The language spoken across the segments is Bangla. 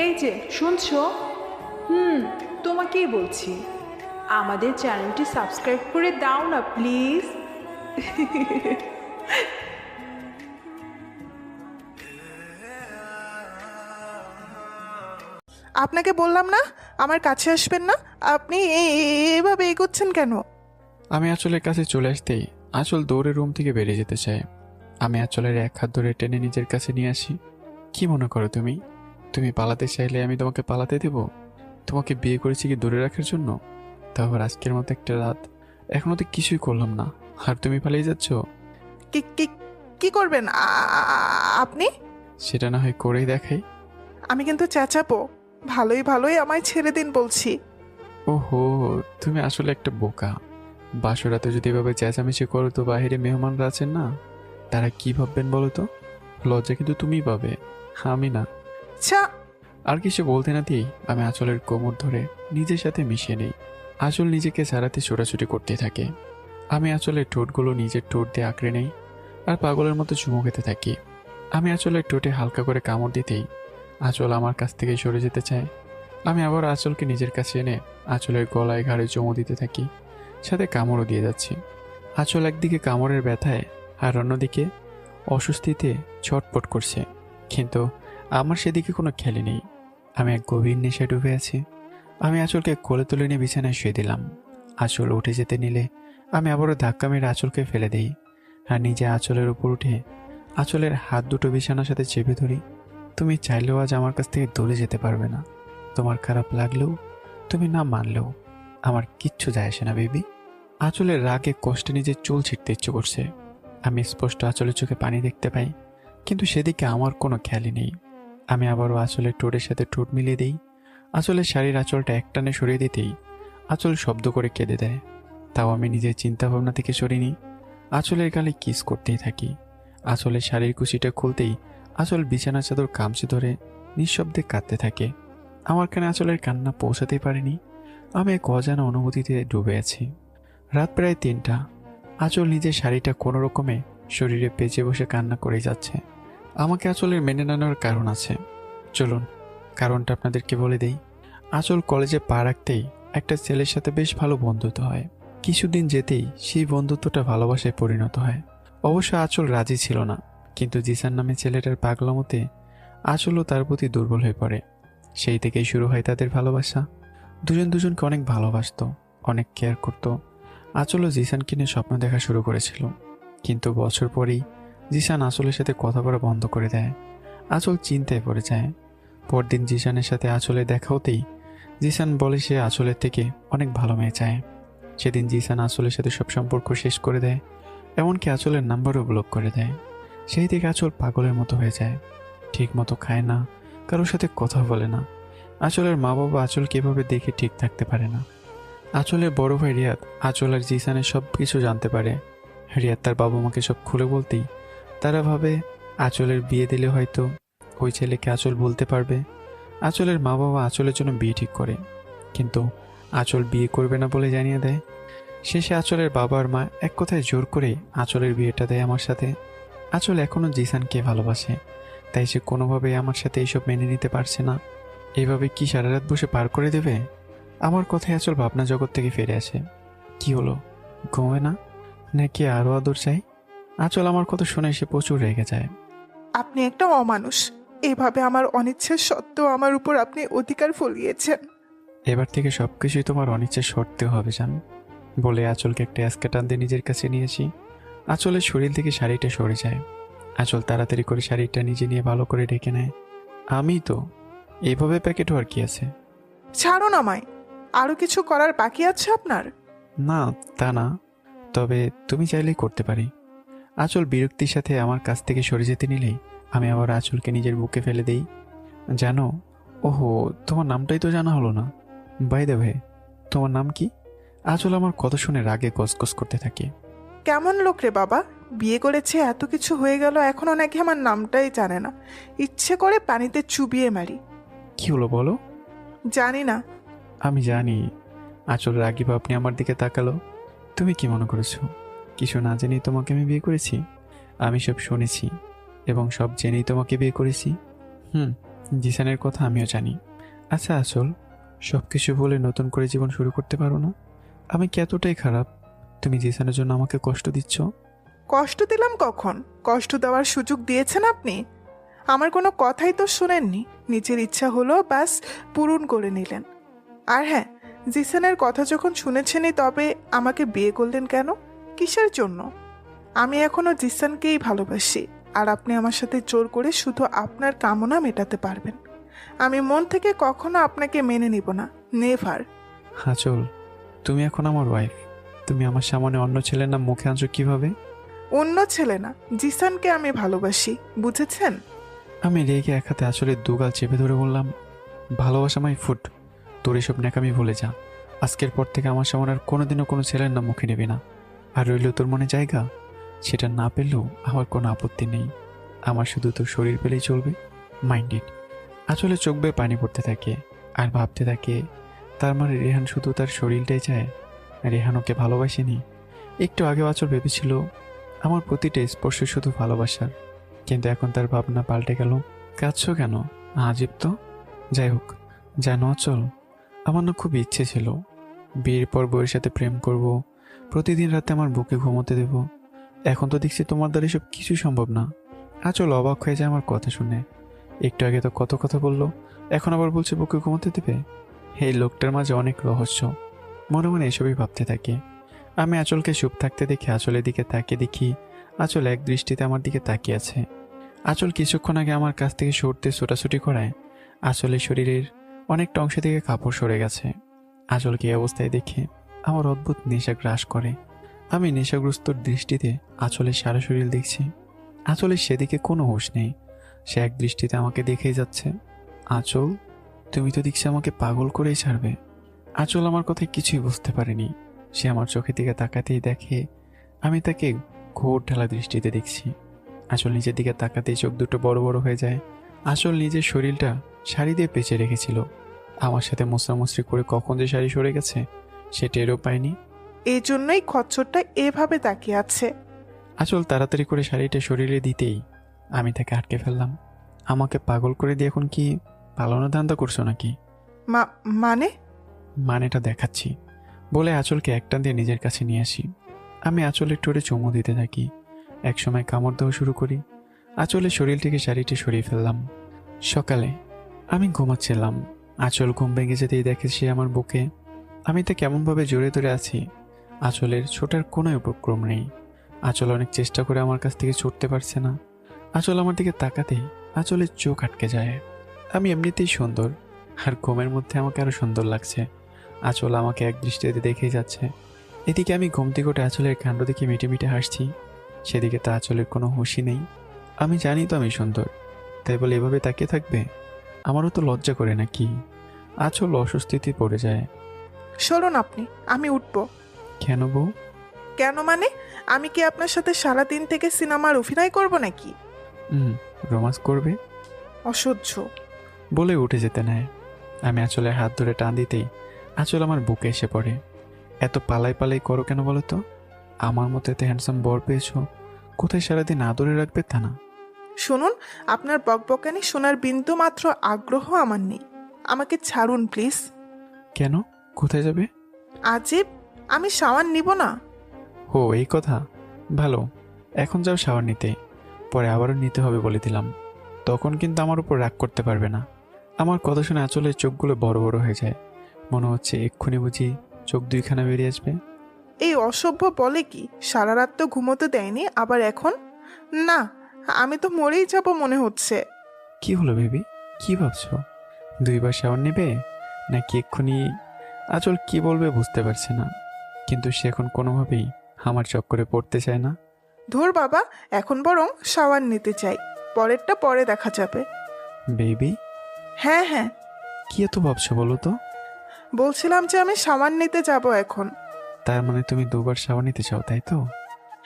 এই যে শুনছো? হুম, তোমাকেই বলছি, আমাদের চ্যানেলটি সাবস্ক্রাইব করে দাও না প্লিজ। আপনাকে বললাম না আমার কাছে আসবেন না। আপনি এভাবে এগোচ্ছেন কেন? আমি আঁচলের কাছে চলে আসতেই আঁচল দৌড়ে রুম থেকে বেরিয়ে যেতে চায়। আমি আঁচলের এক হাত ধরে টেনে নিজের কাছে নিয়ে আসি। কি মনে করো তুমি? তুমি পালাতে চাইলে আমি তোমাকে পালাতে দেব? তোমাকে বিয়ে করেছি কি দূরে রাখার জন্য? তারপর আজকের মতো একটা রাত, এখনো তো কিছুই করলাম না, আর তুমি পালিয়ে যাচ্ছ। কি কি কি করবেন আপনি? সেটা না হয় করেই দেখাই। আমি কিন্তু চেঁচাবো। ভালোই ভালোই আমায় ছেড়ে দিন বলছি। ওহো, তুমি আসলে একটা বোকা। বাসরাতে যদি এভাবে চেঁচামেচি করো তো বাইরে মেহমানরা আছেন না, তারা কি ভাববেন বলো তো? লজ্জা কিন্তু তুমিই পাবে, আমি না। ছা। আর কিছু বলতে না দিয়েই আমি আঁচলের কোমর ধরে নিজের সাথে মিশিয়ে নেই। আঁচল নিজেকে ছাড়াতে ছোটাছুটি করতে থাকে। আমি আঁচলের ঠোঁটগুলো নিজের ঠোঁট দিয়ে আঁকড়ে নেই আর পাগলের মতো চুমু খেতে থাকি। আমি আঁচলের ঠোঁটে হালকা করে কামড় দিতেই আঁচল আমার কাছ থেকে সরে যেতে চায়। আমি আবার আঁচলকে নিজের কাছে এনে আঁচলের গলায় ঘাড়ে চুমু দিতে থাকি, সাথে কামড়ও দিয়ে যাচ্ছি। আঁচল একদিকে কামড়ের ব্যথায় আর অন্যদিকে অস্বস্তিতে ছটপট করছে, কিন্তু আমার সেদিকে কোনো খেয়ালই নেই। আমি এক গভীর নেশায় ডুবে আছি। আমি আঁচলকে কোলে তুলে নিয়ে বিছানায় শুয়ে দিলাম। আঁচল উঠে যেতে নিলে আমি আবারও ধাক্কা মেরে আঁচলকে ফেলে দিই আর নিজে আঁচলের উপর উঠে আঁচলের হাত দুটো বিছানার সাথে চেপে ধরি। তুমি চাইলেও আজ আমার কাছ থেকে দূরে যেতে পারবে না। তোমার খারাপ লাগলেও, তুমি না মানলেও আমার কিচ্ছু যায় আসে না বেবি। আঁচলের রাগে কষ্টে নিজের চুল ছিঁড়তে ইচ্ছে করছে। আমি স্পষ্ট আঁচলের চোখে পানি দেখতে পাই, কিন্তু সেদিকে আমার কোনো খেয়ালই নেই। আমি আবারও আঁচলের ঠোঁটের সাথে ঠোঁট মিলিয়ে দিই। আঁচলের শাড়ির আঁচলটা একটানে সরিয়ে দিতেই আঁচল শব্দ করে কেঁদে দেয়। তাও আমি নিজের চিন্তাভাবনা থেকে সরিনি, আঁচলের গালে কিস করতেই থাকি। আঁচলের শাড়ির কুচিটা খুলতেই আঁচল বিছানা চাদর কামচে ধরে নিঃশব্দে কাঁদতে থাকে। আমার কানে আঁচলের কান্না পৌঁছাতেই পারেনি। আমি এক অজানা অনুভূতিতে ডুবে আছি। রাত প্রায় 3টা। আঁচল নিজের শাড়িটা কোনো রকমে শরীরে পেঁচে বসে কান্না করে যাচ্ছে। আমাকে আঁচলের মেনে নেওয়ার কারণ আছে, চলুন কারণটা আপনাদেরকে বলে দেই। আঁচল কলেজে পা রাখতেই একটা ছেলের সাথে বেশ ভালো বন্ধুত্ব হয়। কিছুদিন যেতেই সেই বন্ধুত্বটা ভালোবাসায় পরিণত হয়। অবশ্য আঁচল রাজি ছিল না, কিন্তু জিসান নামে ছেলেটার পাগলামোতে আঁচলও তার প্রতি দুর্বল হয়ে পড়ে। সেই থেকেই শুরু হয় তাদের ভালোবাসা। দুজন দুজনকে অনেক ভালোবাসতো, অনেক কেয়ার করত। আঁচলও জিসানকে নিয়ে স্বপ্ন দেখা শুরু করেছিল, কিন্তু বছর পরেই জিসান আঁচলের সাথে কথা বলা বন্ধ করে দেয়। আঁচল চিন্তায় পড়ে যায়। পরদিন জিসানের সাথে আঁচলে দেখা হতেই জিসান বলে সে আঁচলের থেকে অনেক ভালো মেয়ে চায়। সেদিন জিসান আঁচলের সাথে সব সম্পর্ক শেষ করে দেয়, এমনকি আঁচলের নাম্বারও ব্লক করে দেয়। সেই থেকে আঁচল পাগলের মতো হয়ে যায়। ঠিক মতো খায় না, কারোর সাথে কথা বলে না। আঁচলের মা বাবা আঁচলকে এভাবে দেখে ঠিক থাকতে পারে না। আঁচলের বড় ভাই রিয়াদ আঁচল আর জিসানের সব কিছু জানতে পারে। রিয়াদ তার বাবা মাকে সব খুলে বলতেই তারা ভাবে আঁচলের বিয়ে দিলে হয়তো ওই ছেলেকে আঁচল বলতে পারবে। আঁচলের মা বাবা আঁচলের জন্য বিয়ে ঠিক করে, কিন্তু আঁচল বিয়ে করবে না বলে জানিয়ে দেয়। শেষে আঁচলের বাবা আর মা এক কথায় জোর করে আঁচলের বিয়েটা দেয় আমার সাথে। আঁচল এখনও জিসানকে ভালোবাসে, তাই সে কোনোভাবেই আমার সাথে এইসব মেনে নিতে পারছে না। এইভাবে কি সারা রাত বসে পার করে দেবে? আমার কথায় আঁচল ভাবনা জগৎ থেকে ফিরে আসে। কি হলো, ঘুমে না নাকি আরো আদর চাই? আঁচল আমার কথা শুনে সে প্রচুর রেগে যায়। আপনি একটা অমানুষ। এভাবে আমার অনিচ্ছা সত্ত্বেও আমার উপর আপনি অধিকার ফলিয়েছেন। এবার থেকে সবকিছুই তোমার অনিচ্ছা সরতে হবে জান, বলে আঁচলকে একটা অ্যাসকে টান দিয়ে নিজের কাছে নিয়েছি। আঁচলের শরীর থেকে শাড়িটা সরে যায়। আঁচল তাড়াতাড়ি করে শাড়িটা নিজে নিয়ে ভালো করে ঢেকে নেয়। আমি তো এইভাবে প্যাকেট হওয়ার কি আছে? ছাড়ুন আমায়। আরো কিছু করার বাকি আছে আপনার? না, তা না, তবে তুমি চাইলেই করতে পারি। আঁচল বিরক্তির সাথে আমার কাছ থেকে সরে যেতে নিলেই আমি আবার আঁচলকে নিজের বুকে ফেলে দেই। জানো, ওহো, তোমার নামটাই তো জানা হলো না। বাই দ্য ওয়ে, তোমার নাম কি? আঁচল আমার কথা শুনে রাগে গসগস করতে থাকে। কেমন লোক রে বাবা, বিয়ে করেছে এত কিছু হয়ে গেল এখনো নাকি আমার নামটাই জানে না। ইচ্ছে করে পানিতে চুবিয়ে মারি। কি হলো বলো? জানি না। আমি জানি। আঁচল রাগী ভাব নিয়ে আমার দিকে তাকালো। তুমি কি মনে করেছো কিছু না জেনেই তোমাকে আমি বিয়ে করেছি? আমি সব শুনেছি এবং সব জেনেই তোমাকে বিয়ে করেছি। হুম, জিসানের কথা আমিও জানি। আচ্ছা আচল, সব কিছু বলে নতুন করে জীবন শুরু করতে পারো না? আমি কি এতটাই খারাপ? তুমি জিসানের জন্য আমাকে কষ্ট দিচ্ছ? কষ্ট দিলাম কখন? কষ্ট দেওয়ার সুযোগ দিয়েছেন আপনি? আমার কোনো কথাই তো শুনেননি। নিজের ইচ্ছা হলো, ব্যাস পূরণ করে নিলেন। আর হ্যাঁ, জিসানের কথা যখন শুনেছেনই, তবে আমাকে বিয়ে করলেন কেন? কিসের জন্য? আমি এখনো জিসানকেই ভালোবাসি, আর আপনি আমার সাথে জোর করে শুধু আপনার কামনা মেটাতে পারবেন। আমি মন থেকে কখনো আপনাকে মেনে নিব না, নেভার। আচল, তুমি এখন আমার ওয়াইফ। তুমি আমার সামনে অন্য ছেলের নাম মুখে আনছো কিভাবে? অন্য ছেলে না, জিসানকে আমি ভালোবাসি, বুঝেছেন? আমি রেগে এক হাতে আঁচলের দুগাল চেপে ধরে বললাম, ভালোবাসা মাই ফুট। তোর এসব ন্যাকামি ভুলে যা। আজকের পর থেকে আমার সামনে আর কোনোদিনও কোনো ছেলের নাম মুখে নেবে না। আর রইল তোর মনে জায়গা, সেটা না পেলেও আমার কোনো আপত্তি নেই। আমার শুধু তোর শরীর পেলেই চলবে। মাইন্ডেড। আঁচলে চোখ বেয়ে পানি পড়তে থাকে আর ভাবতে থাকে, তার মানে রেহান শুধু তার শরীরটাই চায়, রেহান ওকে ভালোবাসেনি। একটু আগে আঁচল ভেবেছিল আমার প্রতিটা স্পর্শ শুধু ভালোবাসার, কিন্তু এখন তার ভাবনা পাল্টে গেল। কাঁদছো কেন? আজীব তো। যাই হোক, জানো অচল, আমার না খুব ইচ্ছে ছিল বিয়ের পর বউয়ের সাথে প্রেম করব, প্রতিদিন রাতে আমার বুকে ঘুমোতে দেব। এখন তো দেখছি তোমার দ্বারা এসব কিছু সম্ভব না। আচল অবাক হয়ে যায় আমার কথা শুনে। একটু আগে তো কত কথা বললো, এখন আবার বলছে বুকে ঘুমোতে দেবে। এই লোকটার মাঝে অনেক রহস্য। মনে মনে এসবই ভাবতে থাকি। আমি আঁচলকে চুপ থাকতে দেখে আঁচলের দিকে তাকিয়ে দেখি আঁচল এক দৃষ্টিতে আমার দিকে তাকিয়ে আছে। আঁচল কিছুক্ষণ আগে আমার কাছ থেকে সরতে ছোটাছুটি করায় আঁচলের শরীরের অনেকটা অংশ থেকে কাপড় সরে গেছে। আঁচলকে এই অবস্থায় দেখে আমার অদ্ভুত নেশা গ্রাস করে। আমি নেশাগ্রস্ত দৃষ্টিতে আঁচলের সারা শরীর দেখছি। আঁচলের সেদিকে কোনো হুঁশ নেই, সে এক দৃষ্টিতে আমাকে দেখেই যাচ্ছে। আঁচল, তুমি তো দেখছি আমাকে পাগল করেই ছাড়বে। আঁচল আমার কথায় কিছুই বুঝতে পারেনি। সে আমার চোখের দিকে তাকাতেই দেখে আমি তাকে ঘোর ঢালা দৃষ্টিতে দেখছি। আঁচল নিজের দিকে তাকাতেই চোখ দুটো বড় বড় হয়ে যায়। আঁচল নিজের শরীরটা শাড়ি দিয়ে পেঁচে রেখেছিল। আমার সাথে মোছামুছরি করে কখন যে শাড়ি সরে গেছে সে টেরও পায়নি। এই জন্যই খচ্চরটা এভাবে তাকিয়ে আছে। আঁচল তাড়াতাড়ি করে শাড়িটা শরীরে দিতেই আমি তাকে আটকে ফেললাম। আমাকে পাগল করে দিয়ে এখন কি পালানোর ধান্দা করছো নাকি? মানে? মানেটা দেখাচ্ছি বলে আঁচলকে একটান দিয়ে নিজের কাছে নিয়ে আসি। আমি আঁচলের ঠোঁটে চুমু দিতে থাকি। একসময় কামড় দেওয়া শুরু করি। আঁচলের শরীর থেকে শাড়িটি সরিয়ে ফেললাম। সকালে আমি ঘুমাচ্ছিলাম। আঁচল ঘুম ভেঙে যেতেই দেখে সে আমার বুকে। আমি তা কেমনভাবে জড়ে ধরে আছি। আঁচলের ছোটার কোনো উপক্রম নেই। আঁচল অনেক চেষ্টা করে আমার কাছ থেকে ছুটতে পারছে না। আঁচল আমার দিকে তাকাতেই আঁচলের চোখ আটকে যায়। আমি এমনিতেই সুন্দর, আর ঘুমের মধ্যে আমাকে আরো সুন্দর লাগছে। আঁচল আমাকে এক দৃষ্টিতে দেখেই যাচ্ছে। এদিকে আমি ঘুম থেকে উঠে আঁচলের কাণ্ড দেখে মিটে মিটে হাসছি। সেদিকে তা আঁচলের কোনো হুঁশই নেই। আমি জানি তো আমি সুন্দর, তাই বলে এভাবে তাকিয়ে থাকবে? আমারও তো লজ্জা করে নাকি? আঁচল অস্বস্তিতে পড়ে যায়। সরুন আপনি, আমি উঠবো। কেন বউ? কেন মানে? আমি কি আপনার সাথে সারাদিন থেকে সিনেমার অভিনয় করব নাকি? রোমান্স করবে অসহ্য। বলে উঠে যেতে নেয়। আমি আঁচলের হাত ধরে টান দিতেই আঁচল আমার বুকে এসে পড়ে। এত পালাই পালাই করো কেন বলো তো? আমার মতো এত হ্যান্ডসাম বর পেয়েছো, কোথায় সারাদিন আদরে রাখবে তা না। শুনুন, আপনার বকবকানি শোনার বিন্দু মাত্র আগ্রহ আমার নেই। আমাকে ছাড়ুন প্লিজ। কেন? কোথায় যাবে? আজীব, আমি শাওয়ার নিব না। ও এই কথা। ভালো, এখন যাও শাওয়ার নিতে, পরে আবারও নিতে হবে বলে দিলাম। তখন কিন্তু আমার উপর রাগ করতে পারবে না। আমার কথা শুনে আঁচলের চোখগুলো বড় বড় হয়ে যায়। মনে হচ্ছে এক্ষুনি বুঝি চোখ দুইখানা বেরিয়ে আসবে। এই অসভ্য বলে কি? সারা রাত তো ঘুমোতে দেয়নি, আবার এখন? না, আমি তো মরেই যাব মনে হচ্ছে। কি হলো বেবি, কি ভাবছো? দুইবার শাওয়ার নেবে নাকি এক্ষুনি? আঁচল কি বলবে বুঝতে পারছে না, কিন্তু সে এখন কোনোভাবেই আমার চক্করে পড়তে চায় না। ধুর বাবা, এখন বরং শাওয়ার নিতে চাই, পরেরটা পরে দেখা যাবে। বেবি, হ্যাঁ হ্যাঁ, কি এত ভাবছো বলো তো? বলছিলাম যে আমি শাওয়ার নিতে যাব এখন। তার মানে তুমি দুবার শাওয়ার নিতে চাও, তাই তো?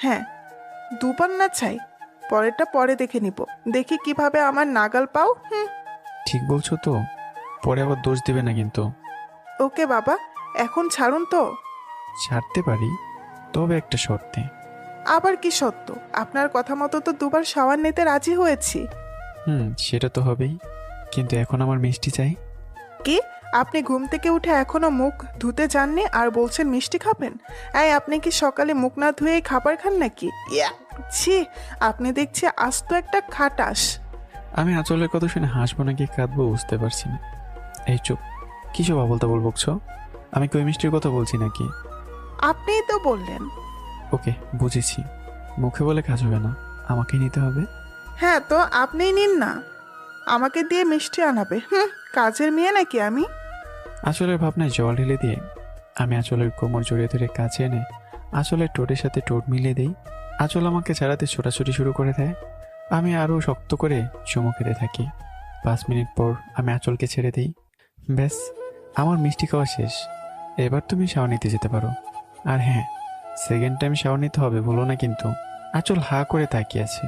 হ্যাঁ, দুবার না চাই, পরেরটা পরে দেখে নিব। দেখি কিভাবে আমার নাগাল পাও। ঠিক বলছো তো? পরে আবার দোষ দিবে না কিন্তু। ওকে বাবা, এখন ছাড়ুন তো। ছাড়তে পারি, তবে একটা শর্তে। আবার কি সত্য? আপনার কথা মতো তো দুবার শাওয়ার নিতে রাজি হয়েছি। সেটা তো হবেই, কিন্তু এখন আমার মিষ্টি চাই। কি? আপনি ঘুম থেকে উঠে এখনো মুখ ধুতে যাননি আর বলছেন মিষ্টি খাবেন? আপনি কি সকালে মুখ না ধুয়েই খাবার খান নাকি? ইয়া! ছি, আপনি দেখছি আস্ত একটা খাটাস। আমি আঁচলের কথা শুনে হাসবো নাকি কাঁদবো বুঝতে পারছি না। এই চুপ, কিসব আবোলতাবোল বকছো? আমি কি ওই মিষ্টির কথা বলছি নাকি? আপনিই তো বললেন। ওকে, বুঝেছি। মুখে বলে কাজ হবে না, আমাকে নিতে হবে। হ্যাঁ, তো আপনিই নিন না, আমাকে দিয়ে মিষ্টি আনাবে। কাজের মেয়ে নাকি আমি? আঁচলের ভাবনায় জল ঢেলে দিয়ে আমি আঁচলের কোমর জড়িয়ে ধরে কাছে এনে আঁচলের ঠোঁটের সাথে ঠোঁট মিলিয়ে দিই। আঁচল আমাকে ছাড়াতে ছোটাছুটি শুরু করে দেয়। আমি আরও শক্ত করে চুমু খেতে থাকি। 5 মিনিট পর আমি আঁচলকে ছেড়ে দিই। ব্যাস, আমার মিষ্টি খাওয়া শেষ। এবার তুমি শাওয়ার নিতে যেতে পারো। আর হ্যাঁ, সেকেন্ড টাইম শাওয়ার নিতে হবে বলো না কিন্তু। আঁচল হা করে তাকিয়ে আছে।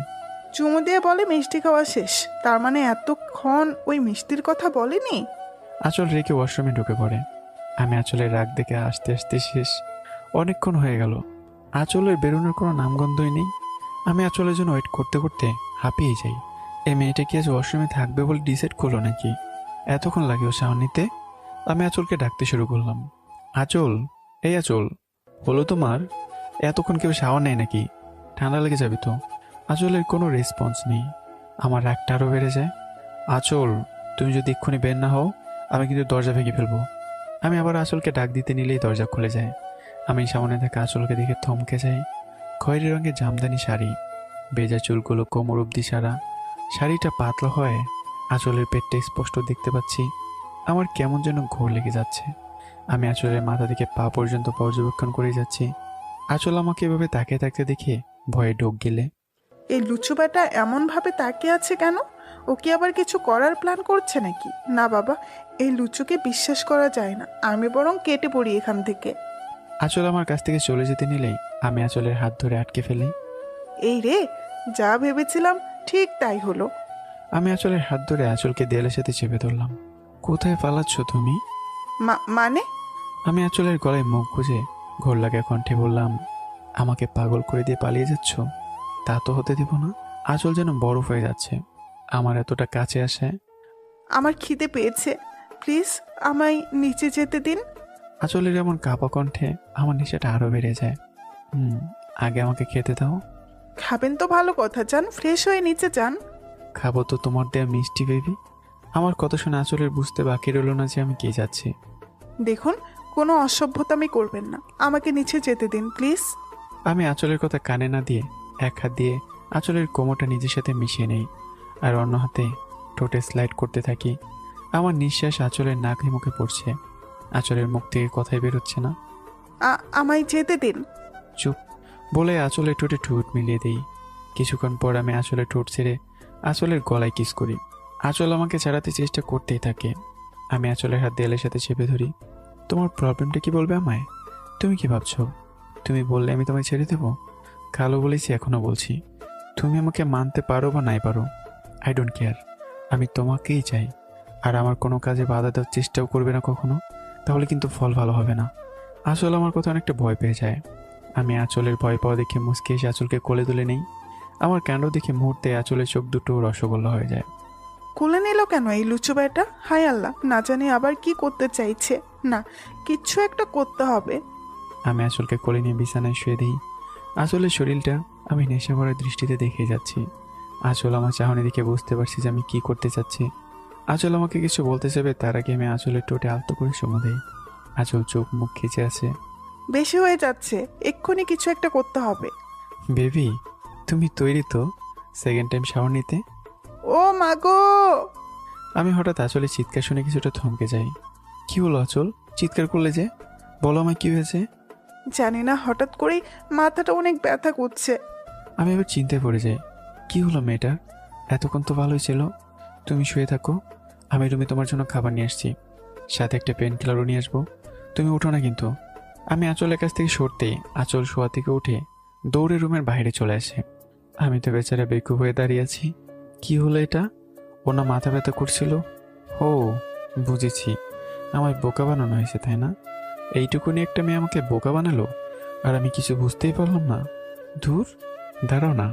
চুমু দিয়ে বলে মিষ্টি খাওয়া শেষ, তার মানে এতক্ষণ ওই মিষ্টির কথা বলেনি? আঁচল রেখে ওয়াশরুমে ঢুকে পড়ে। আমি আঁচলের রাগ দেখে আস্তে আস্তে শেষ। অনেকক্ষণ হয়ে গেল, আঁচলের বেরোনোর কোনো নামগন্ধই নেই। আমি আঁচলের জন্য ওয়েট করতে করতে হাঁপিয়ে যাই। এই মেয়েটা কি আজ ওয়াশরুমে থাকবে বলে ডিসাইড করলো নাকি? এতক্ষণ লাগে ও শাওয়ার নিতে। আমি আঁচলকে ডাকতে শুরু করলাম। আঁচল, এই আঁচল, হলো তোমার? এতক্ষণ কেউ শাওয়ার নেয় নাকি? ঠান্ডা লেগে যাবে তো। আঁচলের কোনো রেসপন্স নেই। আমার রাগটা আরও বেড়ে যায়। আঁচল, তুমি যদি এক্ষুনি বের না হও আমি কিন্তু দরজা ভেঙে ফেলবো। আমি আবার আঁচলকে ডাক দিতে নিলেই দরজা খুলে যায়। আমি সামনে থাকা আঁচলকে দেখে থমকে যাই। খয়েরি রঙের জামদানি শাড়ি, বেজা চুলগুলো কোমর অবধি সারা। শাড়িটা পাতলা হয়, আঁচলের পেটটা স্পষ্ট দেখতে পাচ্ছি। আমার কেমন যেন ঘোর লেগে যাচ্ছে। আমি আঁচলের মাথা থেকে পা পর্যন্ত পর্যবেক্ষণ করে যাচ্ছি। আঁচল আমাকে এভাবে তাকিয়ে থাকতে দেখে ভয়ে ঢোক গেলে। এই লুচু বেটা এমনভাবে তাকিয়ে আছে কেন? ও কি আবার কিছু করার প্ল্যান করছে নাকি? না বাবা, এই লুচুকে বিশ্বাস করা যায় না। আমি বরং কেটে পড়ি এখান থেকে। আঁচল আমার কাছ থেকে চলে যেতে নিলেই আমি আঁচলের হাত ধরে আটকে ফেলি। এই রে, যা ভেবেছিলাম ঠিক তাই হলো। আমি আঁচলের হাত ধরে আঁচলকে দেয়ালের সাথে চেপে ধরলাম। কোথায় পালাচ্ছ তুমি? মানে? আমি আঁচলের গলায় মুখ গুজে ঘোর লাগা কণ্ঠে বললাম, আমাকে পাগল করে দিয়ে পালিয়ে যাচ্ছ? তা তো হতে দেব না। আঁচল যেন বরফ হয়ে যাচ্ছে। আমার এতটা কাছে আসে। আমার খিদে পেয়েছে, প্লিজ আমায় নিচে যেতে দিন। আঁচলের এমন কাঁপা কণ্ঠে আমার নেশাটা আরো বেড়ে যায়। আগে আমাকে খেতে দাও। খাবেন তো ভালো কথা, যান ফ্রেশ হয়ে নিচে যান। খাবো তো তোমার দেয়া মিষ্টি বেবি। আমার কথা শুনে আঁচলের বুঝতে বাকি রইল না যে আমি কে যাচ্ছি। দেখুন, কোনো অসভ্যতামি করবেন না, আমাকে নিচে যেতে দিন প্লিজ। আমি আঁচলের কথা কানে না দিয়ে এক হাত দিয়ে আঁচলের কোমরটা নিজের সাথে মিশিয়ে নেই, আর অন্য হাতে ঠোঁটে স্লাইড করতে থাকি। আমার নিঃশ্বাস আঁচলের নাকে মুখে পড়ছে। আঁচলের মুখ থেকে কথাই বেরোচ্ছে না। আমায় যেতে দিন। চুপ বলে আঁচলের ঠোঁটে ঠোঁট মিলিয়ে দিই। কিছুক্ষণ পর আমি আঁচলের ঠোঁট ছেড়ে আঁচলের গলায় কিস করি। আঁচল আমাকে ছাড়াতে চেষ্টা করতেই থাকে। আমি আঁচলের হাত দেয়ালের সাথে চেপে ধরি। তোমার প্রবলেমটা কি বলবে আমায়? তুমি কি ভাবছো তুমি বললে আমি তোমায় ছেড়ে দেবো? কালো বলেছি, এখনো বলছি, তুমি আমাকে মানতে পারো বা নাই পারো, আই ডোন্ট কেয়ার। আমি তোমাকেই চাই। আর আমার কোনো কাজে বাধা দেওয়ার চেষ্টাও করবে না কখনো, তাহলে কিন্তু ফল ভালো হবে না। আঁচল আমার কথা অনেকটা ভয় পেয়ে যায়। আমি আঁচলের ভয় পাওয়া দেখে মুচকে এসে আঁচলকে কোলে তুলে নেই। আমার কাণ্ড দেখে মুহূর্তে আঁচলের চোখ দুটো রসগোল্লা হয়ে যায়। কোলে নিল কেন এই লুচু বেটা? হায় আল্লাহ, না জানি আবার কি করতে চাইছে। না, কিচ্ছু একটা করতে হবে। আমি আঁচলকে কোলে নিয়ে বিছানায় শুয়ে দিই। আঁচলের শরীরটা আমি নেশা ভরা দৃষ্টিতে দেখে যাচ্ছি। আঁচল আমার চাহনি দেখে বুঝতে পারছি যে আমি কি করতে চাচ্ছি। আঁচল আমাকে কিছু বলতে চাইবে তার আগে আমি আঁচলের ঠোঁটে আলতো করে চুমু দেই। আঁচল চোখ মুখ খিচে আছে। বেশি হয়ে যাচ্ছে, এক্ষুনি কিছু একটা করতে হবে। বেবি, তুমি তৈরি তো সেকেন্ড টাইম শাওয়ার নিতে? ও মাগো! আমি হঠাৎ আঁচলের চিৎকার শুনে কিছুটা থমকে যাই। কি হলো আঁচল, চিৎকার করলে যে? বলো আমায় কি হয়েছে? জানি না, হঠাৎ করেই মাথাটা অনেক ব্যথা করছে। আমি এবার চিন্তায় পড়ে যাই। কি হলো মেয়েটার? এতক্ষণ তো ভালোই ছিল। তুমি শুয়ে থাকো, আমি রুমে তোমার জন্য খাবার নিয়ে আসছি, সাথে একটা পেন কিলারও নিয়ে আসবো। তুমি উঠো না কিন্তু। আমি আঁচলের কাছ থেকে সরতেই আঁচল শোয়া থেকে উঠে দৌড়ে রুমের বাইরে চলে আসে। আমি তো বেচারা বেকুব হয়ে দাঁড়িয়ে আছি। কি হলো এটা? ও না মাথা ব্যথা করছিল? ও বুঝেছি, আমায় বোকা বানানো হয়েছে তাই না? এইটুকুনি একটা মেয়ে আমাকে বোকা বানালো আর আমি কিছু বুঝতেই পারলাম না। ধুর, দাঁড়াও না,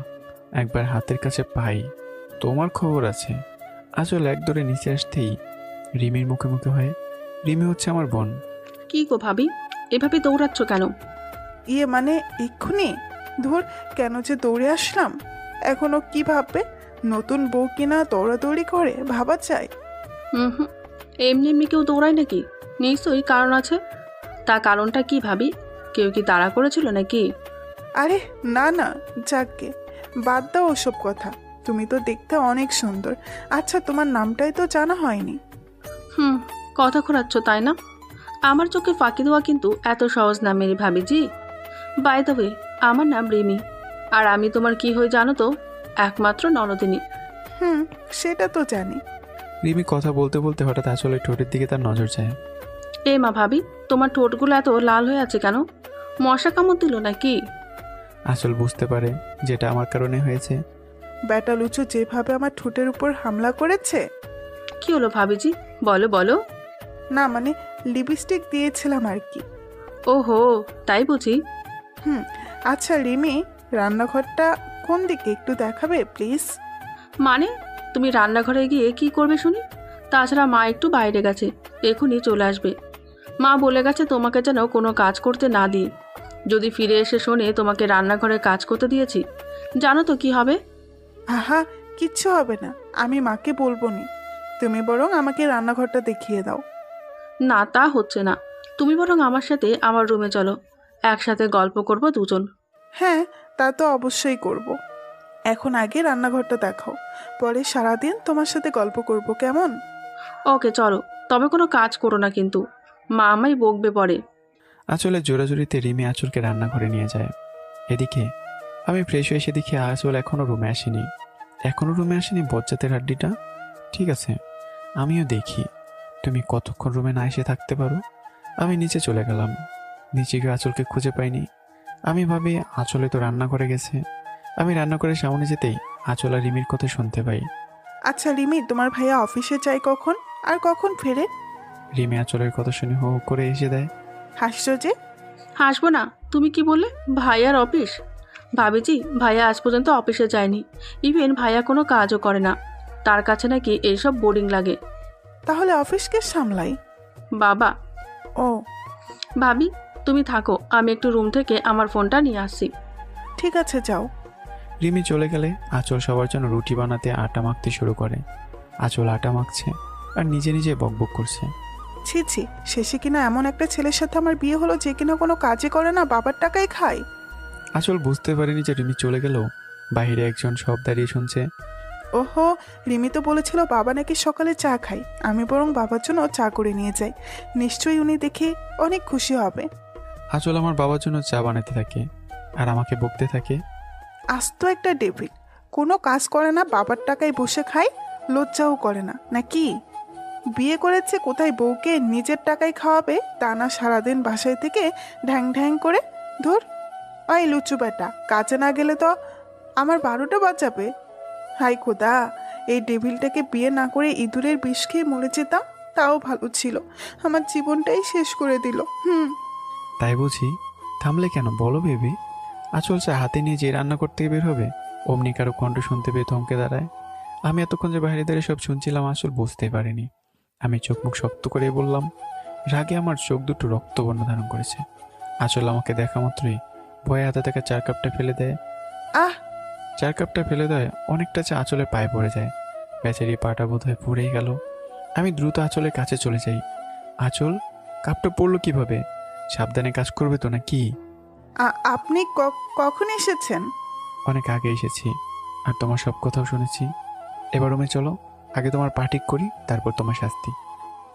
একবার হাতের কাছে পাই, তোমার খবর আছে। আঁচল এক দৌড়ে নিচে আসতেই রিমির মুখে মুখে হয়। রিমি হচ্ছে আমার বোন। কি গো ভাবি, এভাবে দৌড়াচ্ছ কেন? ইয়ে মানে এক্ষুনি ধর কেন যে দৌড়ে আসলাম। এখনো কি ভাববে? নতুন বউ কিনা দৌড়াদৌড়ি করে ভাবা চাই। হুম হুম, এমনি এমনি কেউ দৌড়ায় নাকি? নিশ্চয়ই কারণ আছে। তা কারণটা কি ভাবি? কেউ কি তাড়া করেছিল নাকি? আরে না না, যাকগে, বাদ দাও ওসব কথা। তুমি তো দেখতে অনেক সুন্দর। আচ্ছা, তোমার নামটাই তো জানা হয়নি। হুম, কথা ঘোরাচ্ছ তাই না? আমার চোখে ফাঁকি দেওয়া কিন্তু এত সহজ না মেরি ভাবিজি। বাই দ্য ওয়ে, আমার নাম রিমি। আর আমি তোমার কি হই জানো তো? একমাত্র ননদিনী। হুম, সেটা তো জানি। রিমি কথা বলতে বলতে হঠাৎ আঁচলের ঠোঁটের দিকে তার নজর যায়। এ মা ভাবি, তোমার ঠোঁটগুলো এত লাল হয়ে আছে কেন? মশা কামড় দিল নাকি? আঁচল বুঝতে পারে যেটা আমার কারণে হয়েছে। ব্যাটা লুচু যেভাবে আমার ঠোঁটের উপর হামলা করেছে। কি হলো ভাবিজি, বলো বলো। না মানে লিপস্টিক দিয়েছিলাম আর কি। ওহো, তাই বুঝি। হুম, আচ্ছা রিমি, রান্নাঘরটা কোন দিকে একটু দেখাবে প্লিজ? মানে তুমি রান্নাঘরে গিয়ে কি করবে শুনি? তাছাড়া মা একটু বাইরে গেছে, এখনই চলে আসবে। মা বলে গেছে তোমাকে যেন কোনো কাজ করতে না দিই। যদি ফিরে এসে শোনে তোমাকে রান্নাঘরে কাজ করতে দিয়েছি, জানো তো কি হবে? আহা, কিচ্ছু হবে না, আমি মাকে বলবো নি। তুমি বরং আমাকে রান্নাঘরটা দেখিয়ে দাও। না, তা হচ্ছে না। তুমি বরং আমার সাথে আমার রুমে চলো, একসাথে গল্প করব দুজন। হ্যাঁ, তা তো অবশ্যই করব। এখন আগে রান্নাঘরটা দেখাও, পরে সারাদিন তোমার সাথে গল্প করব, কেমন? ওকে চলো, তবে কোনো কাজ করো না কিন্তু, মা আমায় বকবে পরে। আঁচলের জোরাজুরিতে রিমি আঁচলকে রান্নাঘরে নিয়ে যায়। এদিকে আমি ফ্রেশ হয়ে এসে দেখি আঁচল এখনও রুমে আসেনি বজ্জাতের হাড্ডিটা। ঠিক আছে, আমিও দেখি তুমি কতক্ষণ রুমে না এসে থাকতে পারো। আমি নিচে চলে গেলাম। নিচে গিয়ে আঁচলকে খুঁজে পাইনি। আমি ভাবি আঁচলে তো রান্নাঘরে গেছে। আমি রান্নাঘরের সামনে যেতেই আঁচল আর রিমির কথা শুনতে পাই। আচ্ছা রিমি, তোমার ভাইয়া অফিসে যায় কখন আর কখন ফেরে? রিমি আঁচলের কথা শুনে হো হো করে এসে দেয়। হাসছো যে? হাসবো না, তুমি কি বললে? ভাইয়ার অফিস? ভাবিজি, ভাইয়া আজ পর্যন্ত অফিসে যায়নি। ইভেন ভাইয়া কোনো কাজও করে না, তার কাছে নাকি এইসব বোরিং লাগে। তাহলে অফিসকে সামলাই? বাবা। ও ভাবি, তুমি থাকো, আমি একটু রুম থেকে আমার ফোনটা নিয়ে আসছি। ঠিক আছে, যাও। রিমি চলে গেলে আঁচল সবার জন্য রুটি বানাতে আটা মাখতে শুরু করে। আঁচল আটা মাখছে আর নিজে নিজে বকবক করছে। ছি ছি, শেষে কিনা এমন একটা ছেলের সাথে আমার বিয়ে হলো যে কিনা কোনো কাজই করে না, বাবার টাকায় খায়। আঁচল বুঝতে পারেনি যে রিমি চলে গেল বাইরে একজন সব দাঁড়িয়ে শুনছে। ওহো, রিমি তো বলেছিল বাবা নাকি সকালে চা খায়। আমি বরং বাবার জন্য চা করে নিয়ে যাই, নিশ্চয়ই উনি দেখে অনেক খুশি হবে। আঁচল আমার বাবার জন্য চা বানাতে থাকে আর আমাকে বকতে থাকে। আস্ত একটা ডেভিড, কোনো কাজ করে না, বাবার টাকায় বসে খায়, লজ্জাও করে না নাকি? বিয়ে করেছে কোথায় বউকে নিজের টাকায় খাওয়াবে, তা না সারাদিন বাসায় থেকে ঢ্যাং ঢ্যাং করে। ধর, ওই লুচু বেটা, কাজে না গেলে তো আমার 12টা বাজাবে। হাই খোদা, এই ডেভিলটাকে বিয়ে না করে ইঁদুরের বিষ খেয়ে মরে যেতাম, তাও ভালো ছিল। আমার জীবনটাই শেষ করে দিল। তাই বুঝি? থামলে কেন বলো বেবি। আঁচল চা হাতে নিয়ে যে রান্না করতে বের হবে অমনি কারো কণ্ঠ শুনতে পেয়ে থমকে দাঁড়ায়। আমি এতক্ষণ যে বাইরে দাঁড়িয়ে সব শুনছিলাম আসল বুঝতে পারিনি। আমি চোখ মুখ শক্ত করে বললাম। রাগে আমার চোখ দুটো রক্তবর্ণ ধারণ করেছে। আঁচল আমাকে দেখা মাত্রই ভয়ে হাতে থাকা চার কাপটা ফেলে দেয়। আহ! চার কাপটা ফেলে দেয় অনেকটা চা আঁচলের পায়ে পড়ে যায়। বেচারি পাটা বোধ হয় পুড়েই গেল। আমি দ্রুত আঁচলের কাছে চলে যাই। আঁচল, কাপটা পড়লো কিভাবে? সাবধানে কাজ করবে তো নাকি? আপনি কখন এসেছেন? অনেক আগে এসেছি আর তোমার সব কথাও শুনেছি। এবার রুমে চলো, আগে তোমার পা ঠিক করি, তারপর তোমার শাস্তি।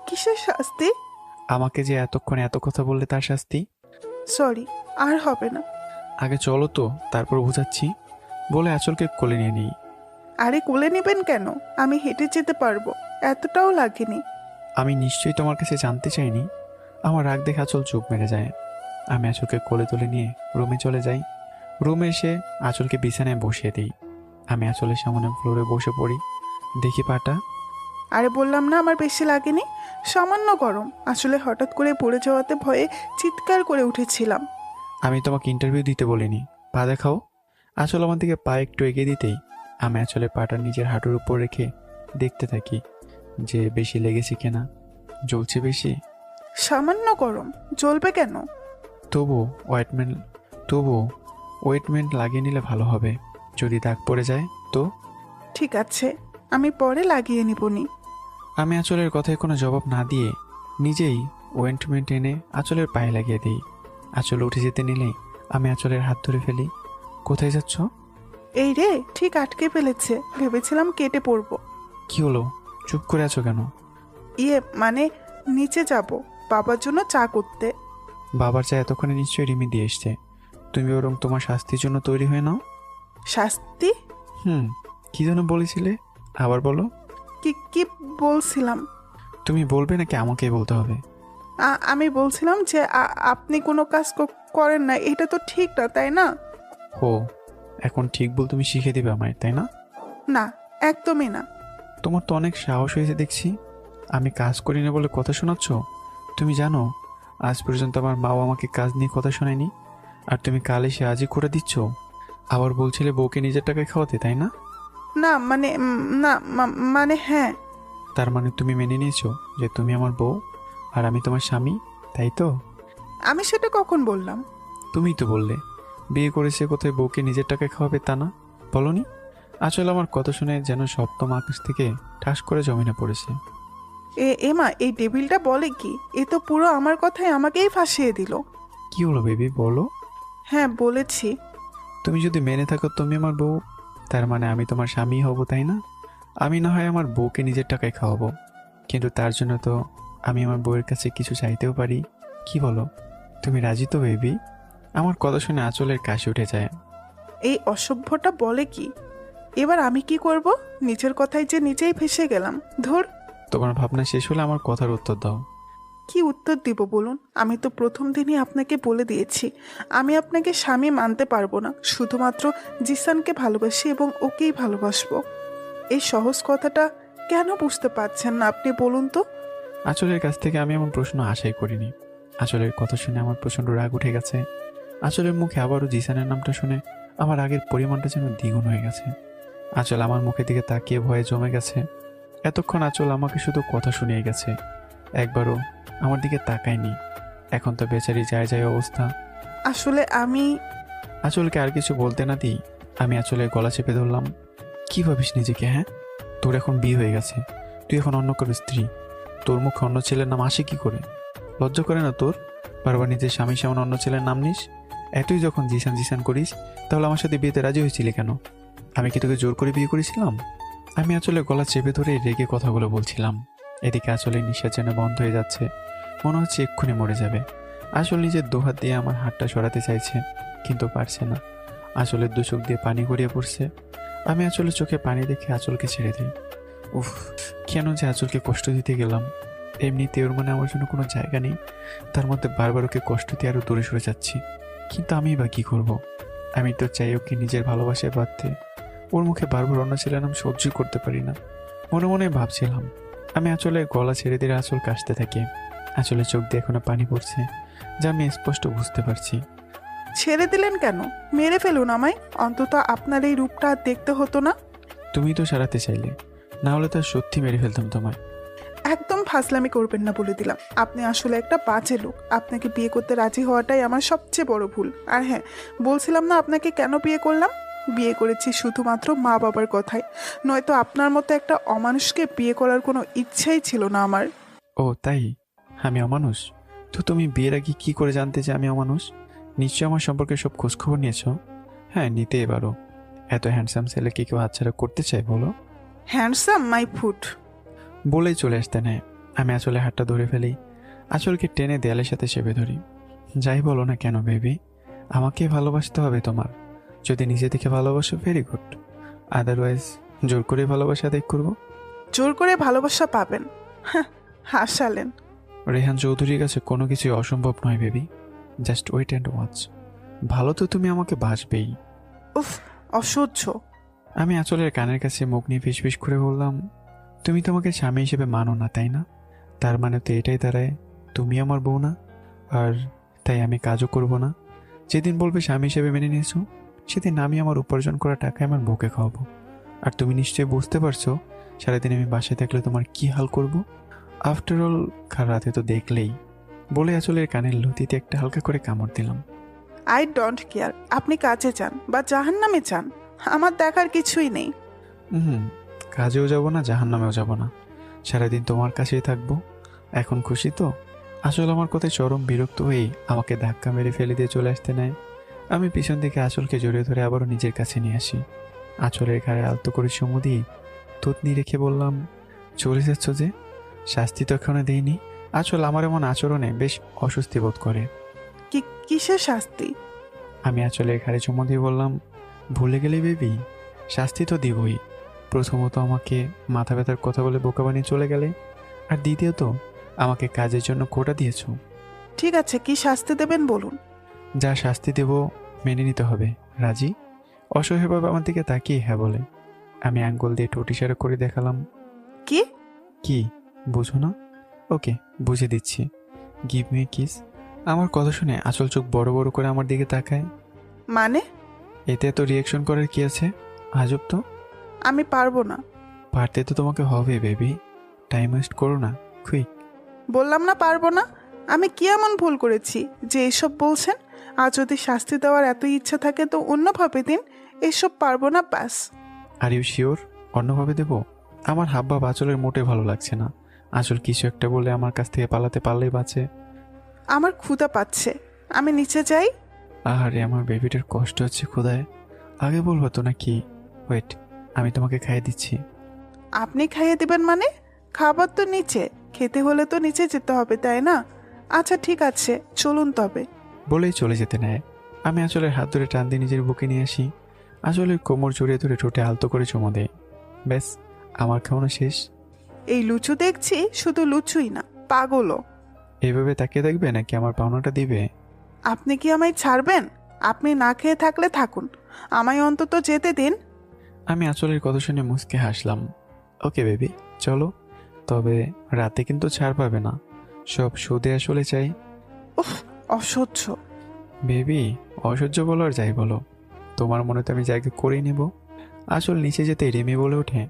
কিসের শাস্তি? আমাকে যে এতক্ষণে এত কথা বললে তার শাস্তি। সরি, আর হবে না। আগে চলো তো, তারপর বুঝাচ্ছি। বলে আঁচলকে কোলে নিয়ে নিই। আরে কোলে নেবেন কেন? আমি হেঁটে যেতে পারবো, এতটাও লাগেনি। আমি নিশ্চয়ই তোমার কাছে জানতে চাইনি। আমার রাগ দেখে আঁচল চুপ মেরে যায়। আমি আঁচলকে কোলে তুলে নিয়ে রুমে চলে যাই। রুমে এসে আঁচলকে বিছানায় বসিয়ে দিই। আমি আঁচলের সামনে ফ্লোরে বসে পড়ি। দেখি পাটা। আরে বললাম না আমার বেশি লাগেনি, সামান্য গরম। আসলে হঠাৎ করে পড়ে যাওয়াতে ভয়ে চিৎকার করে উঠেছিলাম। আমি তোমাকে ইন্টারভিউ দিতে বলিনি, পা দেখাও। আঁচল আমার দিকে পা একটু এগিয়ে দিতেই আমি আঁচলের পাটা নিজের হাঁটুর উপর রেখে দেখতে থাকি যে বেশি লেগেছে কিনা। জ্বলছে বেশি? সামান্য গরম, জ্বলবে কেন? তবু ওয়েটমেন্ট লাগিয়ে নিলে ভালো হবে। যদি দাগ পড়ে যায় তো? ঠিক আছে, আমি পরে লাগিয়ে নিবনি। আমি আঁচলের কথায় কোনো জবাব না দিয়ে নিজেই ওয়েন্টমেন্ট এনে আঁচলের পায়ে লাগিয়ে দিই। আঁচল উঠে যেতে নিলেই আমি আঁচলের হাত ধরে ফেলি। কোথায় যাচ্ছ? এই রে, ঠিক আটকে ফেলেছে, ভেবেছিলাম কেটে পড়বো। কি হলো, চুপ করে আছো কেন? মানে নিচে যাব বাবার জন্য চা করতে। বাবার চা এতক্ষণে নিশ্চয়ই রিমি দিয়ে এসছে। তুমি বরং তোমার শাস্তির জন্য তৈরি হয়ে নাও। শাস্তি? কি যেন বলেছিলে, আবার বলো। কি কি বলছিলাম? তুমি বলবে নাকি আমাকেই বলতে হবে? আমি বলছিলাম যে আপনি কোনো কাজ করেন না, এটা তো ঠিক না, তাই না? ও, এখন ঠিক বল তুমি শিখে দিবে আমায়, তাই না? না, একদমই না। তোমার তো অনেক সাহস হয়েছে দেখছি। আমি কাজ করি না বলে কথা শোনাচ্ছ? তুমি জানো আজ পর্যন্ত আমার মাও আমাকে কাজ নিয়ে কথা শোনায়নি, আর তুমি কাল এসে আজই করে দিচ্ছ। আবার বলছিলে বউকে নিজের টাকায় খাওয়াতে, তাই না? না মানে না মানে হ্যাঁ। তার মানে তুমি মেনে নিয়েছো যে তুমি আমার বউ আর আমি তোমার স্বামী, তাই তো? আমি সেটা কখন বললাম? তুমিই তো বললে বিয়ে করেছে কোথায় বউকে নিজের টাকায় খাওয়াবে, তা না? বলনি? আসলে আমার কথা শুনে যেন সপ্তম আকাশ থেকে ঠাস করে জমিনে পড়েছে। এমা, এই টেবিলটা বলে কি? এ তো পুরো আমার কথাই আমাকেই ফাঁসিয়ে দিল। কি হলো বেবি, বলো। হ্যাঁ বলেছি। তুমি যদি মেনে থাকো তুমি আমার বউ, তার মানে আমি তোমার স্বামী হব, তাই না? আমি না হয় আমার বউকে নিজের টাকায় খাওয়াবো, কিন্তু তার জন্য তো আমি আমার বউয়ের কাছে কিছু চাইতেও পারি। কি বলো, তুমি রাজি তো বেবি? আমার কথা শুনে আঁচলের কাশি উঠে যায়। এই অসভ্যটা বলে কি? এবার আমি কি করব? নিজের কথাই যে নিজেই ফেসে গেলাম। ধর। তোমার ভাবনা শেষ হলে আমার কথার উত্তর দাও। কি উত্তর দিব বলুন? আমি তো প্রথম দিনই আপনাকে বলে দিয়েছি আমি আপনাকে স্বামী মানতে পারবো না, শুধুমাত্র জিসানকে ভালোবাসি এবং ওকেই ভালোবাসবো। এই সহজ কথাটা কেন বুঝতে পারছেন না আপনি, বলুন তো? আঁচলের কাছ থেকে আমি এমন প্রশ্ন আশাই করিনি। আঁচলের কথা শুনে আমার প্রচণ্ড রাগ উঠে গেছে। আঁচলের মুখে আবারও জিসানের নামটা শুনে আমার রাগের পরিমাণটা যেন দ্বিগুণ হয়ে গেছে। আঁচল আমার মুখের দিকে তাকিয়ে ভয়ে জমে গেছে। এতক্ষণ আঁচল আমাকে শুধু কথা শুনিয়ে গেছে, একবারও আমার দিকে তাকায়নি। এখন তো বেচারি যায় যায় অবস্থা। আসলে আমি আঁচলকে আর কিছু বলতে না দিই আমি আঁচলের গলা চেপে ধরলাম। কি ভাবিস নিজেকে, হ্যাঁ? তোর এখন বিয়ে হয়ে গেছে, তুই এখন অন্য কারো স্ত্রী। তোর মুখে অন্য ছেলের নাম আসে কি করে? লজ্জা করে না তোর? বারবার নিজের স্বামী সেমন অন্য ছেলের নাম নিস। এতই যখন জিসান জিসান করিস তাহলে আমার সাথে বিয়েতে রাজি হয়েছিলি কেন? আমি কি তোকে জোর করে বিয়ে করেছিলাম? আমি আঁচলের গলা চেপে ধরে রেগে কথাগুলো বলছিলাম। এদিকে আঁচলের নিঃশ্বাস যেন বন্ধ হয়ে যাচ্ছে, মনে হচ্ছে এক্ষুনি মরে যাবে। আঁচল নিজের দুহাত দিয়ে আমার হাতটা সরাতে চাইছে, কিন্তু পারছে না। আঁচলের দু চোখ দিয়ে পানি গড়িয়ে পড়ছে। আমি আঁচলের চোখে পানি দেখে আঁচলকে ছেড়ে দিই। উফ, কেন যে আঁচলকে কষ্ট দিতে গেলাম। এমনিতে ওর মনে আমার জন্য কোনো জায়গা নেই, তার মধ্যে বারবার ওকে কষ্ট দিয়ে আরও দূরে সরে যাচ্ছি। কিন্তু আমি বা কী করবো? আমি তো চাই ওকে নিজের ভালোবাসায় বাঁধতে। ওর মুখে বারবার অন্য ছেলের নাম সহ্য করতে পারি না। মনে মনে ভাবছিলাম। আমি আঁচলের গলা ছেড়ে দিয়ে আঁচল কাশতে থাকি। আঁচলের চোখ দিয়ে এখনো পানি পড়ছে, যা আমি স্পষ্ট বুঝতে পারছি। ছেড়ে দিলেন কেন? মেরে ফেলুন আমায়, অন্তত আপনার এই রূপটা আর দেখতে হতো না। তুমি তো সারাতে চাইলে, না হলে তো সত্যি মেরে ফেলতাম তোমায়। একদম ফাজলামি করবেন না বলে দিলাম। আপনি আসলে একটা বাজে লোক। আপনাকে বিয়ে করতে রাজি হওয়াটাই আমার সবচেয়ে বড় ভুল। আর হ্যাঁ, বলছিলাম না আপনাকে কেন বিয়ে করলাম? বিয়ে করেছি শুধুমাত্র মা বাবার কথায়, নয়তো আপনার মতো একটা অমানুষকে বিয়ে করার কোনো ইচ্ছাই ছিল না আমার। ও তাই? আমি অমানুষ? তো তুমি বিয়ের আগে কি করে জানতে যে আমি অমানুষ? নিশ্চয় আমার সম্পর্কে সব খোঁজখবর নিয়েছ। হ্যাঁ, নিতে এবারও। এত হ্যান্ডসাম ছেলেকে কেউ হাতছাড়া করতে চায় বলো? হ্যান্ডসাম মাই ফুট বলেই চলে আসতে নেয়। আমি আঁচলে হাতটা ধরে ফেলি, আঁচলকে টেনে দেয়ালের সাথে চেপে ধরি। যাই বলো না কেন বেবি, আমাকে ভালোবাসতে হবে তোমার। যদি নিজে থেকে ভালোবাসো ভেরি গুড, আদারওয়াইজ জোর করে ভালোবাসা আদায় করবো। জোর করে ভালোবাসা পাবেন? হাসালেন। রেহান চৌধুরীর কাছে কোনো কিছুই অসম্ভব নয় baby, just wait and watch. ভালো তো তুমি আমাকে বাসবেই। উফ, অসহ্য। আমি আঁচলের কানের কাছে মুখ নিয়ে ফিসফিস করে বললাম, তুমি তোমাকে স্বামী হিসেবে মানো না, তাই না? তার মানে তো এটাই দাঁড়ায় তুমি আমার বউ না, আর তাই আমি কাজও করব না। যেদিন বলবে স্বামী হিসেবে মেনে নিয়েছো, সেদিন আমি আমার উপার্জন করা টাকায় আমার বউকে খাওয়াবো। আর তুমি নিশ্চয়ই বুঝতে পারছো সারাদিন আমি বাসায় থাকলে তোমার কি হাল করব? আফটার অল কাল রাতে তো দেখলেই। বলে আঁচলের কানের লতিতে একটা হালকা করে কামড় দিলাম। আই ডোন্ট কেয়ার আপনি কাজে যান বা জাহান্নামে যান, আমার দেখার কিছুই নেই। হুম, কাজেও যাব না, জাহান্নামেও যাব না, সারাদিন তোমার কাছেই থাকবো। এখন খুশি তো? আসল আমার কথায় চরম বিরক্ত হয়েই আমাকে ধাক্কা মেরে ফেলে দিয়ে চলে আসতে নেয়। আমি পিছন থেকে আঁচলকে জড়িয়ে ধরে আবারও নিজের কাছে নিয়ে আসি। আঁচলের ঘাড়ে আলতো করে চুমু দিই, থুতনি রেখে বললাম, চলে যাচ্ছ যে? শাস্তি তো এখনো দেইনি। আঁচল আমার এমন আচরণে বেশ অস্বস্তি বোধ করে। কিসের শাস্তি? আমি আঁচলের ঘাড়ে চুমু দিয়ে বললাম, ভুলে গেলে বেবি, শাস্তি তো দিবই। প্রথমত আমাকে মাথা ব্যথার কথা বলে বোকা বানিয়ে চলে গেলে, আর দ্বিতীয়ত আমাকে কাজের জন্য কোটা দিয়েছ। ঠিক আছে, কি শাস্তি দেবেন বলুন। যা শাস্তি দেব মেনে নিতে হবে, রাজি? অসহায়ভাবে আমার দিকে তাকিয়ে হ্যাঁ বলে। আমি আঙ্গুল দিয়ে ঠোঁট ইশারা করে দেখালাম। কি? কি বুঝো না? ওকে, বুঝে দিচ্ছি। Give me kiss. আমার কথা শুনে আঁচল চোখ বড় বড় করে আমার দিকে তাকায়। মানে? এতে এত রিয়াকশন করার কি আছে? আজব তো। আমি পারবো না। পারতে তো তোমাকে হবে বেবি, টাইম ওয়েস্ট করো না, কুইক। বললাম না পারবো না। আমি কি এমন ভুল করেছি যে এসব বলছেন? আর যদি শাস্তি দেওয়ার এত ইচ্ছা থাকে তো অন্যভাবে দিন, এসব পারবো না ব্যাস। আর ইউ শিওর অন্যভাবে দেবো? আমার হাবভাব আঁচলের মোটে ভালো লাগছে না। আঁচল কিছু একটা বলে আমার কাছ থেকে পালাতে পারলেই বাঁচে। আমার ক্ষুধা পাচ্ছে, আমি নিচে যাই। আহারে, আমার বেবিটার কষ্ট হচ্ছে ক্ষুধায়। আগে বলবো তো নাকি? ওয়েট, আমি তোমাকে খাইয়ে দিচ্ছি। আপনি খাইয়ে দিবেন মানে? খাবার তো নিচে, খেতে হলে তো নিচে যেতে হবে তাই না? আচ্ছা ঠিক আছে, চলুন তবে। বলেই চলে যেতে নেয়। আমি আঁচলের হাত ধরে টান দিয়ে নিজের বুকে নিয়ে আসি। আঁচলের কোমর জড়িয়ে ধরে ঠোঁটে আলতো করে চুমু দেয়। ব্যাস, আমার খাওয়ানো শেষ। এই লুচু দেখছি শুধু লুচুই না, পাগলও। এইভাবে তাকিয়ে দেখবে নাকি আমার পাওনাটা দিবে? আপনি কি আমায় ছাড়বেন? আপনি না খেয়ে থাকলে থাকুন, আমায় অন্তত যেতে দিন। আমি আঁচলের কথা শুনে মুচকে হাসলাম। ওকে বেবি, চলো। তবে রাতে কিন্তু ছাড় পাবে না, সব সুদে আসলে চাই। উফ, অসহ্য। বেবি, অসহ্য বলো আর যাই বলো, তোমার মনে তো আমি জায়গা করেই নেব। আসল নিচে যেতে রিমি বলে ওঠে,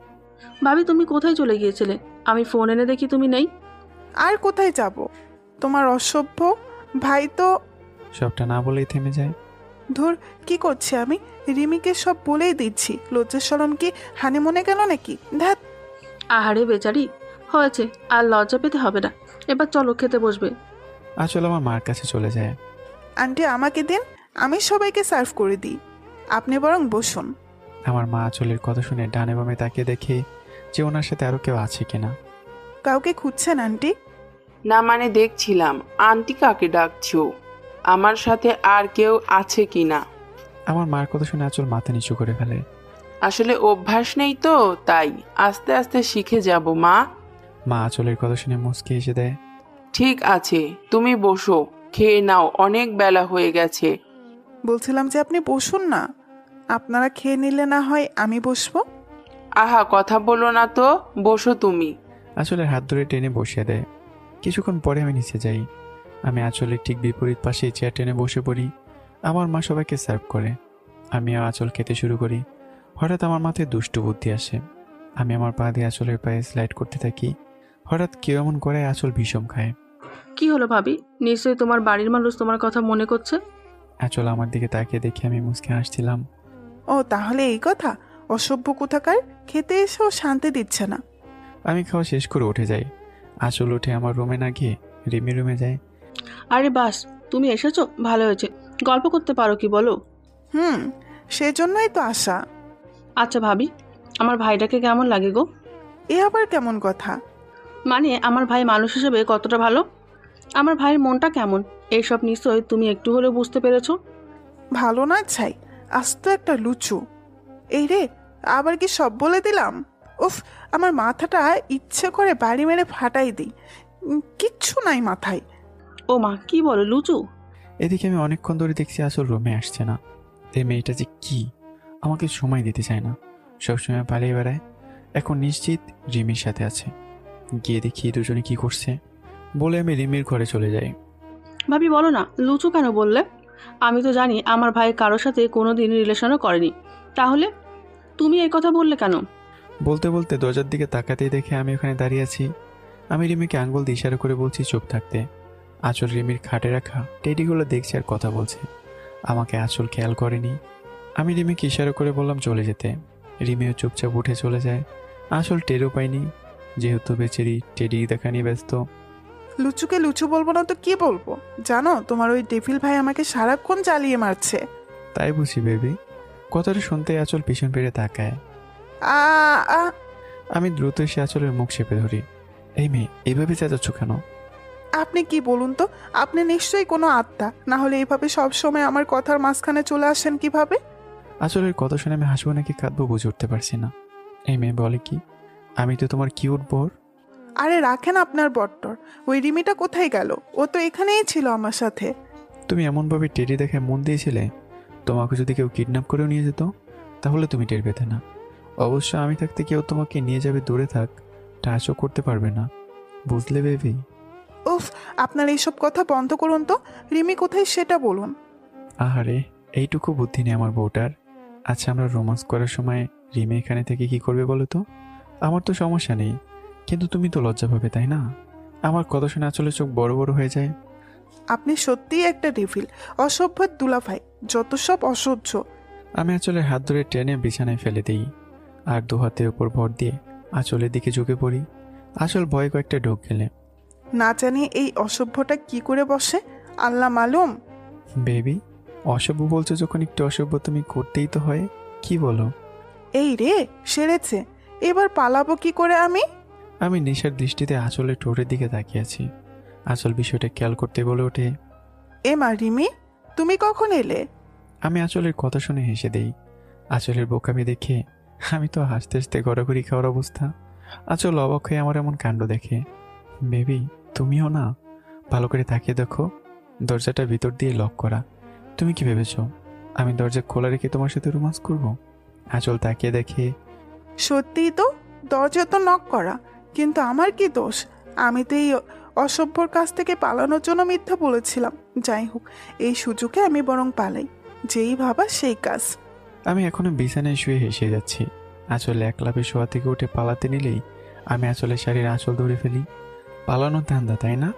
ভাবি তুমি কোথায় চলে গিয়েছিলে? আমি ফোন এনে দেখি তুমি নেই। আর কোথায় যাব? তোমার অসভ্য ভাই তো। সবটা না বলেই থেমে যায়। ধুর, কি করছি আমি? রিমিকে সব বলেই দিচ্ছি, লজ্জা শরম কি হানিমুনে গেল নাকি? ধ্যাত। আহারে বেচারি, হয়েছে, আর লজ্জা পেতে হবে না। এবার চলো খেতে বসবে। আসলে আমার মার কাছে চলে যায়। আন্টি আমাকে দিন, আমি সবাইকে সার্ভ করে দিই, আপনি বরং বসুন। আমার মা আঁচলের কথা শুনে ডানে বামে তাকিয়ে দেখে যে ওনার সাথে আরো কেউ আছে কিনা। কাউকে খুঁজছেন আন্টি? না মানে দেখছিলাম আন্টি কাকে ডাকছো, আমার সাথে আর কেউ আছে কি না। আমার মার কথা শুনে আঁচল মাথা নিচু করে ফেলে। আসলে অভ্যাস নেই তো, তাই আস্তে আস্তে শিখে যাব মা। মা আঁচলের কথা শুনে মুচকি এসে দেয়। ঠিক আছে, তুমি বসো, খেয়ে নাও, অনেক বেলা হয়ে গেছে। বলছিলাম যে আপনি বসুন না, আপনারা খেয়ে নিলে না হয় আমি বসবো। আহা, কথা বলো না তো, বসো তুমি। আঁচলের হাত ধরে টেনে বসিয়ে দেয়। কিছুক্ষণ পরে আমি নিচে যাই। আমি আঁচলের ঠিক বিপরীত পাশে চেয়ার টেনে বসে পড়ি। আমার মা সবাইকে সার্ভ করে। আমিও আঁচল খেতে শুরু করি। হঠাৎ আমার মাথায় দুষ্টু বুদ্ধি আসে। আমি আমার পা দিয়ে আঁচলের পায়ে স্লাইড করতে থাকি। হঠাৎ কেউ এমন করে আঁচল ভীষণ খায়। কি হলো ভাবি? নিশ্চয়ই তোমার বাড়ির মানুষ তোমার কথা মনে করছে। আঁচল আমার দিকে তাকিয়ে দেখে আমি মুচকে হাসছিলাম। ও তাহলে এই কথা? অসভ্য কোথাকার, খেতে এসেও শান্তি দিচ্ছে না। আমি খাওয়া শেষ করে উঠে যাই। আঁচল উঠে আমার রুমে না গিয়ে রিমি রুমে যায়। আরে বাস, তুমি এসেছো, ভালো হয়েছে। গল্প করতে পারো কি বলো? সেজন্যই তো আশা। আচ্ছা ভাবি, আমার ভাইটাকে কেমন লাগে গো? এ আবার কেমন কথা? মানে আমার ভাই মানুষ হিসেবে কতটা ভালো, আমার ভাইয়ের মনটা কেমন, এইসব নিশ্চয়ই তুমি একটু হলেও বুঝতে পেরেছো। ভালো না ছাই, আস্ত একটা লুচু। এই রে, আবার কি সব বলে দিলাম? উফ, আমার মাথাটা ইচ্ছে করে বাড়ি মেরে ফাটাই দিই, কিচ্ছু নাই মাথায়। ও মা, কি বলো লুচু? এদিকে আমি অনেকক্ষণ ধরে দেখছি আসল রুমে আসছে না। এই মেয়েটা যে কি, আমাকে সময় দিতে চায় না, সবসময় পালিয়ে বেড়ায়। এখন নিশ্চিত রিমির সাথে আছে। গিয়ে দেখি দুজনে কি করছে। বলে আমি রিমির ঘরে চলে যাই। ভাবি বলো না, লুচু কেন বললে? আমি তো জানি আমার ভাই কারোর সাথে কোনো দিন রিলেশনও করেনি, তাহলে তুমি এই কথা বললে কেন? বলতে বলতে দরজার দিকে তাকাতেই দেখে আমি ওখানে দাঁড়িয়ে আছি। আমি রিমিকে আঙ্গুল দিয়ে ইশারা করে বলছি চুপ থাকতে। আঁচল রিমির খাটে রাখা টেডিগুলো দেখছে আর কথা বলছে। আমাকে আঁচল খেয়াল করেনি। আমি রিমিকে ইশারা করে বললাম চলে যেতে। রিমিও চুপচাপ উঠে চলে যায়। আঁচল টেরও পাইনি, যেহেতু বেচারি টেডি দেখা নিয়ে ব্যস্ত। লুচুকে লুচু বলবো না তো কি বলবো? জানো, তোমার ওই ডেভিল ভাই আমাকে সারাক্ষণ জ্বালিয়ে মারছে। তাই বুঝি বেবি? কথাটা শুনতে আঁচল পিছন ফিরে তাকায়। আ আ আমি দ্রুত এসে আঁচলের মুখ চেপে ধরি। এই মেয়ে, এইভাবে চেঁচাচ্ছ কেন? আপনি কি বলুন তো? আপনি নিশ্চয়ই কোনো আত্মা, না হলে এইভাবে সব সময় আমার কথার মাঝখানে চলে আসেন কিভাবে? আঁচলের কথা শুনে আমি হাসবো নাকি কাঁদবো বুঝে উঠতে পারছি না। এই মেয়ে বলে কি, আমি তো তোমার কিউট বর। আরে রাখেন আপনার বট্টর। ওই রিমিটা কোথায় গেল? ও তো এখানেই ছিল আমার সাথে। তুমি এমনভাবে টেডি দেখে মন দিয়েছিলে, তোমাকে যদি কেউ কিডন্যাপ করেও নিয়ে যেত তাহলে তুমি টের পেতে না। অবশ্য আমি থাকতে কেউ তোমাকে নিয়ে যাবে, দূরে থাক, টাচও করতে পারবে না, বুঝলে বেবি? উফ, আপনার এইসব কথা বন্ধ করুন তো। রিমি কোথায় সেটা বলুন। আহারে, এইটুকু বুদ্ধি নেই আমার বউটার। আচ্ছা, আমরা রোমান্স করার সময় রিমে এখানে থেকে কি করবে বলো তো? আমার তো সমস্যা নেই, কিন্তু তুমি তো লজ্জা পাবে তাই না? আমার কথা শুনে আসলে চোখ বড় বড় হয়ে যায়। আপনি সত্যিই একটা ডেভিল, অসভ্য দুলাভাই, যত সব অসহ্য। আমি আঁচলের হাত ধরে টেনে বিছানায় ফেলে দিই আর দু হাতের উপর ভর দিয়ে আঁচলের দিকে ঝুঁকে পড়ি। আঁচল ভয়ে কয়েকটা ঢোক গেলে। না জানি এই অসভ্যটা কি করে বসে, আল্লাহ মালুম। বেবি, অসভ্য বলছো যখন একটু অসভ্য তুমি করতেই তো হয়, কি বলো? এই রে, সেরেছে। এবার পালাবো কি করে আমি? আমি নেশার দৃষ্টিতে আঁচলের ঠোঁটের দিকে তাকিয়ে আছি। আঁচল বিষয়টা খেয়াল করতে বলে ওঠে, এ মা রিমি, তুমি কখন এলে? আমি আঁচলের কথা শুনে হেসে দেই। আঁচলের বোকামি দেখে আমি তো হাসতে হাসতে গড়াগড়ি খাওয়ার অবস্থা। আঁচল অবাক হয়ে আমার এমন কাণ্ড দেখে। বেবি, তুমিও না? ভালো করে তাকিয়ে দেখো, দরজাটা ভিতর দিয়ে লক করা। তুমি কি ভেবেছো আমি দরজা খোলা রেখে তোমার সাথে রোমান্স করব? আঁচল তাকিয়ে দেখে, সত্যিই তো, দরজা তো নক করা, কিন্তু আমার কি দোষ? আমি তো এই অসভ্যর কাছ থেকে পালানোর জন্য মিথ্যা বলেছিলাম। যাই হোক, এই সুযোগে আমি বরং পালাই, যেই ভাবা সেই কাজ। আমি এখনো বিছানায় শুয়ে হেসে যাচ্ছি। আঁচল এক লাফে শোয়া থেকে উঠে পালাতে নিলেই আমি আঁচলের শাড়ির আঁচল ধরে ফেলি। পালানোর ধান্দা তাই না?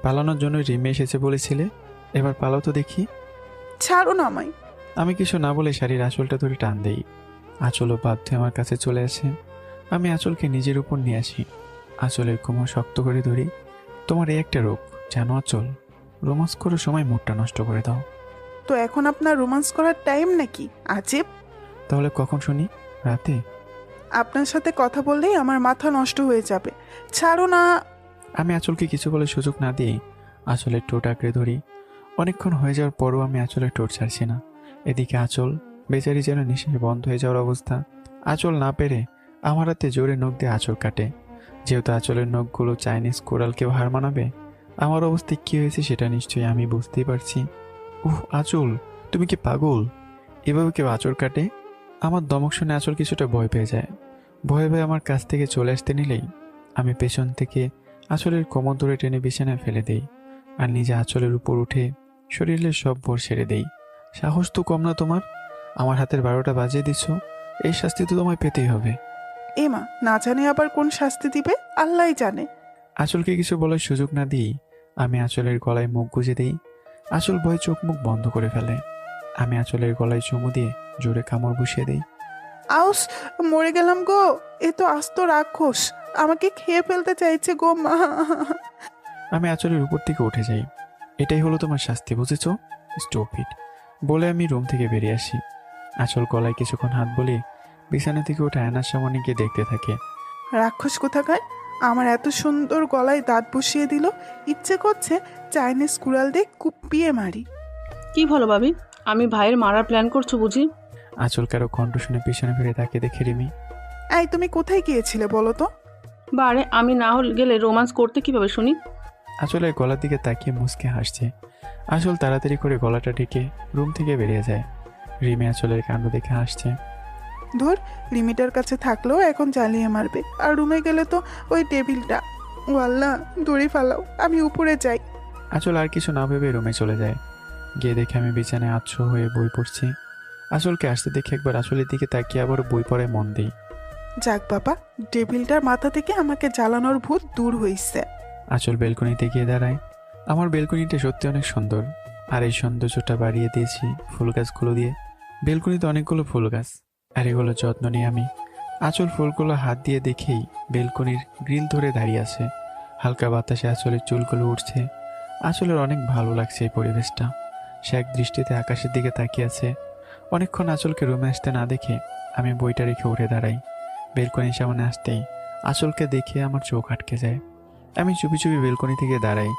পালানোর জন্য রিমে এসেছে বলেছিলে, এবার পালাও তো দেখি। ছাড়ুন আমায়। আমি কিছু না বলে শাড়ির আঁচলটা ধরে টান দেই। আঁচলও বাধ্য আমার কাছে চলে আসে। আমি আঁচলকে নিজের উপর নিয়ে আসি। আঁচলের কোমর শক্ত করে ধরি। তোমার এই একটা রোগ জানো আঁচল, রোমান্স করার সময় মুডটা নষ্ট করে দাও। তো এখন আপনার রোমান্স করার টাইম নাকি? আজীব। তাহলে কখন শুনি? রাতে? আপনার সাথে কথা বললেই আমার মাথা নষ্ট হয়ে যাবে। ছাড়ো না। আমি আঁচলকে কিছু বলে সুযোগ না দিয়ে আঁচলের ঠোঁট আঁকড়ে ধরি। অনেকক্ষণ হয়ে যাওয়ার পরও আমি আঁচলের ঠোঁট ছাড়ছি না। এদিকে আঁচল বেচারি যেন নিঃশ্বাস বন্ধ হয়ে যাওয়ার অবস্থা। আঁচল না পেরে আমার হাতে জোরে নখ দিয়ে আঁচল কাটে। যেহেতু আঁচলের নখগুলো চাইনিজ কোরালকেও হার মানাবে, আমার অবস্থায় কী হয়েছে সেটা নিশ্চয়ই আমি বুঝতেই পারছি। উহ আঁচল, তুমি কি পাগল? এভাবে কেউ আঁচল কাটে? আমার দমক শুনে আঁচল কিছুটা ভয় পেয়ে যায়। ভয়ে ভয়ে আমার কাছ থেকে চলে আসতে নিলেই আমি পেছন থেকে আঁচলের কোমর ধরে টেনে বিছানায় ফেলে দেই আর নিজে আঁচলের উপর উঠে শরীরের সব ভর ছেড়ে দেই। সাহস তো কম না তোমার, আমার হাতের 12টা বাজিয়ে দিচ্ছ। এই শাস্তি তো তোমায় পেতেই হবে। এমা, না জানি আবার কোন শাস্তি দিবে, আল্লাহই জানে। আঁচলকে কিছু বলার সুযোগ না দিই আমি আঁচলের গলায় মুখ গুজে দিই। আঁচল ভয়ে চোখ মুখ বন্ধ করে ফেলে। আমি আঁচলের গলায় চুমু দিয়ে জোরে কামড় বসিয়ে দিই। আউস, মরে গেলাম গো। এ তো আস্ত রাক্ষস, আমাকে খেয়ে ফেলতে চাইছে গো মা। আমি আঁচলের উপর থেকে উঠে যাই। এটাই হলো তোমার শাস্তি, বুঝেছো? স্টুপিড বলে আমি রুম থেকে বেরিয়ে আসি। আঁচল গলায় কিছুক্ষণ হাত বলে বিছানা থেকে উঠে আয়নার সামনে গিয়ে দেখতে থাকে। রাক্ষস কোথাকার, আমার এত সুন্দর গলায় দাঁত বসিয়ে দিল। ইচ্ছে করছে চাইনিজ কুড়াল দিয়ে কুপিয়ে মারি। কি ভালো ভাবি, আমি ভাইয়ের মারার প্ল্যান করছো বুঝি? আঁচল কারো কণ্ঠ শুনে পিছনে ফিরে তাকে দেখে রিমি। এই, তুমি কোথায় গিয়েছিলে বলো তো? বারে, আমি না গেলে রোমান্স করতে কিভাবে শুনি? আঁচলের গলার দিকে তাকিয়ে মুচকে হাসছে। আঁচল তাড়াতাড়ি করে গলাটা ঢেকে রুম থেকে বেরিয়ে যায়। রিমি আঁচলের কাণ্ড দেখে হাসছে। ধর, লিমিটার কাছে থাকলেও এখন জ্বালিয়ে মারবে, আর রুমে গেলে তো ওই টেবিলটা। ও আল্লাহ, দড়ি ফালাও, আমি উপরে যাই। আঁচল আর কিছু না ভেবে রুমে চলে যায়। গিয়ে দেখে আমি বিছানায় আচ্ছন্ন হয়ে বই পড়ছি। আঁচলকে আসতে দেখে একবার আঁচলের দিকে তাকিয়ে আবার বই পড়ায় মন দিই। যাক বাবা, টেবিলটার মাথা থেকে আমাকে জ্বালানোর ভূত দূর হইছে। আঁচল বেলকনিতে গিয়ে দাঁড়ায়। আমার বেলকনিটা সত্যি অনেক সুন্দর, আর এই সৌন্দর্যটা বাড়িয়ে দিয়েছি ফুল গাছগুলো দিয়ে। বেলকনিতে অনেকগুলো ফুল গাছ, আর এগুলো যত্ন নিই আমি। আঁচল ফুলগুলো হাত দিয়ে দেখেই বেলকনির গ্রিল ধরে দাঁড়িয়ে আছে। হালকা বাতাসে আঁচলের চুলগুলো উঠছে। আঁচলের অনেক ভালো লাগছে এই পরিবেশটা। সে এক দৃষ্টিতে আকাশের দিকে তাকিয়ে আছে। অনেকক্ষণ আঁচলকে রুমে আসতে না দেখে আমি বইটা রেখে উঠে দাঁড়াই। বেলকনির সামনে আসতেই আঁচলকে দেখে আমার চোখ আটকে যায়। আমি চুপি চুপি বেলকনি থেকে দাঁড়াই।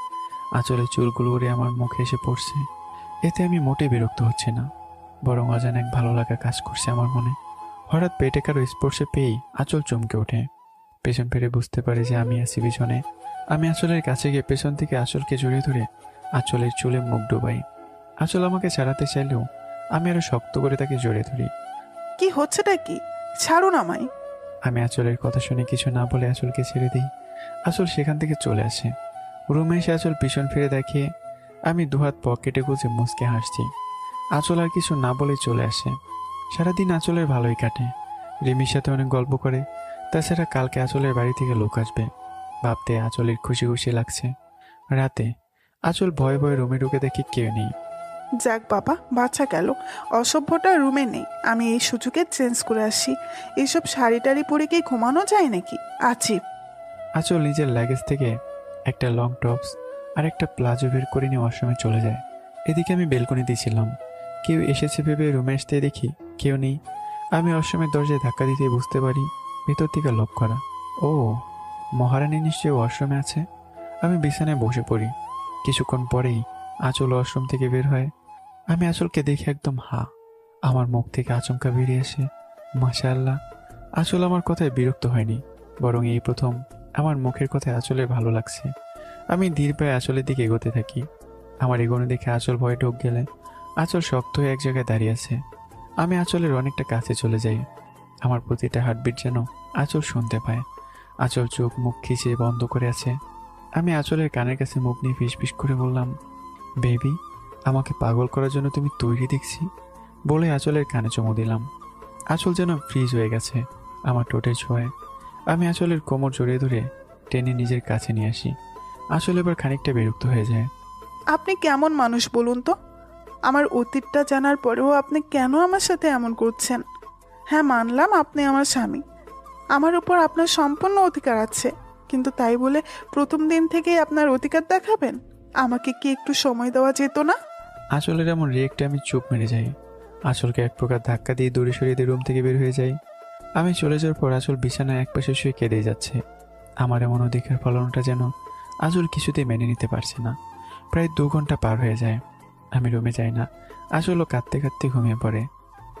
আঁচলের চুলগুলো উড়ে আমার মুখে এসে পড়ছে। এতে আমি মোটেই বিরক্ত হচ্ছে না, বরং অজানা এক ভালো লাগা কাজ করছে আমার মনে। হঠাৎ পেটে কারো স্পর্শে পেয়েই আঁচল চমকে ওঠে। পেছন ফিরে বুঝতে পারে যে আমি আছি পিছনে। আমি আঁচলের কাছে গিয়ে পেছন থেকে আঁচলকে জড়িয়ে ধরে আঁচলের চুলে মুখ ডুবাই। আঁচল আমাকে ছাড়াতে চাইলেও আমি আরো শক্ত করে তাকে জড়িয়ে ধরি। কি হচ্ছেটা কি? ছাড়ুন আমায়। আমি আঁচলের কথা শুনে কিছু না বলে আঁচলকে ছেড়ে দিই। আঁচল সেখান থেকে চলে আসে। রুমে এসে আঁচল পিছন ফিরে দেখে আমি দুহাত পকেটে গুজে মুচকে হাসছি। আঁচল আর কিছু না বলেই চলে আসে। সারাদিন আঁচলের ভালোই কাটে। রিমির সাথে অনেক গল্প করে। তাছাড়া কালকে আঁচলের বাড়ি থেকে লোক আসবে ভাবতে আঁচলের খুশি খুশি লাগছে। রাতে আঁচল ভয়ে ভয়ে রুমে ঢুকে দেখি কেউ নেই। যাক বাবা, বাচ্চা গেল। অসভ্যটা রুমে নেই, আমি এই সুযোগে চেঞ্জ করে আসি। এইসব শাড়ি টাড়ি পরে কি ঘুমানো যায় নাকি? আছি। আঁচল নিজের লাগেজ থেকে একটা লং টপস আর একটা প্লাজো বের করে নিয়ে ওয়াশরুমে চলে যায়। এদিকে আমি বেলকনিতে ছিলাম। কেউ এসেছে ভেবে রুমে আসতে দেখি কেউ নেই। আমি ওয়াশরুমের দরজায় ধাক্কা দিতেই বুঝতে পারি ভেতর থেকে লক করা। ও, মহারানী নিশ্চয়ই ওয়াশরুমে আছে। আমি বিছানায় বসে পড়ি। কিছুক্ষণ পরেই আঁচল ওয়াশরুম থেকে বের হয়। আমি আঁচলকে দেখে একদম হা। আমার মুখ থেকে আচমকা বেরিয়ে আসে মাশাআল্লাহ। আঁচল আমার কথায় বিরক্ত হয়নি, বরং এই প্রথম আমার মুখের কথায় আঁচলের ভালো লাগছে। আমি ধীর পায়ে আঁচলের দিকে এগোতে থাকি। আমার এগোনো দেখে আঁচল ভয়ে ঢোক গেলে আঁচল শক্ত হয়ে এক জায়গায় দাঁড়িয়ে আছে। আমি আঁচলের অনেকটা কাছে চলে যাই। আমার প্রতিটা হার্টবিট যেন আঁচল শুনতে পায়। আঁচল চোখ মুখ খিচিয়ে বন্ধ করে আছে। আমি আঁচলের কানের কাছে মুখ নিয়ে ফিসফিস করে বললাম, বেবি, আমাকে পাগল করার জন্য তুমি তৈরি দেখছি। বলে আঁচলের কানে চুমু দিলাম। আঁচল যেন ফ্রিজ হয়ে গেছে আমার ঠোঁটের ছোঁয়ায়। আমি আঁচলের কোমর জড়িয়ে ধরে টেনে নিজের কাছে নিয়ে আসি। আঁচল এবার খানিকটা বিরক্ত হয়ে যায়। আপনি কেমন মানুষ বলুন তো? আমার অতীতটা জানার পরেও আপনি কেন আমার সাথে এমন করছেন? হ্যাঁ, মানলাম আপনি আমার স্বামী, আমার উপর আপনার সম্পূর্ণ অধিকার আছে, কিন্তু তাই বলে প্রথম দিন থেকেই আপনার অধিকার দেখাবেন? আমাকে কি একটু সময় দেওয়া যেত না? আঁচলের এমন রিয়েক্টে আমি চুপ মেরে যাই। আঁচলকে এক প্রকার ধাক্কা দিয়ে দূরে সরিয়ে দিয়ে রুম থেকে বের হয়ে যাই। আমি চলে যাওয়ার পর আঁচল বিছানায় একপাশে শুয়ে কেঁদে যাচ্ছে। আমার এমন অধিকার পালনটা যেন আঁচল কিছুতেই মেনে নিতে পারছে না। প্রায় 2 ঘন্টা পার হয়ে যায়। আমি রুমে যাই না। আঁচলও কাঁদতে কাঁদতে ঘুমিয়ে পড়ে।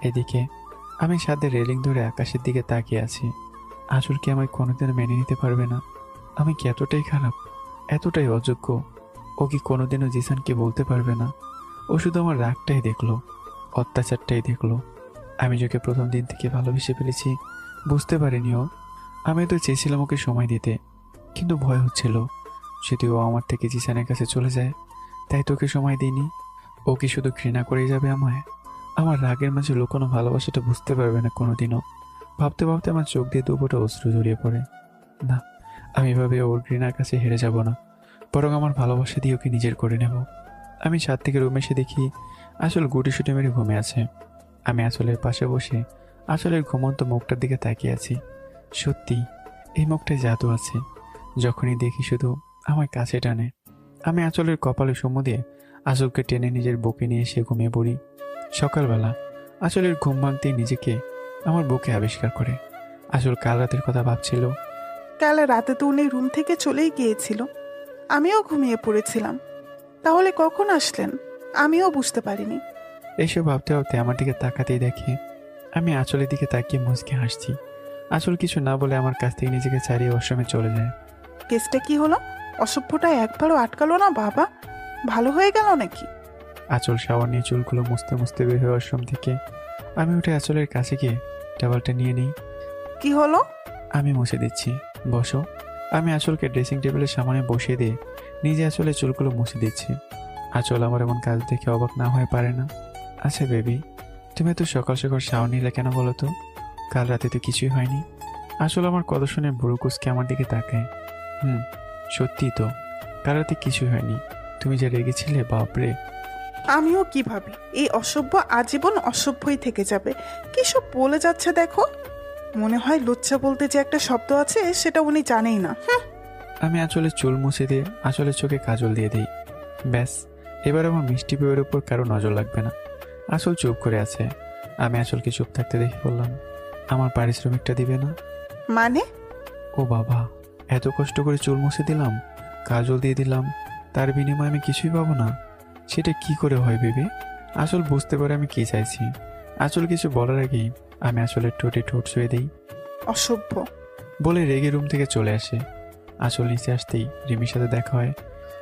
এদিকে আমি ছাদের রেলিং ধরে আকাশের দিকে তাকিয়ে আছি। আঁচল কি আমায় কোনোদিনও মেনে নিতে পারবে না? আমি কি এতটাই খারাপ, এতটাই অযোগ্য? ও কি কোনোদিনও জিসানকে বলতে পারবে না? ও শুধু আমার রাগটাই দেখলো, অত্যাচারটাই দেখলো। আমি যাকে প্রথম দিন থেকে ভালোবেসে ফেলেছি বুঝতে পারিনি ও। আমি তো চেয়েছিলাম ওকে সময় দিতে, কিন্তু ভয় হচ্ছিল যদি ও আমার থেকে জিসানের কাছে চলে যায়, তাই তোকে সময় দিইনি। ও কি শুধু ঘৃণা করেই যাবে আমায়? আমার রাগের মাঝে লুকোনো ভালোবাসাটা বুঝতে পারবে না কোনোদিনও। ভাবতে ভাবতে আমার চোখ দিয়ে দুপোটা অশ্রু জড়িয়ে পড়ে। না, আমি এভাবে ওর ঘৃণার কাছে হেরে যাব না, বরং আমার ভালোবাসা দিয়ে ওকে নিজের করে নেব। আমি ছাদ থেকে রুমে এসে দেখি আঁচল গুটিসুটি মেরে ঘুমে আছে। আমি আঁচলের পাশে বসে আঁচলের ঘুমন্ত মুখটার দিকে তাকিয়ে আছি। সত্যি এই মুখটায় জাদু আছে। যখনই দেখি শুধু আমার কাছে টানে। আমি আঁচলের কপালে চুমু দিয়ে আঁচলকে টেনে নিজের বুকে নিয়ে এসে ঘুমিয়ে পড়ি। সকালবেলা আঁচলের ঘুম ভাঙতেই নিজেকে আমার বুকে আবিষ্কার করে। আঁচল কাল রাতের কথা ভাবছিল। কাল রাতে তো উনি রুম থেকে চলেই গিয়েছিল, আমিও ঘুমিয়ে পড়েছিলাম। তাহলে কখন আসলেন আমিও বুঝতে পারিনি। এইসব ভাবতে ভাবতে আমার দিকে তাকাতেই দেখি আমি আঁচলের দিকে তাকিয়ে মুচকে হাসছি। আঁচল কিছু না বলে আমার কাছ থেকে নিজেকে ছাড়িয়ে ওয়াশরুমে চলে যায়। কেসটা কি হলো? অসভ্যটা একবারও আটকালো না বাবা? ভালো হয়ে গেল নাকি? আঁচল শাওয়ার নিয়ে চুলগুলো মুছতে মুছতে বের হয়ে ওয়াশরুম থেকে। আমি উঠে আঁচলের কাছে গিয়ে টাওয়ালটা নিয়ে নিই। কি হলো? আমি মুছে দিচ্ছি, বসো। আমি আঁচলকে ড্রেসিং টেবিলের সামনে বসিয়ে দিয়ে নিজে আঁচলের চুলগুলো মুছে দিচ্ছি। আঁচল আমার এমন কাজ দেখে অবাক না হয়ে পারে না। আচ্ছা বেবি, তুমি তো সকাল সকাল শাওয়ার নিলে কেন বলো তো? কাল রাতে তো কিছুই হয়নি। আসলে আমার কথা শুনে বুড়োকুসকে আমার দিকে তাকায়। সত্যি তো, কাল রাতে কিছু হয়নি। তুমি যে রেগেছিলে, বাপরে। আমিও কি ভাবি, এই অসভ্য আজীবন অসভ্যই থেকে যাবে। কি সব বলে যাচ্ছে দেখো। মনে হয় লুচ্চা বলতে যে একটা শব্দ আছে সেটা উনি জানেই না। আমি আঁচলে চুল মুছে দিয়ে আঁচলের চোখে কাজল দিয়ে দিই। ব্যাস, এবার আমার মিষ্টি বউয়ের উপর কারো নজর লাগবে না। আঁচল চুপ করে আছে। আমি আঁচলকে চুপ থাকতে দেখে বললাম, আমার পারিশ্রমিকটা দিবে না? মানে? ও বাবা, এত কষ্ট করে চুল মুছে দিলাম, কাজল দিয়ে দিলাম, তার বিনিময়ে আমি কিছুই পাবো না? সেটা কি করে হয় ভেবে? আসল বুঝতে পারে আমি কি চাইছি। আসল কিছু বলার আগেই আমি আসলে ঠোঁটে ঠোঁট ছুঁয়ে দিই। অসভ্য বলে রেগে রুম থেকে চলে আসে। আসল নিচে আসতেই রিমির সাথে দেখা হয়।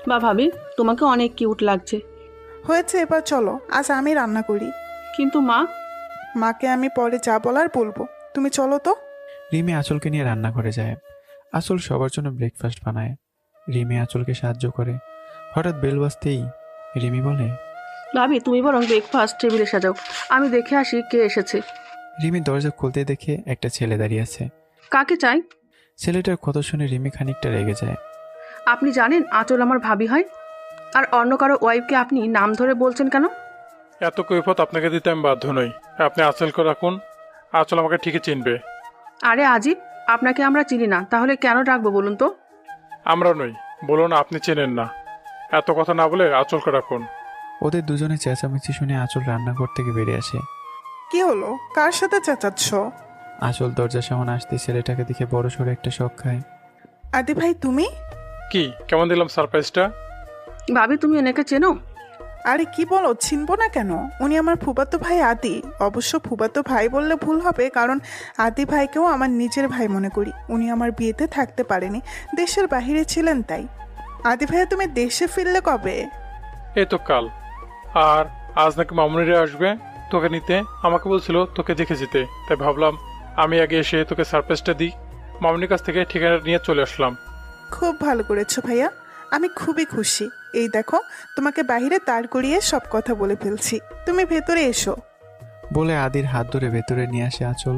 বা ভাবি, তোমাকে অনেক কিউট লাগছে। হয়েছে, এবার চলো, আজ আমি রান্না করি। কিন্তু মা। মাকে আমি পরে যা বলার বলবো, তুমি চলো তো। রিমি আঁচলকে নিয়ে রান্নাঘরে যায়। আঁচল সবার জন্য ব্রেকফাস্ট বানায়। রিমি আঁচলকে সাহায্য করে। হঠাৎ বেল বাজতেই রিমি বলে, ভাবি তুমি বরং ব্রেকফাস্ট টেবিলে সাজাও, আমি দেখে আসি কে এসেছে। রিমি দরজা খুলতে দেখে একটা ছেলে দাঁড়িয়ে আছে। কাকে চাই? ছেলেটার কথা শুনে রিমি খানিকটা রেগে যায়। আপনি জানেন আঁচল আমার ভাবি হয়, আর অন্য কারো ওয়াইফকে আপনি নাম ধরে বলছেন কেন? এত কৈফত আপনাকে দিতে আমি বাধ্য নই। আপনি আঁচলকে রাখুন, আঁচল আমাকে ঠিকই চিনবে। আরে আজিব, আপনাকে আমরা চিনি না, তাহলে কেন ডাকবো বলুন তো? আমরা নই, বলুন আপনি চেনেন না। এত কথা না বলে আঁচলকে রাখুন। ওদের দুজনে চেঁচামেচি শুনে আঁচল রান্নাঘর থেকে বেরিয়ে আসে। কি হলো, কার সাথে চেঁচাচ্ছ? আঁচল দরজার সামনে আসতে ছেলেটাকে দেখে বড় সড়ো একটা শখ খায়। আদি ভাই তুমি? কি কেমন দিলাম সারপ্রাইজটা? ভাবি তুমি এনেকে চেনো? আরে কি বলো, চিনবো না কেন? উনি আমার ফুফাতো ভাই আদি। অবশ্য ফুফাতো ভাই বললে ভুল হবে, কারণ আদি ভাইকেও আমার নিজের ভাই মনে করি। উনি আমার বিয়েতে থাকতে পারেনি, দেশের বাইরে ছিলেন তাই। আদি ভাইয়া তুমি দেশে ফিরলে কবে? এই তো কাল। আর আজ নাকি মামুনিরা আসবে তোকে নিতে। আমাকে বলছিল তোকে দেখে যেতে, তাই ভাবলাম আমি আগে এসে তোকে সারপ্রাইজটা দিই। মামুনির কাছ থেকে ঠিকানা নিয়ে চলে আসলাম। খুব ভালো করেছো ভাইয়া, আমি খুবই খুশি। এই দেখো, তোমাকে বাইরে দাঁড় করিয়ে সব কথা বলে ফেলছি, তুমি ভেতরে এসো। বলে আদির হাত ধরে ভেতরে নিয়ে আসে আঁচল।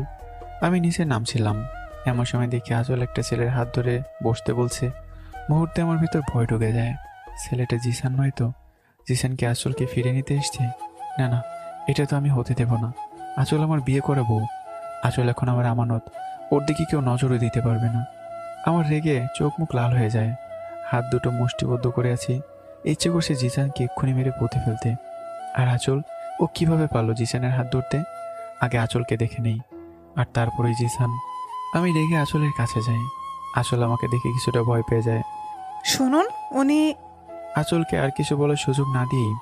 আমি নিচে নামছিলাম, এমন সময় দেখি আঁচল একটা ছেলের হাত ধরে বসতে বলছে। মুহূর্তে আমার ভিতর ভয় ঢুকে যায়। ছেলেটা জিসান নয় তো? জিসানকে আঁচলকে ফিরে নিতে এসছে? না না, এটা তো আমি হতে দেব না। আঁচল আমার বিয়ে করা বউ। আঁচল এখন আমার আমানত, ওর দিকে কেউ নজরও দিতে পারবে না। আমার রেগে চোখ মুখ লাল হয়ে যায়। হাত দুটো মুষ্টিবদ্ধ করে আছি, ইচ্ছে করছে জিসানকে এক্ষুনি মেরে পুঁতে ফেলতে। আর আঁচল, ও কিভাবে পারলো জিসানের হাত ধরতে? আগে আঁচলকে দেখে নেই, আর তারপরেই জিসান। আমি রেগে আঁচলের কাছে যাই। আঁচল আমাকে দেখে কিছুটা ভয় পেয়ে যায়। শুনুন, উনি... আঁচলকে আর কিছু বলার সুযোগ না দিয়েই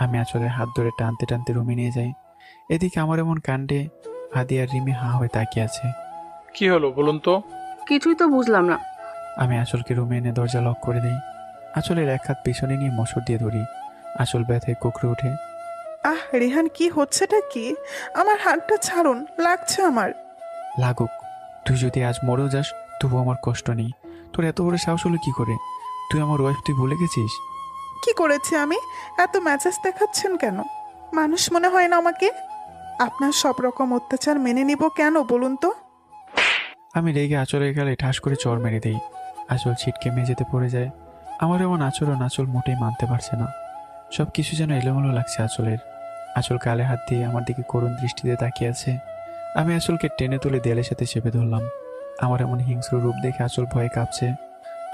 আমি আঁচলের হাত ধরে টানতে টানতে রুমে নিয়ে যাই। এদিকে আমার এমন কাণ্ডে আদি আর রিমি হা হয়ে তাকিয়ে আছে। কি হলো বলুন তো? কিছুই তো বুঝলাম না। আমি আঁচলকে রুমে এনে দরজা লক করে দিই। আঁচলের এক হাত পিছনে নিয়ে মশর দিয়ে ধরি। আঁচল ব্যথায় কুকড়ে ওঠে। আহ রেহান, কি হচ্ছেটা কি? আমার হাতটা ছাড়ুন, লাগছে আমার। লাগুক, তুই যদি আজ মরেও যাস তবু আমার কষ্ট নেই। তোর এত বড় সাহস হলো কি করে? তুই আমার ওয়াইফ, তুই ভুলে গেছিস? কি করেছি আমি? এত মেজাজ দেখাচ্ছেন কেন? মানুষ মনে হয় না আমাকে? আপনার সব রকম অত্যাচার মেনে নিব কেন বলুন তো? আমি রেগে আঁচলের গালে ঠাস করে চড় মেরে দিই। আঁচল ছিটকে মেঝেতে পড়ে যায়। আমার এমন আচরণ আঁচল মোটেই মানতে পারছে না। সব কিছু যেন এলোমেলো লাগছে আঁচলের। আঁচল গালে হাত দিয়ে আমার দিকে করুণ দৃষ্টিতে তাকিয়ে আছে। আমি আঁচলকে টেনে তুলে দেয়ালের সাথে চেপে ধরলাম। আমার এমন হিংস্র রূপ দেখে আঁচল ভয়ে কাঁপছে।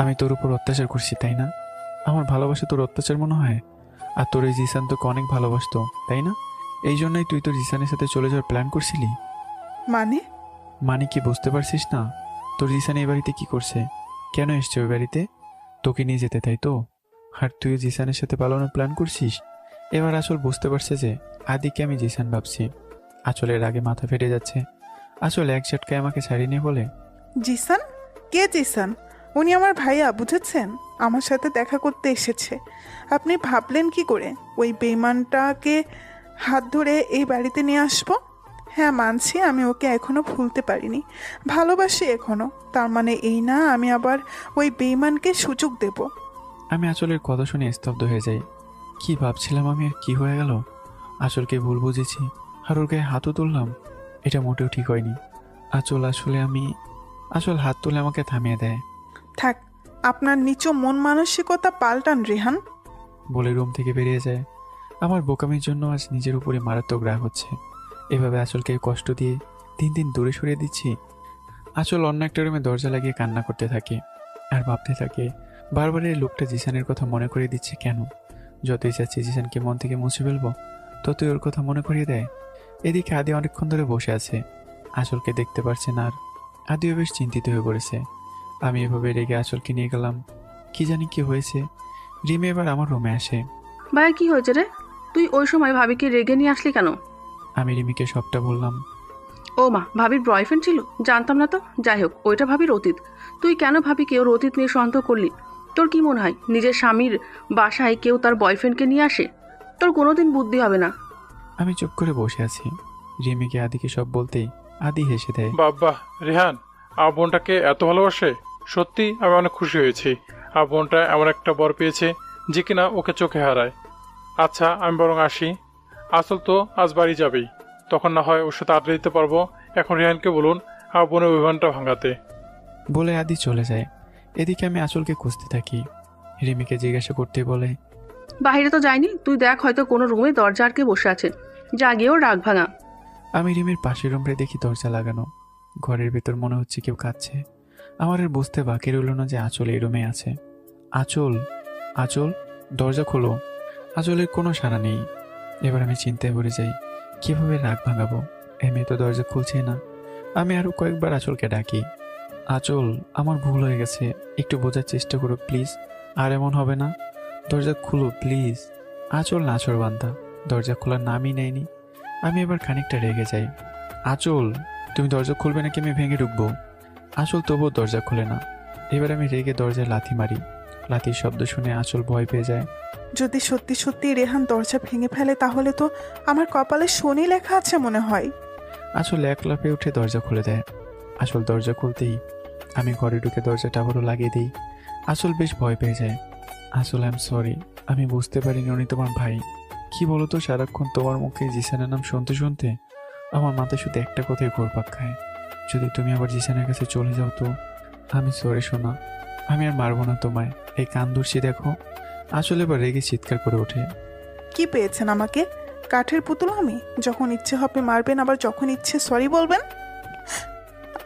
আমি তোর উপর অত্যাচার করছি, তাই না? আমার ভালোবাসা তোর অত্যাচার মনে হয়? আর তোর এই জিসান তোকে অনেক ভালোবাসতো, তাই না? এই জন্যই তুই তোর জিসানের সাথে চলে যাওয়ার প্ল্যান করছিলি? মানে? মানে কি বুঝতে পারছিস না? তোর জিসান এই বাড়িতে কি করছে? কেন এসছে ওই বাড়িতে? তোকে নিয়ে যেতে, তাই তো? আর তুই জিসানের সাথে পালানোর প্ল্যান করছিস। এবার আসল বুঝতে পারছে যে আদিকে আমি জিসান ভাবছি। আঁচলের আগে মাথা ফেটে যাচ্ছে। আসল এক ঝটকায় আমাকে ছাড়িয়ে নিয়ে বলে, জিসান? কে জিসান? উনি আমার ভাইয়া, বুঝেছেন? আমার সাথে দেখা করতে এসেছে। আপনি ভাবলেন কি করে ওই বেইমানটাকে হাত ধরে এই বাড়িতে নিয়ে আসবো? হ্যাঁ মানছি, আমি ওকে এখনো ভুলতে পারিনি, ভালোবাসি এখনো। তার মানে এই না আমি আবার ওই বেইমানকে সুযোগ দেব। আমি আঁচলের কথা শুনে স্তব্ধ হয়ে যাই। কি ভাবছিলাম আমি, আর কি হয়ে গেল? আঁচলকে ভুল বুঝেছি আর ওর গায়ে হাতও তুললাম। এটা মোটেও ঠিক হয়নি। আঁচল, আসলে আঁচল হাত তুলে আমাকে থামিয়ে দেয়। থাক, আপনার নিচু মন মানসিকতা পাল্টান রেহান। বলে রুম থেকে বেরিয়ে যায়। আমার বোকামির জন্য আজ নিজের উপরে মারাত্মক রাগ হচ্ছে। এভাবে আঁচলকে কষ্ট দিয়ে দিন দিন দূরে সরিয়ে দিচ্ছি। আঁচল অন্য একটা রুমে দরজা লাগিয়ে কান্না করতে থাকে আর ভাবতে থাকে বারবার এই লোকটা জিসানের কথা মনে করিয়ে দিচ্ছে কেন। যতই চাচ্ছি জিসানকে মন থেকে মুছে ফেলবো, ততই ওর কথা মনে করিয়ে দেয়। এদিকে আদি অনেকক্ষণ ধরে বসে আছে, আঁচলকে দেখতে পারছে না আর। আদিও বেশ চিন্তিত হয়ে পড়েছে। আমি এভাবে রেগে আঁচলকে নিয়ে গেলাম। কি জানি কি হয়েছে। রিমি এবার আমার রুমে আসে। ভাইয়া কি হয়েছে রে? তুই ওই সময় ভাবিকে রেগে নিয়ে আসলি কেন? আমি রিমিকে সবটা বললাম। ও মা, ভাবির বয়ফ্রেন্ড ছিল? জানতাম না তো। যাই হোক, ওইটা ভাবির অতীত। তুই কেন ভাবিকে ওর অতীত নিয়ে সন্দেহ করলি? তোর কি মনে হয় নিজের স্বামীর বাসায় কেউ তার বয়ফ্রেন্ডকে নিয়ে আসে? তোর কোনোদিন বুদ্ধি হবে না। আমি চুপ করে বসে আছি। রিমিকে আদিকে সব বলতেই আদি হেসে দেয়। বাবা রেহান, আমার বোনটাকে এত ভালোবাসে, সত্যি আমি অনেক খুশি হয়েছি। আমার বোনটা এমন একটা বর পেয়েছে যে কিনা ওকে চোখে হারায়। আচ্ছা আমি বরং আসি, আসল তো আজ বাড়ি যাবেই, তখন না হয় ওর সাথে আড্ডা দিতে পারবো। এখন রেহানকে বলুন আমার বোনের অভিমানটা ভাঙাতে। বলে আদি চলে যায়। এদিকে আমি আঁচলকে খুঁজতে থাকি। রিমিকে জিজ্ঞাসা করতে বলে, বাইরে তো যায়নি, তুই দেখ হয়তো কোনো রুমে দরজা আটকে বসে আছে, যা গিয়েও রাগ ভাঙা। আমি রিমির পাশের রুমে দেখি দরজা লাগানো। ঘরের ভেতর মনে হচ্ছে কেউ কাঁদছে। আমার আর বুঝতে বাকি রইল না যে আঁচল এই রুমে আছে। আঁচল, আঁচল, দরজা খোলো। আঁচলের কোনো সাড়া নেই। এবার আমি চিন্তায় পড়ে যাই, কিভাবে রাগ ভাঙাবো। এই মেয়ে তো দরজা খুলছে না। আমি আরো কয়েকবার আঁচলকে ডাকি। আঁচল, আমার ভুল হয়ে গেছে, একটু বোঝার চেষ্টা করো প্লিজ। আর এমন হবে না, দরজা খুলো প্লিজ। আঁচল নাছোড়বান্ধা, দরজা খোলার নামই নেয়নি। আমি এবার খানিকটা রেগে যাই। আঁচল, তুমি দরজা খুলবে নাকি আমি ভেঙে ঢুকবো? আঁচল তবুও দরজা খুলে না। এবার আমি রেগে দরজায় লাথি মারি। লাথির শব্দ শুনে আঁচল ভয় পেয়ে যায়। যদি সত্যি সত্যি রেহান দরজা ভেঙে ফেলে তাহলে তো আমার কপালে শনি লেখা আছে মনে হয়। আঁচল এক লাফে উঠে দরজা খুলে দেয়। আঁচল দরজা খুলতেই আমি ঘরে ঢুকে দরজাটা আবারও লাগিয়ে দিই। আঁচল বেশ ভয় পেয়ে যায়। আঁচল, আই এম সরি, আমি বুঝতে পারিনি উনি তোমার ভাই। কি বলো তো, সারাক্ষণ তোমার মুখে জিসানের নাম শুনতে শুনতে আমার মাথায় শুধু একটা কথাই ঘুরপাক খায়, যদি তুমি আবার জিসানের কাছে চলে যাও তো। আমি সরি শোনা, আমি আর মারবো না তোমায়। এই কান ধরছি দেখো। আসলে এবার রেগে চিৎকার করে ওঠে। কি পেয়েছেন আমাকে? কাঠের পুতুল আমি? যখন ইচ্ছে হবে মারবেন, আবার যখন ইচ্ছে সরি বলবেন।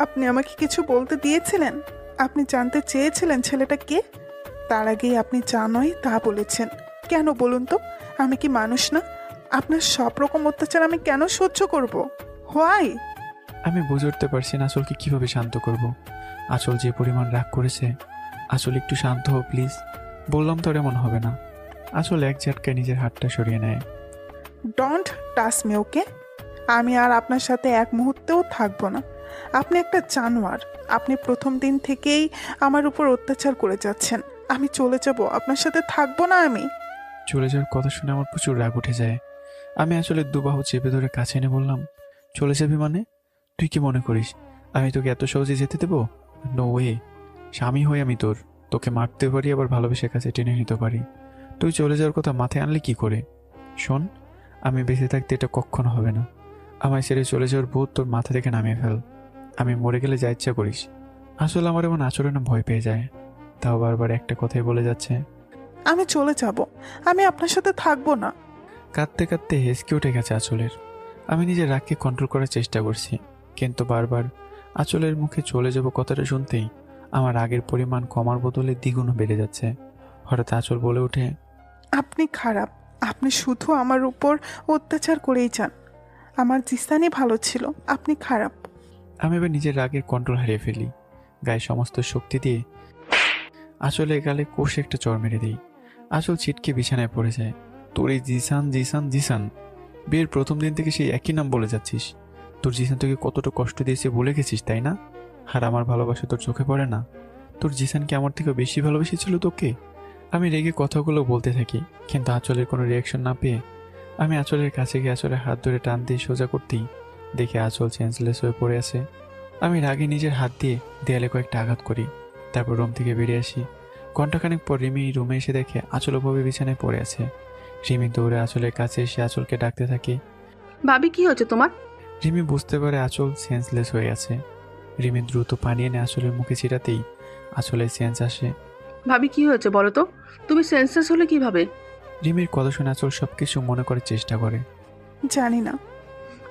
আপনি আমাকে কিছু বলতে দিয়েছিলেন? আপনি জানতে চেয়েছিলেন ছেলেটা কে? তার আগেই আপনি যা নয় তা বলেছেন। কেন বলুন তো? আমি কি মানুষ না? আপনার সব রকম অত্যাচার আমি কেন সহ্য করব? হোয়াই? আমি বুঝে উঠতে পারছি না আঁচলকে কিভাবে শান্ত করব। আঁচল যে পরিমাণ রাগ করেছে। আঁচল একটু শান্ত হও প্লিজ। বললাম তো আর এমন হবে না। আঁচল এক ঝটকায় নিজের হাতটা সরিয়ে নেয়। ডোন্ট টাচ মি, ওকে? আমি আর আপনার সাথে এক মুহূর্তেও থাকবো না। আপনি একটা জানোয়ার। আপনি প্রথম দিন থেকেই আমার উপর অত্যাচার করে যাচ্ছেন। আমি চলে যাব, আপনার সাথে থাকবো না আমি। চলে যাওয়ার কথা শুনে আমার প্রচুর রাগ উঠে যায়। আমি আসলে দুবাহু চেপে ধরে কাছে এনে বললাম, চলে যাবি মানে? তুই কি মনে করিস আমি তোকে এত সহজে যেতে দেবো? No way. স্বামী হয়ে আমি তোকে মারতে পারি, আবার ভালোবেসে কাছে টেনে নিতে পারি। তুই চলে যাওয়ার কথা মাথায় আনলে কি করে? শোন, আমি বেঁচে থাকতে এটা কখনো হবে না। আমায় ছেড়ে চলে যাওয়ার ভূত তোর মাথা থেকে নামিয়ে ফেল। আমি মরে গেলে যা ইচ্ছা করিস। আসলে আমার এমন আচরণে ভয় পেয়ে যায়। তাও বারবার একটা কথাই বলে যাচ্ছে, আমি চলে যাব, আমি আপনার সাথে থাকবো না। কাঁদতে কাঁদতে হেসকে উঠে গেছে আঁচলের। আমি নিজের রাগকে কন্ট্রোল করার চেষ্টা করছি, কিন্তু বারবার আঁচলের মুখে চলে যাব কথাটা শুনতেই আমার রাগের পরিমাণ কমার বদলে দ্বিগুণ বেড়ে যাচ্ছে। হঠাৎ আঁচল বলে ওঠে, আপনি খারাপ। আপনি শুধু আমার উপর অত্যাচার করেই যান। আমার জিসানি ভালো ছিল, আপনি খারাপ। আমি এবার নিজের রাগের কন্ট্রোল হারিয়ে ফেলি। গায়ে সমস্ত শক্তি দিয়ে আঁচলের গালে কষে একটা চড় মেরে দিই। আঁচল ছিটকে বিছানায় পড়ে যায়। তোর এই জিসান জিসান জিসান, বিয়ের প্রথম দিন থেকে সেই একই নাম বলে যাচ্ছিস। তোর জিসান তোকে কতটা কষ্ট দিয়েছে বলে গেছিস, তাই না? আর আমার ভালোবাসা তোর চোখে পড়ে না? তোর জিসানকে আমার থেকে বেশি ভালোবেসেছিল তোকে? আমি রেগে কথাগুলো বলতে থাকি, কিন্তু আঁচলের কোনো রিয়াকশন না পেয়ে আমি আঁচলের কাছে গিয়ে আঁচলের হাত ধরে টান দিয়ে সোজা করতেই দেখে আঁচল সেন্সলেস হয়ে পড়ে আছে। আমি রাগে নিজের হাত দিয়ে দেয়ালে কয়েকটা আঘাত করি, তারপর রুম থেকে বেরিয়ে আসি। ঘন্টাখানেক পর রিমি রুমে এসে দেখে আঁচলভাবে বিছানায় পড়ে আছে। রিমি দৌড়ে আঁচলের কাছে এসে আঁচলকে ডাকতে থাকে। ভাবি কি হয়েছে তোমার? রিমি বুঝতে পারে আঁচল সেন্সলেস হয়ে আছে। রিমি দ্রুত পানি এনে আঁচলের মুখে ছিটাতেই আঁচলের সেন্স আসে। ভাবি কি হয়েছে বলো তো? তুমি সেন্সলেস হলে কিভাবে? রিমির কথা শুনে আঁচল সবকিছু মনে করার চেষ্টা করে। জানি না।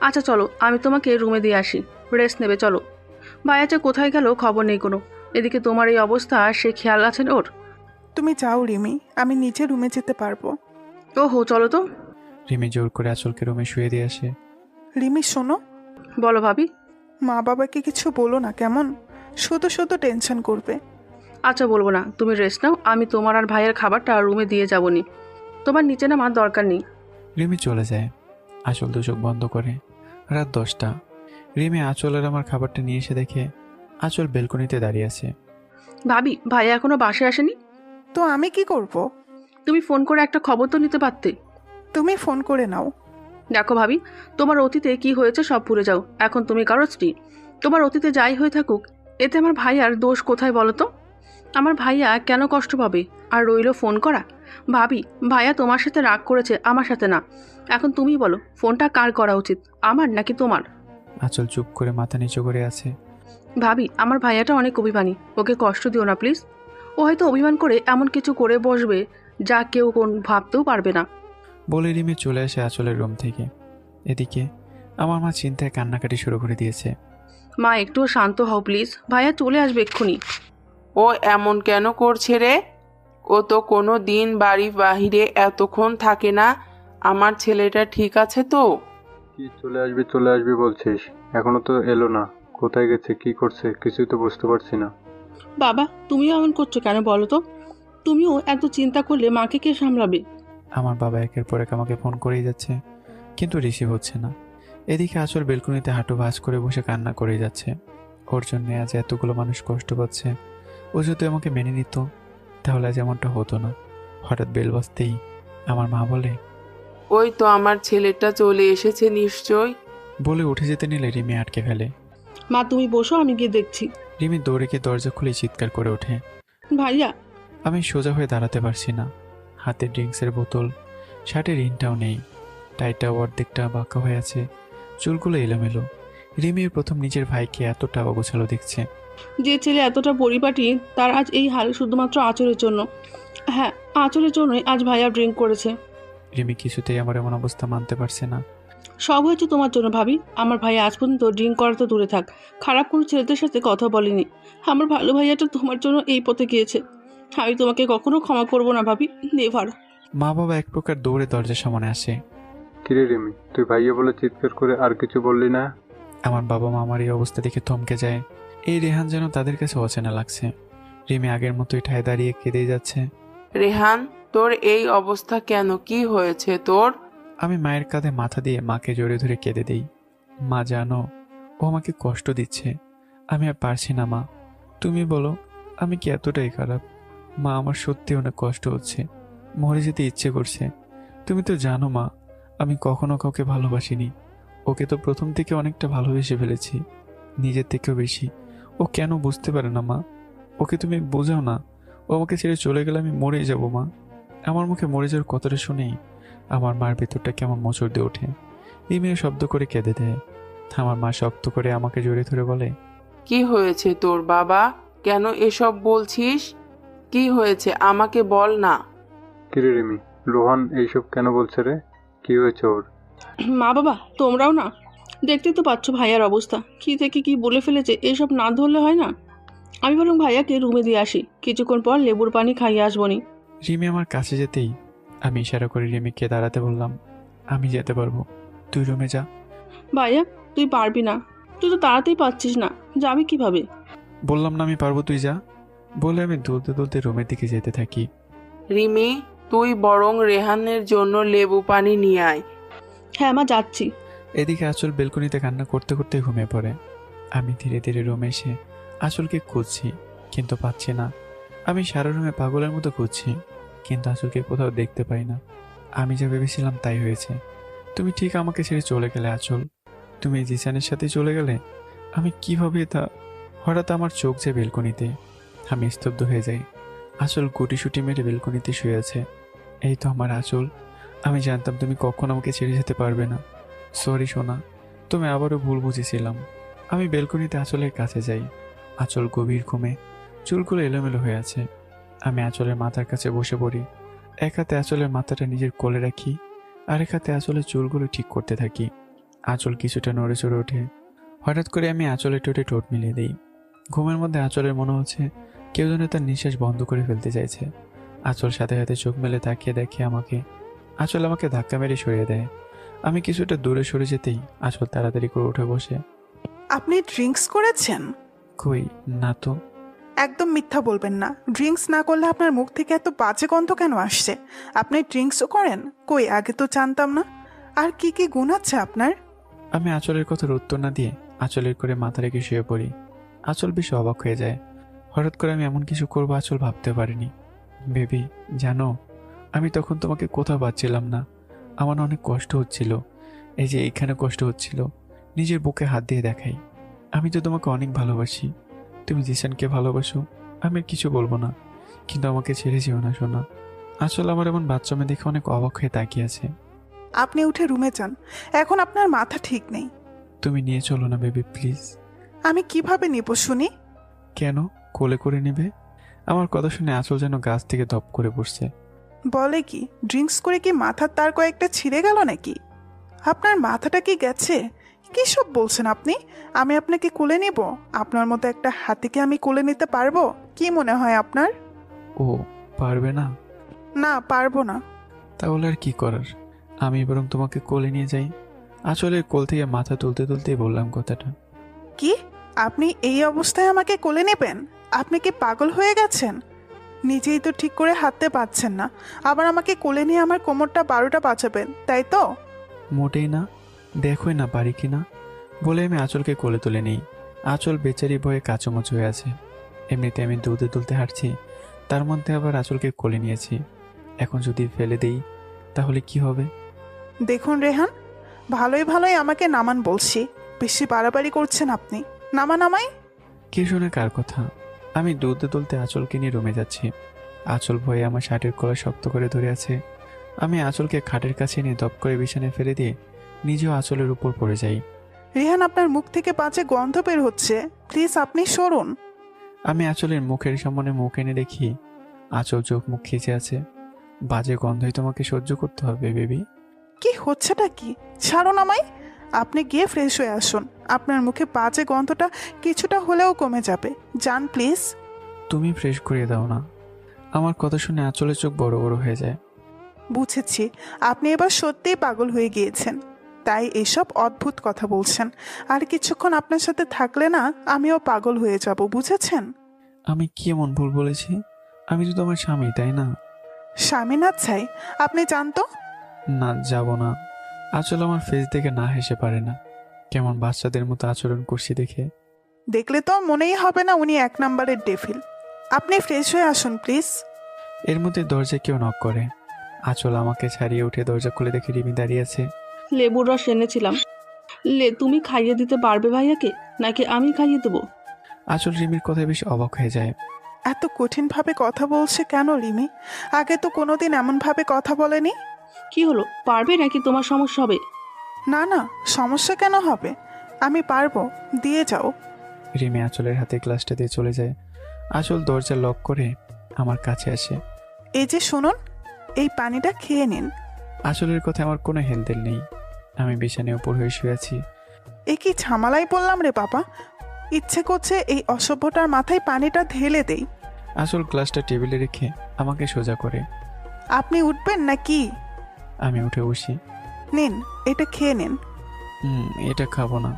আচ্ছা চলো, আমি তোমাকে রুমে দিয়ে আসি, রেস্ট নেবে চলো। ভাইয়া যে কোথায় গেল খবর নেই কোনো। এদিকে তোমার এই অবস্থা, সে খেয়াল আছেন ওর? তুমি যাও রিমি, আমি নিচে রুমে যেতে পারবো। ওহো চলো তো। রিমি জোর করে আঁচলকে রুমে শুয়ে দিয়ে আসে। রিমি শোনো, বলো ভাবি। মা বাবাকে কিছু বলো না কেমন, শুধু শুধু টেনশন করবে। আচ্ছা বলবো না, তুমি রেস্ট নাও, আমি তোমার আর ভাইয়ের খাবারটা রুমে দিয়ে যাবনি। তোমার নিচে নামার দরকার নেই। রিমি চলে যায়। আঁচল দু চোখ বন্ধ করে। রাত 10টা। রিমি আঁচল আর আমার খাবারটা নিয়ে এসে দেখে আঁচল বেলকনিতে দাঁড়িয়ে আছে। ভাবি, ভাইয়া এখনো বাসায় আসেনি? তো আমি কি করব? তুমি ফোন করে একটা খবর তো নিতে পারতে। তুমি ফোন করে নাও। দেখো ভাবি, তোমার অতীতে কি হয়েছে সব ভুলে যাও, এখন তুমি কারো স্ত্রী। তোমার অতীতে যাই হয়ে থাকুক, এতে আমার ভাইয়ার দোষ কোথায় বলো তো? আমার ভাইয়া কেন কষ্ট পাবে? আর রইল ফোন করা। ভাবি, ভাইয়া তোমার সাথে রাগ করেছে, আমার সাথে না। এখন তুমি বলো, ফোনটা কার করা উচিত, আমার নাকি তোমার? আঁচল চুপ করে মাথা নিচু করে আছে। ভাবি, আমার ভাইয়াটা অনেক অভিমানী, ওকে কষ্ট দিও না প্লিজ। ও হয়তো অভিমান করে এমন কিছু করে বসবে যা কেউ কোন ভাবতেও পারবে না। বলে রিমি চলে আসে আঁচলের রুম থেকে। এদিকে আমার মা চিন্তায় কান্নাকাটি শুরু করে দিয়েছে। মা একটুও শান্ত হও প্লিজ, ভাইয়া চলে আসবে এক্ষুনি। ও এমন কেন করছে রে? ও তো কোনো দিন বাড়ি বাহিরে এতক্ষণ থাকে না। আমার ছেলেটা ঠিক আছে তো? কি চলে আসবে বলছিস? এখনো তো এলো না। কোথায় গেছে, কি করছে কিছুই তো বুঝতে পারছি না। বাবা, তুমিও এমন করছো কেন বলো তো? তুমিও এত চিন্তা করলে মাকে কে সামলাবে? আমার বাবা একের পর এক আমাকে ফোন করেই যাচ্ছে, কিন্তু রিসিভ হচ্ছে না। এদিকে আঁচল বেলকনিতে হাঁটু ভাঁজ করে বসে কান্না করেই যাচ্ছে। ওর জন্য আজ এতগুলো মানুষ কষ্ট পাচ্ছে। ও যদি আমাকে মেনে নিত তাহলে আজ এমনটা হতো না। হঠাৎ বেল বাজতেই আমার মা বলে, ওই তো আমার ছেলেটা চলে এসেছে নিশ্চয়। বলে উঠে যেতে নিলে রিমি আটকে ফেলে। মা তুমি বসো, আমি গিয়ে দেখছি। রিমি দৌড়ে গিয়ে দরজা খুলে চিৎকার করে ওঠে। ভাইয়া। আমি সোজা হয়ে দাঁড়াতে পারছি না। হাতে ড্রিঙ্কসের বোতল, শার্টের ইনটাও নেই, টাইটাও অর্ধেকটা বাঁকা হয়ে আছে, চুলগুলো এলোমেলো। রিমির প্রথম নিজের ভাইকে এতটা অগোছালো দেখছে। যে ছেলে এতটা পরিপাটি, তার আজ এই হাল শুধুমাত্র আঁচলের জন্য। হ্যাঁ, আঁচলের জন্যই আজ ভাইয়া ড্রিঙ্ক করেছে। রিমি কিছুতেই আমার এমন অবস্থা মানতে পারছে না। সব হয়েছে তোমার জন্য ভাবি। আমার ভাইয়া আজ পর্যন্ত ড্রিঙ্ক করা তো দূরে থাক, খারাপ কোনো ছেলেদের সাথে কথা বলেনি। আমার ভালো ভাইয়াটা তোমার জন্য এই পথে গিয়েছে। আমি তোমাকে কখনো ক্ষমা করবো না ভাবি, নেভার। মা বাবা এক প্রকার দৌড়ে দরজার সামনে আসে। কিরে রিমি, তুই ভাইয়া বলে চিৎকার করে আর কিছু বললি না? আমার বাবা মা আমার এই অবস্থা দেখে থমকে যায়। এই রেহান যেন তাদের কাছে অচেনা লাগছে। রিমি আগের মতোই ঠায় দাঁড়িয়ে কেঁদেই যাচ্ছে। রেহান, তোর এই অবস্থা কেন? কি হয়েছে তোর? আমি মায়ের কাঁধে মাথা দিয়ে মাকে জড়িয়ে ধরে কেঁদে দেই। মা জানো, ও আমাকে কষ্ট দিচ্ছে। আমি আর পারছি না মা। তুমি বলো আমি কি এতটাই খারাপ? মা, আমার সত্যি অনেক কষ্ট হচ্ছে, মরে যেতে ইচ্ছে করছে। তুমি তো জানো মা, আমি কখনো কাউকে ভালোবাসিনি। ওকে তো প্রথম থেকে অনেকটা ভালোবেসে ফেলেছি, নিজের থেকেও বেশি। ও কেন বুঝতে পারে না মা? ওকে তুমি বোঝাও না। ও আমাকে ছেড়ে চলে গেলে আমি মরেই যাব মা। আমার মুখে মরে যাওয়ার কথাটা শুনেই আমার মার ভেতরটা কেমন মোচড় দিয়ে ওঠে। এই মেয়ে শব্দ করে কেঁদে দেয়। আমার মা শক্ত করে আমাকে জড়িয়ে ধরে বলে, কি হয়েছে তোর বাবা? কেন এসব বলছিস? কি হয়েছে আমাকে বল না। কিরে রিমি, রোহান এইসব কেন বলছে রে? কি হয়েছে ওর? মা বাবা তোমরাও না, দেখতে তো পাচ্ছ ভাইয়ার অবস্থা, কি থেকে কি বলে ফেলেছে। এসব না ধরলে হয় না। আমি বরং ভাইয়াকে রুমে দিয়ে আসি, কিছুক্ষণ পর লেবুর পানি খাইয়ে আসবনি। রিমি আমার কাছে যেতেই আমি ইশারা করে রিমিকে দাঁড়াতে বললাম, আমি যেতে পারবো, তুই রুমে যা। ভাইয়া তুই পারবি না, তুই তো তাড়াতেই পাচ্ছিস না, যাবি কিভাবে? বললাম না আমি পারবো, তুই যা। বলে আমি দুলতে দুলতে রুমের দিকে যেতে থাকি। রিমি, তুই বরং রেহানের জন্য লেবু পানি নিয়ে আয়। হ্যাঁ মা, যাচ্ছি। এদিকে আঁচল বেলকনিতে কান্না করতে করতে ঘুমিয়ে পড়ে। আমি ধীরে ধীরে রুমে এসে আঁচলকে খুঁজছি, কিন্তু পাচ্ছি না। আমি সারা রুমে পাগলের মতো খুঁজছি, কিন্তু আঁচলকে কোথাও দেখতে পাই না। আমি যা ভেবেছিলাম তাই হয়েছে। তুমি ঠিক আমাকে ছেড়ে চলে গেলে আঁচল। তুমি জিসানের সাথে চলে গেলে। আমি কিভাবে তা? হঠাৎ আমার চোখ যায় বেলকনিতে। আমি স্তব্ধ হয়ে যাই। আঁচল গুটিসুটি মেরে বেলকনিতে শুয়ে আছে। এই তো আমার আঁচল। আমি জানতাম তুমি কখনো আমাকে ছেড়ে যেতে পারবে না। সরি সোনা, তুমি আবারও ভুল বুঝেছিলাম। আমি বেলকনিতে আঁচলের কাছে যাই। আঁচল গভীর ঘুমে, চুলগুলো এলোমেলো হয়ে আছে। আমি আঁচলের মাথার কাছে বসে পড়ি। এক হাতে আঁচলের মাথাটা নিজের কোলে রাখি, আরেক হাতে আঁচলের চুলগুলো ঠিক করতে থাকি। আঁচল কিছুটা নড়ে চড়ে ওঠে। হঠাৎ করে আমি আঁচলের ঠোঁটে ঠোঁট মিলিয়ে দিই। ঘুমের মধ্যে আঁচলের মনে হচ্ছে কেউ যেন তার নিঃশ্বাস বন্ধ করে ফেলতে চাইছে। আঁচল সাথে সাথে চোখ মেলে তাকিয়ে দেখে আমাকে। আঁচল আমাকে ধাক্কা মেরে সরিয়ে দেয়। আমি কিছুটা দূরে সরে যেতেই আঁচল তাড়াতাড়ি করে উঠে বসে। আপনি ড্রিঙ্কস করেছেন? কই না তো। একদম মিথ্যা বলবেন না। ড্রিঙ্কস না করলে আপনার মুখ থেকে এত বাজে গন্ধ কেন আসছে? আপনি ড্রিঙ্কসও করেন? কই, আগে তো জানতাম না। আর কি কি গুণ আছে আপনার? আমি আঁচলের কথার উত্তর না দিয়ে আঁচলের করে মাথা রেখে শুয়ে পড়ি। আঁচল বেশ অবাক হয়ে যায়। হঠাৎ করে আমি এমন কিছু করবো আঁচল ভাবতে পারিনি। বেবি, জানো, আমি তখন তোমাকে কোথাও পাচ্ছিলাম না। আমার অনেক কষ্ট হচ্ছিল। এই যে এইখানে কষ্ট হচ্ছিল, নিজের বুকে হাত দিয়ে দেখাই। আমি তো তোমাকে অনেক ভালোবাসি। তুমি জিসানকে ভালোবাসো, আমি আর কিছু বলবো না, কিন্তু আমাকে ছেড়ে যেও না সোনা। আসলে আমার এমন বাচ্চামে দেখে অনেক অবাক হয়ে তাকিয়ে আছে। আপনি উঠে রুমে যান, এখন আপনার মাথা ঠিক নেই। তুমি নিয়ে চলো না বেবি, প্লিজ। আমি কিভাবে নিব শুনি? কেন, কোলে করে নেবে? আমার কথা শুনে আঁচল যেন গাছ থেকে ধপ করে বসছে। বলে কি, ড্রিঙ্কস করে কি মাথার তার কয়েকটা ছিঁড়ে গেল নাকি? আপনার মাথাটা কি গেছে? কি সব বলছেন আপনি? আমি আপনাকে কোলে নিব? আপনার মতো একটা হাতিকে আমি কোলে নিতে পারবো? কি মনে হয় আপনার? ও, পারবে না? না, পারবো না। তাহলে আর কি করার, আমি বরং তোমাকে কোলে নিয়ে যাই। আঁচলের কোল থেকে মাথা তুলতে তুলতেই বললাম কথাটা। কি, আপনি এই অবস্থায় আমাকে কোলে নেবেন? আপনি কি পাগল হয়ে গেছেন? নিজেই তো ঠিক করে হাঁটতে পারছেন না, আবার আমাকে কোলে নিয়ে আমার কোমরটা 12টা বাঁচাবেন, তাই তো? মোটেই না, দেখোই না পারি কিনা। বলে আমি আঁচলকে কোলে তুলে নিই। আঁচল বেচারি ভয়ে কাচুমাচু হয়ে আছে। এমনিতে আমি দুধে তুলতে হাঁটছি, তার মধ্যে আবার আঁচলকে কোলে নিয়েছি। এখন যদি ফেলে দেই তাহলে কি হবে? দেখুন রেহান, ভালোই ভালোই আমাকে নামান বলছি, বেশি বাড়াবাড়ি করছেন আপনি। নামান আমায়। কে শোনে কার কথা? আমি দুধে তুলতে আঁচলকে নিয়ে রুমে যাচ্ছি। আঁচল ভয়ে আমার শার্টের কলার শক্ত করে ধরে আছে। আমি আঁচলকে খাটের কাছে নিয়ে দপ করে বিছানায় ফেলে দিয়ে নিজেও আঁচলের উপর পড়ে যাই। রেহান, আপনার মুখ থেকে বাজে গন্ধ বের হচ্ছে, প্লিজ আপনি সরুন। আমি আঁচলের মুখের সামনে মুখ এনে দেখি আঁচল চোখ মুখ খিচে আছে। বাজে গন্ধই তোমাকে সহ্য করতে হবে বেবি? কি হচ্ছেটা কি? ছাড়ুন আমায়। আপনি গিয়ে ফ্রেশ হয়ে আসুন, আপনার মুখে বাজে গন্ধটা কিছুটা হলেও কমে যাবে। যান প্লিজ। তুমি ফ্রেশ করিয়ে দাও না। আমার কথা শুনে আঁচলের চোখ বড় বড় হয়ে যায়। বুঝেছি, আপনি এবার সত্যিই পাগল হয়ে গিয়েছেন, তাই এসব অদ্ভুত কথা বলছেন। আর কিছুক্ষণ আপনার সাথে থাকলে না আমিও পাগল হয়ে যাব, বুঝেছেন? আমি কি এমন ভুল বলেছি? আমি তো তোমার স্বামী, তাই না? স্বামী না চাই, আপনি জানতো। না, যাব না। আঁচল আমার ফেস দেখে না হেসে পারে না। কেমন বাচ্চাদের মতো আচরণ করছি দেখে। দেখলে তো মনেই হবে না উনি 1 নম্বরের ডেভিল। আপনি ফ্রেশ হয়ে আসুন প্লিজ। এর মধ্যে দরজায় কেউ নক করে। আঁচল আমাকে ছাড়িয়ে উঠে দরজা খুলে দেখে রিমি দাঁড়িয়ে আছে। লেবুর রস এনেছিলাম, তুমি খাইয়ে দিতে পারবে ভাইয়াকে, নাকি আমি খাইয়ে দেবো? আঁচল রিমির কথায় বেশ অবাক হয়ে যায়। এত কঠিনভাবে কথা বলছে কেন রিমি? আগে তো কোনোদিন এমনভাবে কথা বলেনি। কি হলো, পারবে নাকি তোমার সমস্যা হবে? না না, সমস্যা কেন হবে? আমি পারবো, দিয়ে যাও। রিমি আঁচলের হাতে গ্লাসটা দিয়ে চলে যায়। আঁচল দরজা লক করে আমার কাছে আসে। এই যে শুনুন, এই পানিটা খেয়ে নিন। আঁচলের কথা আমার কোনো হেলদেল নেই। আমি বিছানায় উপর হয়ে শুয়ে আছি। এ কি ঝামেলাই বললাম রে বাবা, ইচ্ছে করছে এই অসভ্যটার মাথায় পানিটা ঢেলে দেই। আঁচল গ্লাসটা টেবিলে রেখে আমাকে সোজা করে। আপনি উঠবেন নাকি? আমি উঠে বসি। নিন, এটা খেয়ে নিন। এটা খাবো না।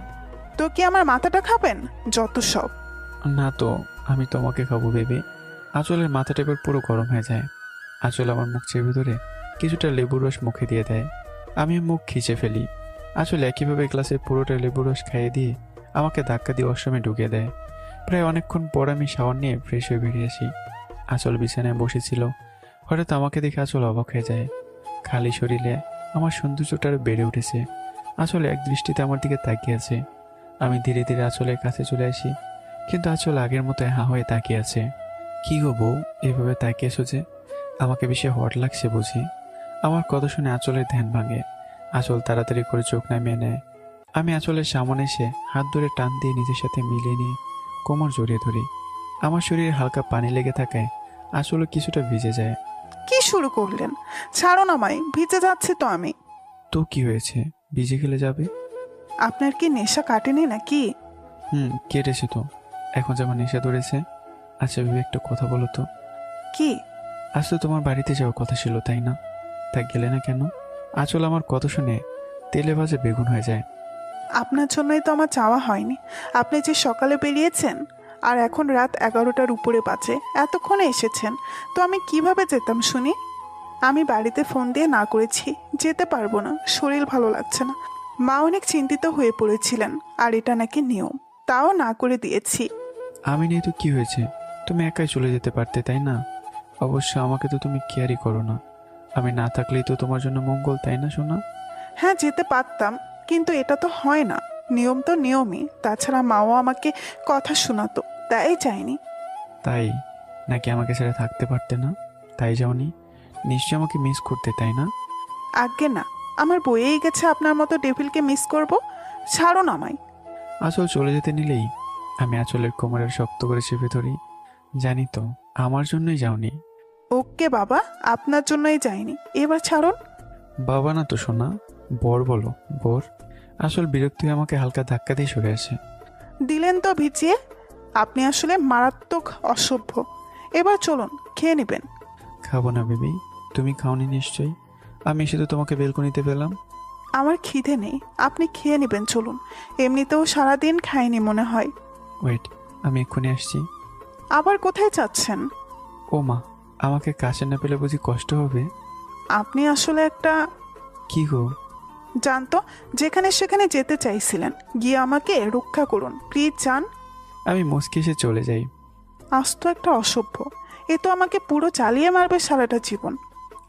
তো কি আমার মাথাটা খাবেন? যত সব। না তো, আমি তোমাকে খাবো বেবি। আঁচলের মাথাটা এবার পুরো গরম হয়ে যায়। আঁচল আমার মুখ চেপে ধরে কিছুটা লেবুর রস মুখে দিয়ে দেয়। আমি মুখ খিচে ফেলি। আঁচল একইভাবে গ্লাসে পুরোটা লেবুর রস খাইয়ে দিয়ে আমাকে ধাক্কা দিয়ে ওয়াশরুমে ঢুকিয়ে দেয়। প্রায় অনেকক্ষণ পর আমি শাওয়ার নিয়ে ফ্রেশ হয়ে বেরিয়ে আসি। আঁচল বিছানায় বসেছিল। হঠাৎ আমাকে দেখে আঁচল অবাক হয়ে যায়। খালি শরীরে আমার সৌন্দর্যটা আরও বেড়ে উঠেছে। আঁচল এক দৃষ্টিতে আমার দিকে তাকিয়ে আছে। আমি ধীরে ধীরে আঁচলের কাছে চলে আসি, কিন্তু আঁচল আগের মতো হাঁ হয়ে তাকিয়ে আছে। কি গো বউ, এভাবে তাকিয়েছো যে? আমাকে বেশি হট লাগছে বুঝি? আমার কথা শুনে আঁচলের ধ্যান ভাঙে। আঁচল তাড়াতাড়ি করে চোখ নামিয়ে নেয়। আমি আঁচলের সামনে এসে হাত ধরে টান দিয়ে নিজের সাথে মিলিয়ে নিয়ে কোমর জড়িয়ে ধরি। আমার শরীরে হালকা পানি লেগে থাকায় আঁচলও কিছুটা ভিজে যায়। কি শুরু করলেন? ছাড়ুন আমায়, ভিজে যাচ্ছি তো আমি। তো কি হয়েছে, ভিজে গেলে যাবে? আপনার কি নেশা কাটেনি নাকি? কেটেছে তো, এখন যেমন নেশা ধরেছে। আচ্ছা ভেবে একটা কথা বলো তো, কি? আজ তো তোমার বাড়িতে যাওয়ার কথা ছিল তাই না? তা গেলে না কেন? আঁচল আমার কথা শুনে তেলে ভাজে বেগুন হয়ে যায়। আপনার জন্যই তো আমার চাওয়া হয়নি। আপনি যে সকালে বেরিয়েছেন আর এখন রাত 11টার উপরে বাজে, এতক্ষণে এসেছেন, তো আমি কিভাবে যেতাম শুনি? আমি বাড়িতে ফোন দিয়ে না করেছি, যেতে পারবো না, শরীর ভালো লাগছে না। মা অনেক চিন্তিত হয়ে পড়েছিলেন, আর এটা নাকি নিয়ম, তাও না করে দিয়েছি। আমি নেই তো কি হয়েছে? তুমি একাই চলে যেতে পারতে তাই না? অবশ্য আমাকে তো তুমি কেয়ারই করো না। আমি না থাকলেই তো তোমার জন্য মঙ্গল তাই না সোনা? হ্যাঁ, যেতে পারতাম, কিন্তু এটা তো হয় না। নিয়ম তো নিয়মই। তাছাড়া মাও আমাকে কথা শোনাতো, তাই যায়নি। তাই নাকি আমাকে ছেড়ে থাকতে পারতে না তাই যাওনি? নিশ্চয়ই আমাকে মিস করতে তাই না? আজ্ঞে না, আমার বইয়েই গেছে আপনার মতো ডেভিলকে মিস করব। ছাড়ুন আমায়। আঁচল চলে যেতে নিলেই আমি আঁচলের কোমরের শক্ত করে চেপে ধরি। জানি তো আমার জন্যই যাওনি। ওকে বাবা, আপনার জন্যই যাইনি, এবার ছাড়ুন। বাবা না তো সোনা, বর বলো, বর। আসল বিরক্তি হয়ে আমাকে হালকা ধাক্কা দিয়ে সরে আসে। দিলেন তো ভিজিয়ে। আপনি আসলে মারাত্মক অসভ্য। এবার চলুন, খেয়ে নেবেন। খাবো না বেবি, তুমি খাওনি নিশ্চয়ই। আমি এসে তো তোমাকে বেলকনিতে পেলাম। আমার খিদে নেই, আপনি খেয়ে নেবেন, চলুন। এমনিতেও সারাদিন খাইনি মনে হয়। ওয়েট, আমি এক্ষুনি আসছি। আবার কোথায় যাচ্ছেন? ও মা, আমাকে কাছে না পেলে বুঝি কষ্ট হবে? আপনি আসলে একটা... কি গো? জানতো, যেখানে সেখানে যেতে চাইছিলেন, গিয়ে আমাকে রক্ষা করুন প্লিজ, যান। আমি মুচকি এসে চলে যাই। আস্ত একটা অসভ্য, এ তো আমাকে পুরো চালিয়ে মারবে সারাটা জীবন।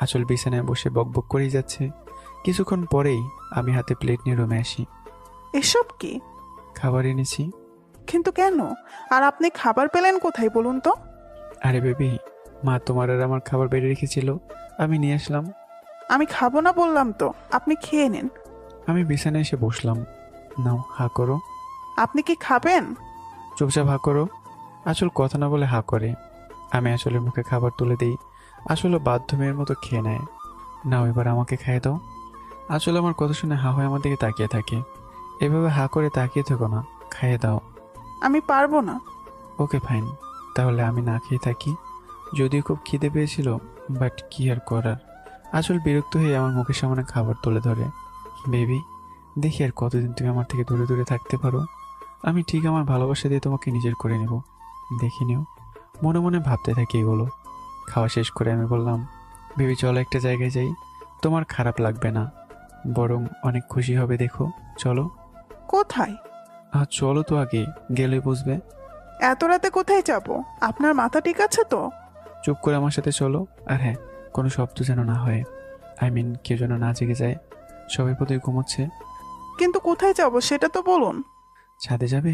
আঁচল বিছানায় বসে বকবক করেই যাচ্ছে। কিছুক্ষণ পরেই আমি হাতে প্লেট নিয়ে রুমে আসি। এসব কি? খাবার এনেছি। কিন্তু কেন? আর আপনি খাবার পেলেন কোথায় বলুন তো? আরে বেবি, মা তোমার আর আমার খাবার বেড়ে রেখেছিল, আমি নিয়ে আসলাম। আমি খাবো না বললাম তো, আপনি খেয়ে নিন। আমি বিছানায় এসে বসলাম। নাও হা করো। আপনি কি খাবেন? চুপচাপ হা করো। আঁচল কথা না বলে হা করে। আমি আসলে মুখে খাবার তুলে দিই। আসলে বাধ্য মেয়ের মতো খেয়ে নেয়। নাও এবার আমাকে খাইয়ে দাও। আসলে আমার কথা শুনে হা হয়ে আমার দিকে তাকিয়ে থাকে। এভাবে হা করে তাকিয়ে থেকো না, খাইয়ে দাও। আমি পারবো না। ওকে ফাইন, তাহলে আমি না খেয়ে থাকি। যদিও খুব খিদে পেয়েছিল, বাট কি আর করার। আসল বিরক্ত হয়ে আমার মুখের সামনে খাবার তুলে ধরে। বেবি, দেখি আর কতদিন তুমি আমার থেকে দূরে দূরে থাকতে পারো। আমি ঠিক আমার ভালোবাসা দিয়ে তোমাকে নিজের করে নেব, দেখে নিও। মনে মনে ভাবতে থাকি এগুলো। খাওয়া শেষ করে আমি বললাম, বেবি চলো একটা জায়গায় যাই, তোমার খারাপ লাগবে না, বরং অনেক খুশি হবে, দেখো চলো। কোথায়? চলো তো, আগে গেলে বুঝবে। এত রাতে কোথায় যাব? আপনার মাথা ঠিক আছে তো? চুপ করে আমার সাথে চলো। আর হ্যাঁ, কোনো শব্দ যেন না হয়, কেউ যেন না জেগে যায়। সবাই বোধহয় ঘুমোচ্ছে। কিন্তু কোথায় যাব সেটা তো বলুন। ছাদে যাবে?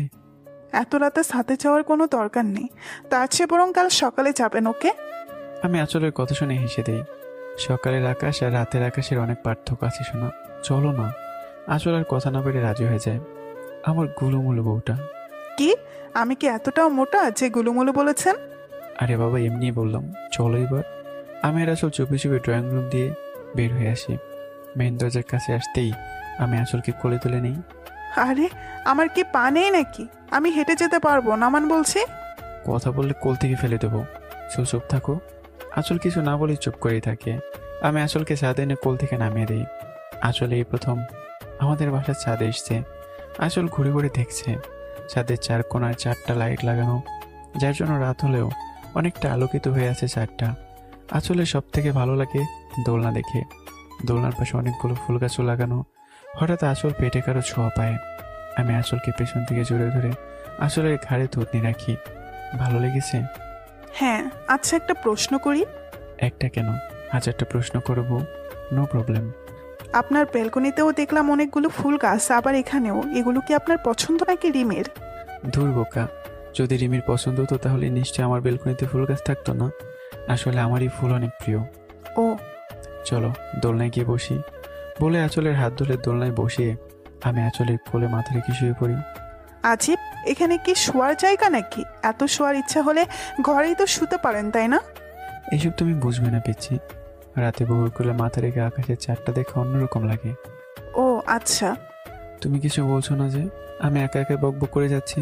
এত রাতে সাথে যাওয়ার কোনো দরকার নেই, তার চেয়ে বরং কাল সকালে যাবেন, ওকে? আমি আঁচলের কথা শুনে হেসে দেই। সকালের আকাশ আর রাতের আকাশের অনেক পার্থক্য আছে শোনা, চলো না। আঁচল আর কথা না পেরে রাজি হয়ে যায়। আমার গুলুমুলু বউটা। কি? আমি কি এতটাও মোটা যে গুলুমুলু বলেছেন? আরে বাবা, এমনি বললাম, চলো এবার। আমি আর আসল চুপি চুপি ড্রয়িং রুম দিয়ে বের হয়ে আসি। মেন দরজার কাছে আসতেই আমি আঁচলকে কোলে তুলে নিই। আরে, আমার কি পা নেই নাকি? আমি হেঁটে যেতে পারবো, নামান বলছি। কথা বললে কোল থেকে ফেলে দেবো, চুপ থাকো। আঁচল কিছু না বলে চুপ করেই থাকে। আমি আঁচলকে ছাদে এনে কোল থেকে নামিয়ে দিই। আঁচলে এই প্রথম আমাদের বাসার ছাদে এসছে। আঁচল ঘুরে ঘুরে দেখছে। ছাদের চার কোণায় 4টা লাইট লাগানো, যার জন্য রাত হলেও অনেকটা আলোকিত হয়ে আছে ছাদটা। আঁচলের সব থেকে ভালো লাগে দোলনা দেখে। দোলনার পাশে অনেকগুলো ফুল গাছও লাগানো। হঠাৎ আঁচল পেটে কারো ছোঁয়া পায়। আমি আঁচলকে পেছন থেকে জড়িয়ে ধরে আঁচলের ঘাড়ে থুতনি রাখি। ভালো লেগেছে? হ্যাঁ। আচ্ছা, একটা প্রশ্ন করি। একটা কেন, 1000টা প্রশ্ন করবো, নো প্রবলেম। আপনার ব্যালকনিতেও দেখলাম অনেকগুলো ফুল গাছ, আবার এখানেও। এগুলো কি আপনার পছন্দ নাকি রিমের? ধুর বোকা, যদি রিমির পছন্দ হতো তাহলে নিশ্চয়ই আমার বেলকনিতে ফুল গাছ থাকতো না। আসলে আমারই ফুল অনেক প্রিয়। ও, চলো দোলনায় গিয়ে বসি, বলে আঁচলের হাত ধরে দোলনায় বসিয়ে আমি আঁচলের কোলে মাথা রেখে শুয়ে পড়ি। আজিব, এখানে কি শোয়ার জায়গা নাকি? এত শোয়ার ইচ্ছা হলে ঘরেই তো শুতে পারেন, তাই না? এসব তুমি বুঝবে না পিচ্ছি। রাতে বউর কোলে মাথা রেখে আকাশের চারটা দেখে অন্যরকম লাগে। ও আচ্ছা। তুমি কিছু বলছো না যে? আমি একা একা বকবক করে যাচ্ছি।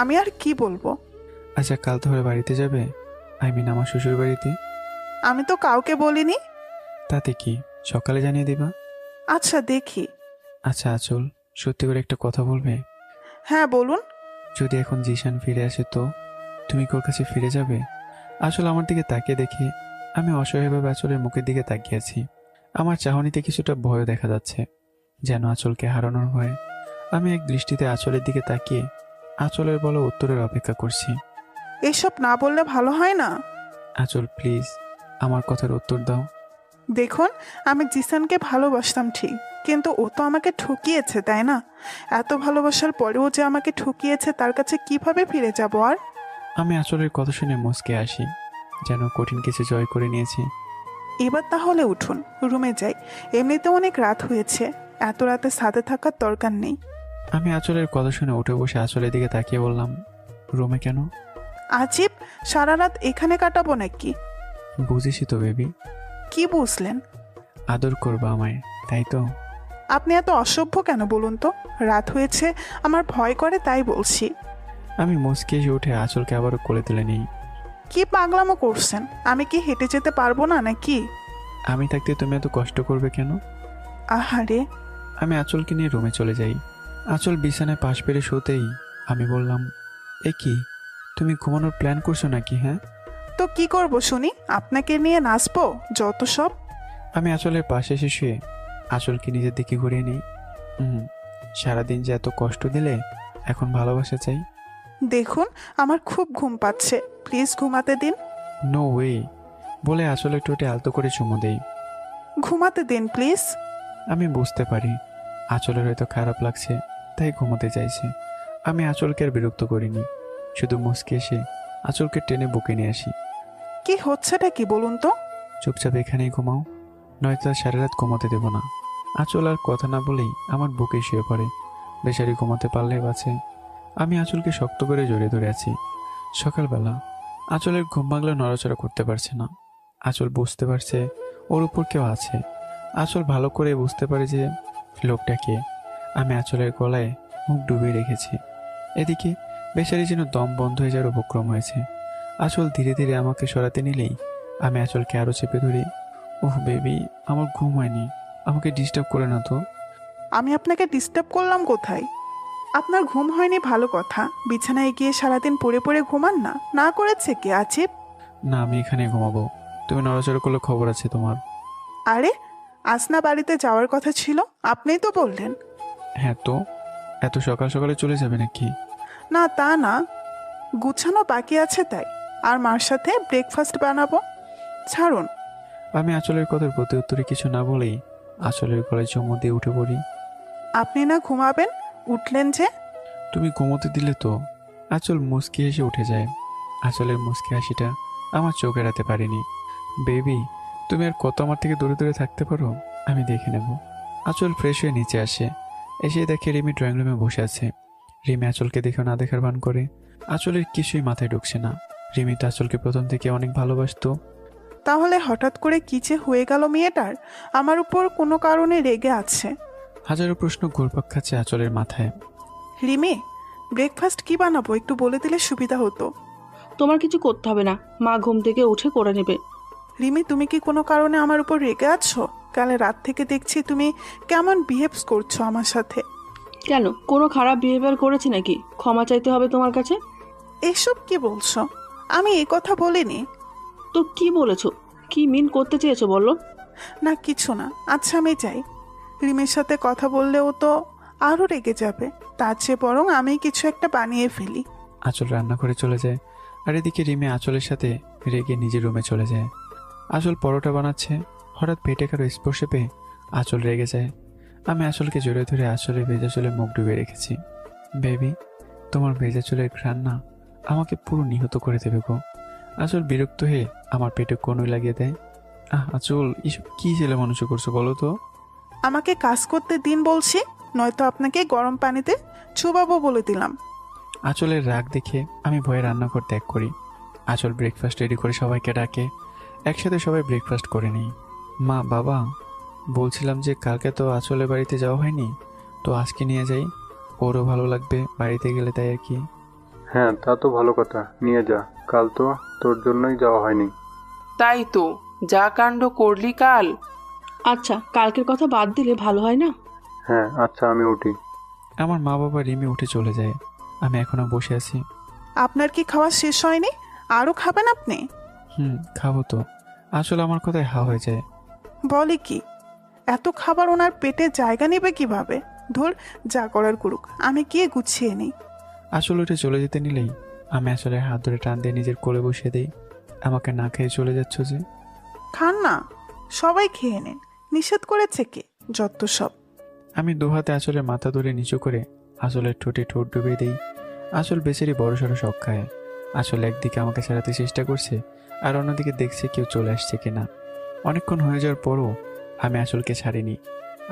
আমি আর কি বলবো? আচ্ছা, কাল তাহলে বাড়িতে যাবে? আমার শ্বশুর বাড়িতে। আমি তো কাউকে বলিনি। তাতে কি, সকালে জানিয়ে দিবা। আচ্ছা দেখি। আচ্ছা আঁচল, সত্যি করে একটা কথা বলবে? হ্যাঁ বলুন। যদি এখন জিশান ফিরে আসে তো তুমি কি ওর কাছে ফিরে যাবে? আসলে আমার দিকে তাকিয়ে দেখি আমি অসহায়ভাবে আঁচলের মুখের দিকে তাকিয়ে আছি। আমার চাহনিতে কিছুটা ভয় দেখা যাচ্ছে, যেন আঁচলকে হারানোর ভয়ে। আমি এক দৃষ্টিতে আঁচলের দিকে তাকিয়ে আঁচলের বলা উত্তরের অপেক্ষা করছি। এসব না বললে ভালো হয় না। আঁচল প্লিজ, আমার কথার উত্তর দাও। দেখুন, আমি জিসানকে ভালোবাসতাম ঠিক, কিন্তু ও তো আমাকে ঠকিয়েছে, তাই না? এত ভালোবাসার পরেও যে আমাকে ঠকিয়েছে, তার কাছে কিভাবে ফিরে যাব আর? আমি আঁচলের কথা শুনে মুচকে আসি, যেন কঠিন কিছু জয় করে নিয়েছি। এবার তাহলে উঠুন, রুমে যাই। এমনিতে অনেক রাত হয়েছে, এত রাতে সাথে থাকার দরকার নেই। আমি আঁচলের কথা শুনে উঠে বসে আঁচলের দিকে তাকিয়ে বললাম, রুমে কেন? আজিব, সারা রাত এখানে কাটাবো নাকি? বুঝেছি তো বেবি। কি বুঝলেন? আদর করবা আমায়, তাই তো? আপনি এত অসভ্য কেন বলুন তো? রাত হয়েছে, আমার ভয় করে তাই বলছি। আমি মুচকে এসে উঠে আঁচলকে আবারও কোলে তুলে নিই। কি পাগলামো করছেন? আমি কি হেঁটে যেতে পারবো না নাকি? আমি থাকতে তুমি এত কষ্ট করবে কেন? আহারে। আমি আঁচলকে নিয়ে রুমে চলে যাই। আঁচল বিছানায় পাশ পেরে শোতেই আমি বললাম, এ কি, তুমি ঘুমানোর প্ল্যান করছো নাকি? হ্যাঁ। তো কি করব শুনি? আপনাকে নিয়ে নাচবো যত সব। আমি আঁচলের পাশে এসে শুয়ে আঁচলকে নিজের দিকে ঘুরিয়ে নিই। সারাদিন যে এত কষ্ট দিলে, এখন ভালোবাসা চাই। দেখুন, আমার খুব ঘুম পাচ্ছে, প্লিজ ঘুমাতে দিন। নো ওয়ে বলে আঁচলের ঠোঁটে আলতো করে চুমু দেই। ঘুমাতে দিন প্লিজ। আমি বুঝতে পারি আঁচলের হয়তো খারাপ লাগছে, তাই ঘুমোতে চাইছে। আমি আঁচলকে আর বিরক্ত করিনি, শুধু মুচকে এসে আঁচলকে টেনে বুকে নিয়ে আসি। কি হচ্ছেটা কি বলুন তো? চুপচাপ এখানেই ঘুমাও, নয়তো আর সারা রাত ঘুমাতে দেবো না। আঁচল আর কথা না বলেই আমার বুকে শুয়ে পড়ে। বেচারি ঘুমাতে পারলে বাঁচে। আমি আঁচলকে শক্ত করে জড়িয়ে ধরে আছি। সকালবেলা আঁচলের ঘুম ভাঙলেও নড়াচড়া করতে পারছে না। আঁচল বুঝতে পারছে ওর উপর কেউ আছে। আঁচল ভালো করে বুঝতে পারে যে লোকটা কে। আমি আঁচলের গলায় মুখ ডুবিয়ে রেখেছি। এদিকে বেচারি যেন দম বন্ধ হয়ে যাওয়ার উপক্রম হয়েছে। আঁচল ধীরে ধীরে আমাকে সরাতে নিলেই আমি আঁচলকে আরও চেপে ধরি। ওহ বেবি, আমার ঘুম হয়নি, আমাকে ডিস্টার্ব করে না তো। আমি আপনাকে ডিস্টার্ব করলাম কোথায়? আপনার ঘুম হয়নি ভালো কথা, বিছানায় গিয়ে সারাদিন পড়ে পড়ে ঘুমান না, না করেছে কি আজিব? না, আমি এখানে ঘুমাবো। তুমি নড়াচড়া করলে খবর আছে তোমার। আরে, আজ না বাড়িতে যাওয়ার কথা ছিল? আপনিই তো বললেন। হ্যাঁ তো, এত সকাল সকালে চলে যাবে নাকি? না তা না, গুছানো বাকি আছে তাই। আর মার সাথে ব্রেকফাস্ট বানাবো। ছাড়ুন। আমি আঁচলের কথার প্রতি উত্তরে কিছু না বলেই আঁচলের গলায় চুমু দিয়ে উঠে পড়ি। আপনি না ঘুমাবেন, উঠলেন যে? তুমি ঘুমোতে দিলে তো। আঁচল মুচকি হেসে উঠে যায়। আঁচলের মুচকি হাসিটা আমার চোখ এড়াতে পারিনি। বেবি, তুমি আর কত আমার থেকে দূরে দূরে থাকতে পারো, আমি দেখে নেব। আঁচল ফ্রেশ হয়ে নিচে আসে। এসে দেখে রিমি ড্রয়িং রুমে বসে আছে। রিমি আঁচলকে দেখেও না দেখার ভান করে। আঁচলের কিছুই মাথায় ঢুকছে না। রিমি তো আঁচলকে প্রথম থেকে অনেক ভালোবাসতো। তাহলে হঠাৎ করে কি যে হয়ে গেল মেয়েটার? আমার উপর কোনো কারণে রেগে আছে। হাজারো প্রশ্ন ঘুরপাক খাচ্ছে আঁচলের মাথায়। রিমি, ব্রেকফাস্ট কি বানাবো একটু বলে দিলে সুবিধা হতো। তোমার কিছু করতে হবে না, মা ঘুম থেকে উঠে করে নেবে। রিমি, তুমি কি কোনো কারণে আমার উপর রেগে আছো? কালে রাত থেকে দেখছি তুমি কেমন বিহেভস করছো আমার সাথে। কেন, কোনো খারাপ বিহেভিয়ার করেছি নাকি ক্ষমা চাইতে হবে তোমার কাছে? এসব কি বলছো? আমি এই কথা বলিনি। তো কি বলেছো? কি মিন করতে চেয়েছো বলো? না কিছু না। আচ্ছা আমি যাই। রিমির সাথে কথা বললেও তো আরও রেগে যাবে, তার চেয়ে বরং আমি কিছু একটা বানিয়ে ফেলি। আঁচল রান্না করে চলে যায়। আর এদিকে রিমি আঁচলের সাথে রেগে নিজের রুমে চলে যায়। আঁচল পরোটা বানাচ্ছে, হঠাৎ পেটে কারো স্পর্শে পেয়ে আঁচল রেগে যায়। আমি আঁচলকে জড়িয়ে ধরে আঁচলের ভেজা চুলে মুখ ডুবিয়ে রেখেছি। বেবি, তোমার ভেজা চুলের ঘ্রাণ না আমাকে পুরো নিহত করে দেবে গো। আঁচল বিরক্ত হয়ে আমার পেটে কনুই লাগিয়ে দেয়। আঁচল, এসব কি ছেলে মানুষ করছো বলো তো? আমাকে কাজ করতে দিন বলছি। নয়তো আপনাকে গরম পানিতে চুবাবো বলে দিলাম। আঁচলের রাগ দেখে আমি ভয়ে রান্নাঘর ত্যাগ করি। আঁচল ব্রেকফাস্ট রেডি করে সবাইকে ডাকে। একসাথে সবাই ব্রেকফাস্ট করে নিই। মা, বাবা, বলছিলাম যে কালকে তো আঁচলের বাড়িতে যাওয়া হয়নি, তো আজকে নিয়ে যাই, ওরও ভালো লাগবে বাড়িতে গেলে, তাই আর কি। হ্যাঁ, তা তো ভালো কথা, নিয়ে যা। কাল তো তোর জন্যই যাওয়া হয়নি। তাই তো, যা কাণ্ড করলি কাল। আচ্ছা, কালকের কথা বাদ দিলে ভালো হয় না? হ্যাঁ আচ্ছা, আমি উঠি। আমার মা বাবা রিমি উঠে চলে যায়। আমি এখনো বসে আছি। আপনার কি খাওয়া শেষ হয়নি? আরও খাবেন আপনি? খাবো তো। আসলে আমার কথায় হা হয়ে যায়। বলে কি, এত খাবার ওনার পেটে জায়গা নেবে কিভাবে? ধুর, যা করার করুক, আমি গিয়ে গুছিয়ে নিই। আসলে উঠে চলে যেতে নিলেই আমি আসলে হাত ধরে টান দিয়ে নিজের কোলে বসিয়ে দিই। আমাকে না খেয়ে চলে যাচ্ছ যে? খান না, সবাই খেয়ে নেন, নিষেধ করেছে কে? যত সব। আমি দু হাতে আঁচলের মাথা ধরে নিচু করে আঁচলের ঠোঁটে ঠোঁট ডুবিয়ে দিই। আঁচল বেচারি বড়সড় শখ খায়। আঁচল একদিকে আমাকে ছাড়াতে চেষ্টা করছে, আর অন্যদিকে দেখছে কেউ চলে আসছে কিনা। অনেকক্ষণ হয়ে যাওয়ার পরও আমি আঁচলকে ছাড়িনি।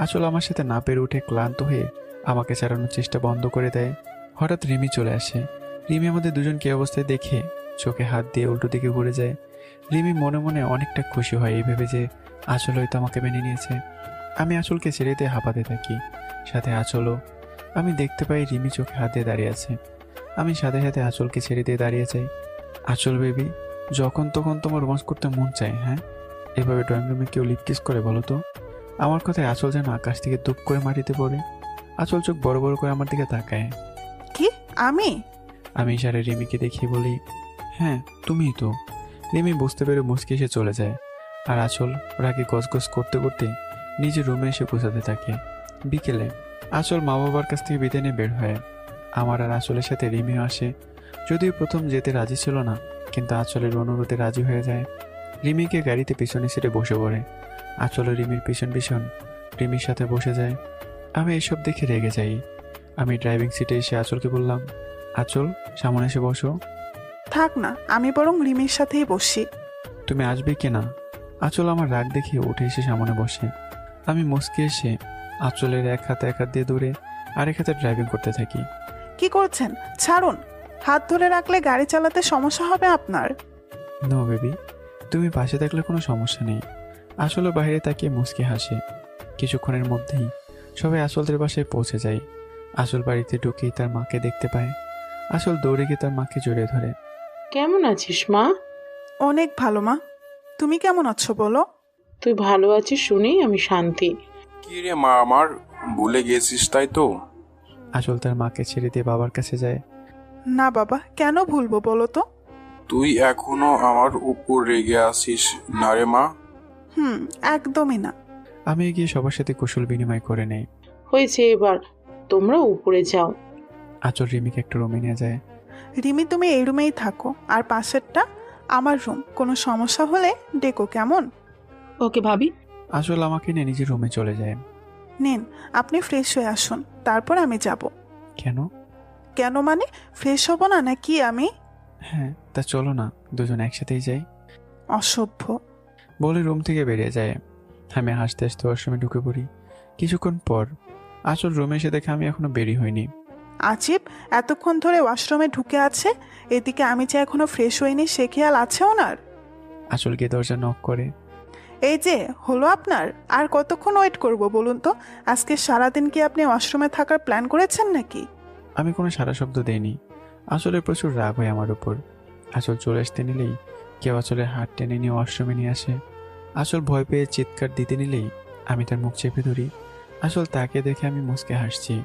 আঁচল আমার সাথে না পেরে উঠে ক্লান্ত হয়ে আমাকে ছাড়ানোর চেষ্টা বন্ধ করে দেয়। হঠাৎ রিমি চলে আসে। রিমি আমাদের দুজনকে এই অবস্থায় দেখে চোখে হাত দিয়ে উল্টো দিকে ঘুরে যায়। রিমি মনে মনে অনেকটা খুশি হয় এই ভেবে যে আঁচল হয়তো আমাকে মেনে নিয়েছে। আমি আঁচলকে ছেড়ে দিয়ে হাঁপাতে থাকি, সাথে আঁচলও। আমি দেখতে পাই রিমি চোখে হাত দিয়ে দাঁড়িয়ে আছে। আমি সাথে সাথে আঁচলকে ছেড়ে দিয়ে দাঁড়িয়ে যাই। আঁচল বেবি, যখন তখন তোমার রোমান্স করতে মন চায়, হ্যাঁ? এভাবে ড্রয়িং রুমে কেউ লিপ কিস করে বলো তো? আমার কথায় আঁচল যেন আকাশ থেকে দুপ করে মাটিতে পড়ে। আঁচল চোখ বড় বড় করে আমার দিকে তাকায়। কি আমি? আমি ইশারায় রিমিকে দেখিয়ে বলি, হ্যাঁ তুমিই তো। রিমি বুঝতে পেরে মুচকি এসে চলে যায়। আর আঁচল রাগে গজগজ করতে করতে নিজের রুমে এসে পৌঁছাতে থাকে। বিকেলে আঁচল মা বাবার কাছ থেকে বিদায় নিয়ে বের হয়। আমার আর আঁচলের সাথে রিমিও আসে। যদিও প্রথম যেতে রাজি ছিল না, কিন্তু আঁচলের অনুরোধে রাজি হয়ে যায়। রিমিকে গাড়িতে পিছনে সিটে বসে পড়ে। আঁচলও রিমির পিছন পিছন রিমির সাথে বসে যায়। আমি এসব দেখে রেগে যাই। আমি ড্রাইভিং সিটে এসে আঁচলকে বললাম, আঁচল সামনে এসে বসো। থাক না, আমি বরং রিমির সাথেই বসি। তুমি আসবে কি না? আঁচল আমার রাগ দেখে উঠে এসে সামনে বসে। আমি মুচকে এসে আঁচলের এক হাতে দিয়ে দূরে আরেক হাতে ড্রাইভিং করতে থাকি। কি করছেন? ছাড়ুন, হাত ধরে রাখলে গাড়ি চালাতে সমস্যা হবে আপনার। নো বেবি, তুমি পাশে থাকলে কোনো সমস্যা নেই। আসলে বাইরে তাকিয়ে মুচকে হাসে। কিছুক্ষণের মধ্যেই সবাই আঁচলদের বাসায় পৌঁছে যায়। আঁচল বাড়িতে ঢুকেই তার মাকে দেখতে পায়। আঁচল দৌড়ে গিয়ে তার মাকে জড়িয়ে ধরে। কেমন আছিস মা? অনেক ভালো মা, তুমি কেমন আছো বলো? তুই ভালো আছিস শুনেই আমি শান্তি। কি রে মা আমার, ভুলে গেছিস তাই তো? আঁচল তার মাকে ছেড়ে দিয়ে বাবার কাছে যায়। না বাবা, কেন ভুলবো বলো তো? তুই এখনো আমার উপর রেগে আছিস না রে মা? একদমই না। আমি গিয়ে সবার সাথে কুশল বিনিময় করে নেই। হয়েছে, এবার তোমরা উপরে যাও। আঁচল রিমিকে একটা রুমে নিয়ে যায়। রিমি তুমি এই রুমেই থাকো, আর পাশেরটা আমার রুম। কোনো সমস্যা হলে ডেকো, কেমন? ওকে ভাবি। আঁচল আমাকে নিয়ে নিজের রুমে চলে যায়। নেন, আপনি ফ্রেশ হয়ে আসুন, তারপর আমি যাব। কেন? কেন মানে, ফ্রেশ হব না নাকি আমি? হ্যাঁ, তা চলো না, দুজন একসাথেই যাই। অসভ্য বলে রুম থেকে বেরিয়ে যায়। আমি হাসতে হাসতে ওয়াশরুমে ঢুকে পড়ি। কিছুক্ষণ পর আঁচল রুমে এসে দেখে আমি এখনো বেরি হইনি। আজিব, এতক্ষণ ধরে ওয়াশরুমে ঢুকে আছে, এদিকে আমি যে এখনো ফ্রেশ হইনি সে খেয়াল আছে ওনার? আঁচল গিয়ে দরজা নক করে। এই যে হলো আপনার, আর কতক্ষণ ওয়েট করব বলুন তো? আজকে সারাদিন কি আপনি ওয়াশরুমে থাকার প্ল্যান করেছেন নাকি? আমি কোনো সারা শব্দ দেইনি। আঁচলের প্রচুর রাগ হয় আমার উপর। আঁচল চলে আসতে নিলেই কেউ আঁচলের হাত টেনে নিয়ে ওয়াশরুমে নিয়ে আসে। আঁচল ভয় পেয়ে চিৎকার দিতে নিলেই আমি তার মুখ চেপে ধরি। আঁচল তাকে দেখে আমি মুচকে হাসছি।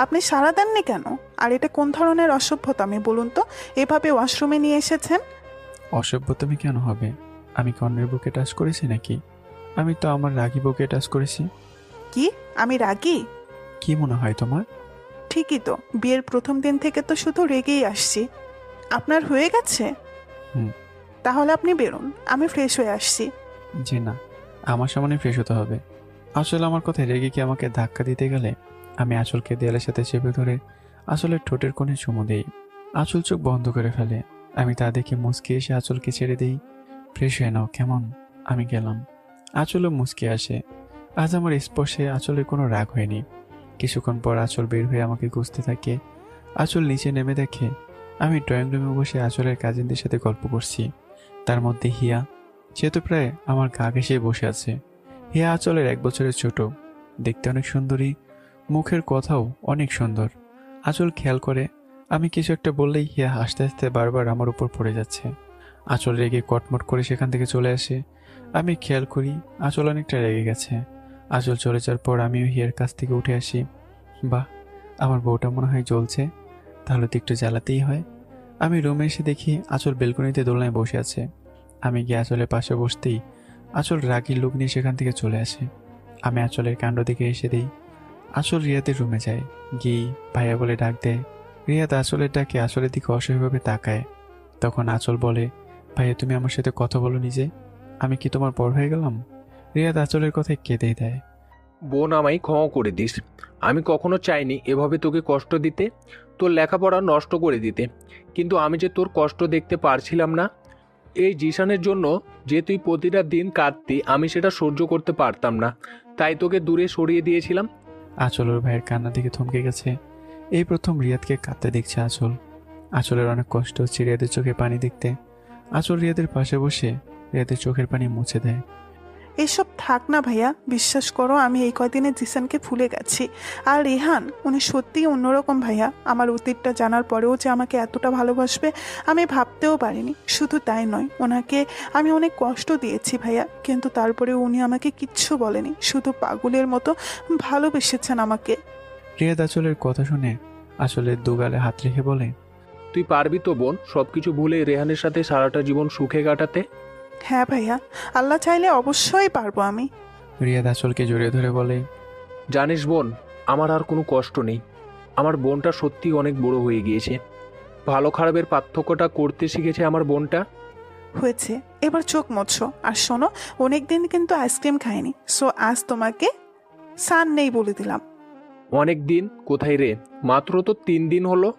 আপনি সারা দেননি কেন? আর এটা কোন ধরনের অসভ্যতা আমি বলুন তো, এভাবে ওয়াশরুমে নিয়ে এসেছেন? অসভ্য তুমি কেন হবে? আমি কর্ণের বুকে টাচ করেছি নাকি? আমি তো আমার রাগী বুকে টাচ করেছি। কি আমি রাগী? কি মনে হয় তোমার? ঠিকই তো, বিয়ের প্রথম দিন থেকে তো শুধু রেগেই আসছি। আপনার হয়ে গেছে? তাহলে আপনি বেরোন, আমি ফ্রেশ হয়ে আসছি। যে না, আমার সামনে ফ্রেশ হতে হবে। আসলে আমার কথায় রেগে কি আমাকে ধাক্কা দিতে গেলে আমি আঁচলকে দেয়ালের সাথে চেপে ধরে আঁচলের ঠোঁটের কোণে চুমু দেই। আঁচল চোখ বন্ধ করে ফেলে। আমি তা দেখে মুচকে এসে আঁচলকে ছেড়ে দিই। ফ্রেশ হয়ে নাও কেমন? আমি গেলাম। আঁচলও মুচকে আসে। আজ আমার স্পর্শে আঁচলের কোনো রাগ হয়নি। কিছুক্ষণ পর আঁচল বের হয়ে আমাকে খুঁজতে থাকে। আঁচল নিচে নেমে দেখে আমি ড্রয়িং রুমে বসে আঁচলের কাজিনদের সাথে গল্প করছি। তার মধ্যে হিয়া, সে তো প্রায় আমার গা ঘেঁষে বসে আছে। হিয়া আঁচলের 1 বছরের ছোট, দেখতে অনেক সুন্দরী, মুখের কথাও অনেক সুন্দর। আঁচল খেয়াল করে আমি কিছু একটা বললেই হিয়া হাসতে হাসতে বারবার আমার উপর পড়ে যাচ্ছে। আঁচল রেগে কটমট করে সেখান থেকে চলে আসে। আমি খেয়াল করি আঁচল অনেকটা রেগে গেছে। আঁচল চলে যাওয়ার পর আমিও হিয়ার কাছ থেকে উঠে আসি। বাহ, আমার বউটা মনে হয় জ্বলছে, তাহলে তো একটু জ্বালাতেই হয়। আমি রুমে এসে দেখি আঁচল বেলকনিতে দোলনায় বসে আছে। আমি গিয়ে আঁচলের পাশে বসতেই আঁচল রাগী লোক নিয়ে সেখান থেকে চলে আসে। আমি আঁচলের কাণ্ড দিকে এসে দিই। আঁচল রিয়াদের রুমে যায়, গিয়ে ভাইয়া বলে ডাক দেয়। রিয়াদ আঁচলের ডাকে আঁচলের দিকে অসহায়ভাবে তাকায়। তখন আঁচল বলে, ভাইয়া তুমি আমার সাথে কথা বলো নিজে, আমি কি তোমার পর হয়ে গেলাম? রিয়াদ আঁচলের কথায় কেঁদেই দেয়। বোন, আমায় ক্ষমা করে দিস। আমি কখনো চাইনি এভাবে তোকে কষ্ট দিতে, তোর লেখাপড়া নষ্ট করে দিতে, কিন্তু আমি যে তোর কষ্ট দেখতে পারছিলাম না। এই জিশানের জন্য যে তুই প্রতিটা দিন কাঁদতি, আমি সেটা সহ্য করতে পারতাম না, তাই তোকে দূরে সরিয়ে দিয়েছিলাম। আঁচল ওর ভাইয়ের কান্না দিকে থমকে গেছে। এই প্রথম রিয়াদকে কাঁদতে দেখছে আঁচল। আঁচলের অনেক কষ্ট হচ্ছে রিয়াদের চোখে পানি দেখতে। আঁচল রিয়াদের পাশে বসে রিয়াদের চোখের পানি মুছে দেয়। এসব থাক না ভাইয়া, বিশ্বাস করো আমি এই কদিনে জিসানকে ভুলে গেছি। আর রেহান, উনি সত্যিই অন্যরকম ভাইয়া। আমার অতীতটা জানার পরেও যে আমাকে এতটা ভালোবাসবে আমি ভাবতেও পারিনি। শুধু তাই নয়, ওনাকে আমি অনেক কষ্ট দিয়েছি ভাইয়া, কিন্তু তারপরেও উনি আমাকে কিচ্ছু বলেনি, শুধু পাগলের মতো ভালোবেসেছেন আমাকে। রিয়াদ আঁচলের কথা শুনে আঁচলের দুগালে হাত রেখে বলে, তুই পারবি তো বোন সব কিছু ভুলে রেহানের সাথে সারাটা জীবন সুখে কাটাতে? হ্যাঁ ভাইয়া, আল্লাহ চাইলে অবশ্যই পারবো আমি। রিয়াদ আঁচলকে জড়িয়ে ধরে বলে, জানিস বোন, আমার আর কোনো কষ্ট নেই। আমার বোনটা সত্যি অনেক বড় হয়ে গিয়েছে। ভালো খারাপের পার্থক্যটা করতে শিখেছে আমার বোনটা। হয়েছে, এবার চোখ মোছো। আর শোনো, অনেকদিন কিন্তু আইসক্রিম খাইনি, সো আজ তোমাকে সান নেই বলে দিলাম। অনেক দিন কোথায় রে, মাত্র তো 3 দিন হলো।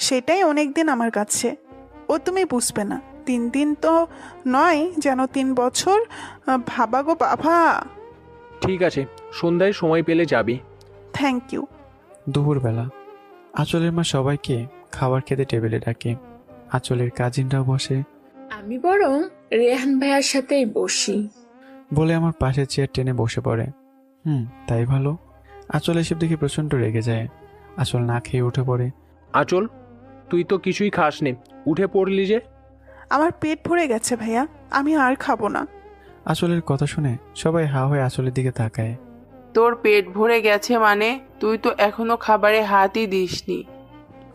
সেটাই অনেক দিন আমার কাছে। ও তুমি বুঝবে না, 3 দিন তো নয়, যেন 3 বছর। ভাবা গো বাবা। ঠিক আছে, সন্ধ্যায় সময় পেলে যাবি। Thank you. দুপুরবেলা আঁচলের মা সবাইকে খাবার খেতে টেবিলে ডাকে। আঁচলের কাজিনরাও বসে। আমি বরং রেহান ভাইয়ার সাথেই বসি বলে আমার পাশের চেয়ার টেনে বসে পড়ে। তাই ভালো। আঁচল এসব দেখে প্রচণ্ড রেগে যায়। আঁচল না খেয়ে উঠে পড়ে। আঁচল, তুই তো কিছুই খাসনি, উঠে পড়লি যে? আমার পেট ভরে গেছে ভাইয়া, আমি আর খাবো না। আঁচলের কথা শুনে সবাই হা হয়ে আঁচলের দিকে তাকায়। তোর পেট ভরে গেছে মানে? তুই তো এখনো খাবারে হাতই দিসনি।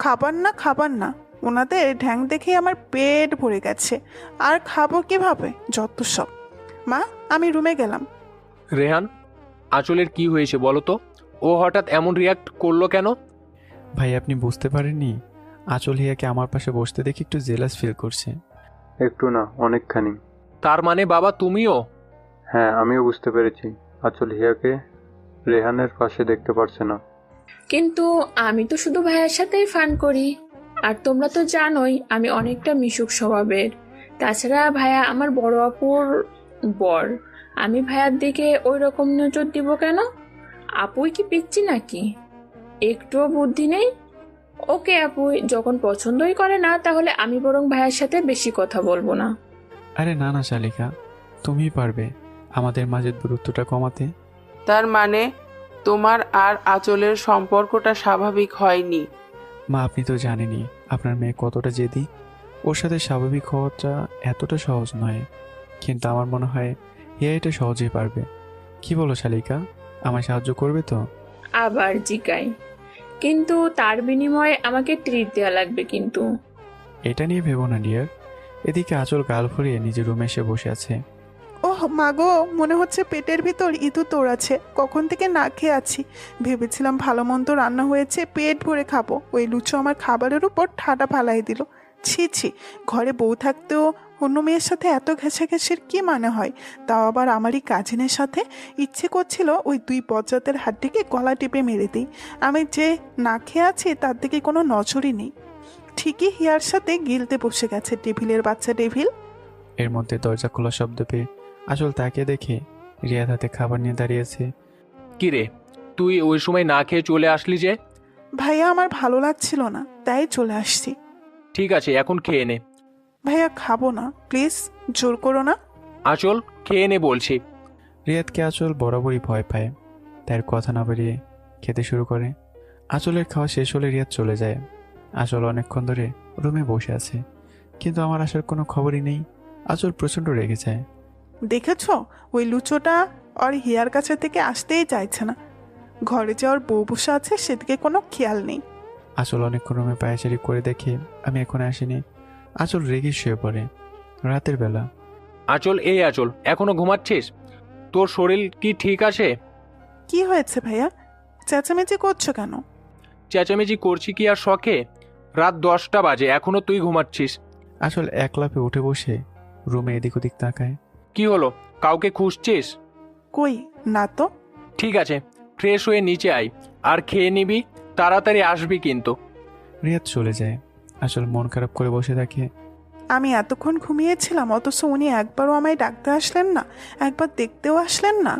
খাবার না, ওনাদের ঢ্যাং দেখে আমার পেট ভরে গেছে, আর খাবো কিভাবে? যত সব। মা, আমি রুমে গেলাম। রেহান, আঁচলের কি হয়েছে বলো তো? ও হঠাৎ এমন রিয়াক্ট করলো কেন? ভাই আপনি বুঝতে পারেননি? আঁচল হিয়াকে আমার পাশে বসতে দেখে একটু জেলাস ফিল করছে। একটু না, অনেকখানি। তার মানে বাবা তুমিও? হ্যাঁ, আমিও বুঝতে পেরেছি। আঁচল হিয়াকে রেহানের পাশে দেখতে পারছে না। কিন্তু আমি তো শুধু ভাইয়ার সাথেই ফান করি, আর তোমরা তো জানোই আমি অনেকটা মিশুক স্বভাবের। তাছাড়া ভাইয়া আমার বড় আপুর বর, আমি ভাইয়ার দিকে ওই রকম নজর দিব কেন? আপুই কি পিচ্ছি নাকি? একটুও বুদ্ধি নেই। ওকে আপু যখন পছন্দই করে না, তাহলে আমি বরং ভাইয়ার সাথে বেশি কথা বলবো না। আরে না না শালিকা, তুমিই পারবে আমাদের মাঝে দূরত্বটা কমাতে। তার মানে তোমার আর আঁচলের সম্পর্কটা স্বাভাবিক হয়নি? মা আপনি তো জানেনই আপনার মেয়ে কতটা জেদি। ওর সাথে স্বাভাবিক হওয়াটা এতটা সহজ নয়, কিন্তু আমার মনে হয় হিয়া এটা সহজেই পারবে। কি বলো শালিকা, আমায় সাহায্য করবে তো? আবার জিগাই, কিন্তু তার বিনিময়ে আমাকে ট্রিট দেওয়া লাগবে কিন্তু। এটা নিয়ে ভেবো না ডিয়ার। এদিকে আঁচল গাল ফুরিয়ে নিজের রুমে এসে বসে আছে। ওহ মাগো, মনে হচ্ছে পেটের ভিতর ইঁদুর দৌড়াচ্ছে। কখন থেকে না খেয়ে আছি, ভেবেছিলাম ভালো মন্দ রান্না হয়েছে, পেট ভরে খাবো। ওই লুচো আমার খাবারের উপর ঠাডা ফালাই দিল। ছি ছি, ঘরে বউ থাকতেও অন্য মেয়ের সাথে এত ঘেঁষাঘেঁষির কি মানে হয়? তাও আবার আমারই কাজিনের সাথে। ইচ্ছে করছিল ওই 2 বজ্জাতের হাড্ডিকে গলা টিপে মেরে দিই। আমি যে না খেয়ে আছি তার দিকে কোনো নজরই নেই। ঠিকই হিয়ার সাথে গিলতে বসে গেছে টেবিলের বাচ্চা ডেভিল। এর মধ্যে দরজা খোলা শব্দ পেয়ে আঁচল তাকিয়ে দেখে রিয়াদ হাতে খাবার নিয়ে দাঁড়িয়েছে। কি রে, তুই ওই সময় না খেয়ে চলে আসলি যে? ভাইয়া আমার ভালো লাগছিল না, তাই চলে আসছি। ঠিক আছে, এখন খেয়ে নে। ভাইয়া খাবো না, প্লিজ, জোর করো না। আঁচল, খেয়ে নে বলছি। রিয়াদকে আঁচল বরাবরই ভয় পায়, তার কথা না বেরিয়ে খেতে শুরু করে। আঁচলের খাওয়া শেষ হলে রিয়াদ চলে যায়। আঁচল অনেকক্ষণ ধরে রুমে বসে আছে, কিন্তু আমার আসার কোনো খবরই নেই। আঁচল প্রচণ্ড রেগে যায়। দেখেছ, ওই লুচোটা আর হিয়ার কাছে থেকে আসতেই চাইছে না। ঘরে যে ওর বউ বসে আছে সেদিকে কোনো খেয়াল নেই। আঁচল অনেকক্ষণ রুমে পায়চারি করে দেখে আমি এখন আসিনি। আঁচল রেগে শুয়ে পড়ে। রাতের বেলা। আঁচল, এই আঁচল, এখনো ঘুমাচ্ছিস? তোর শরীর কি ঠিক আছে? কি হয়েছে ভাইয়া, চেঁচামেচি করছো কেন? চেঁচামেচি করছি কি আর শখে? রাত 10টা বাজে, এখনো তুই ঘুমাচ্ছিস? আঁচল এক লাফে উঠে বসে রুমে এদিক ওদিক তাকায়। কি হলো, কাউকে খুঁজছিস? কই না তো। ঠিক আছে, ফ্রেশ হয়ে নিচে আয়, আর খেয়ে নিবি, তাড়াতাড়ি আসবি কিন্তু। রিয়াদ চলে যায়। আঁচল মন খারাপ করে বসে থাকে। আমি এতক্ষণ ঘুমিয়েছিলাম, অথচ উনি একবারও আমায় ডাকতে আসলেন না, একবার দেখতেও আসলেন না।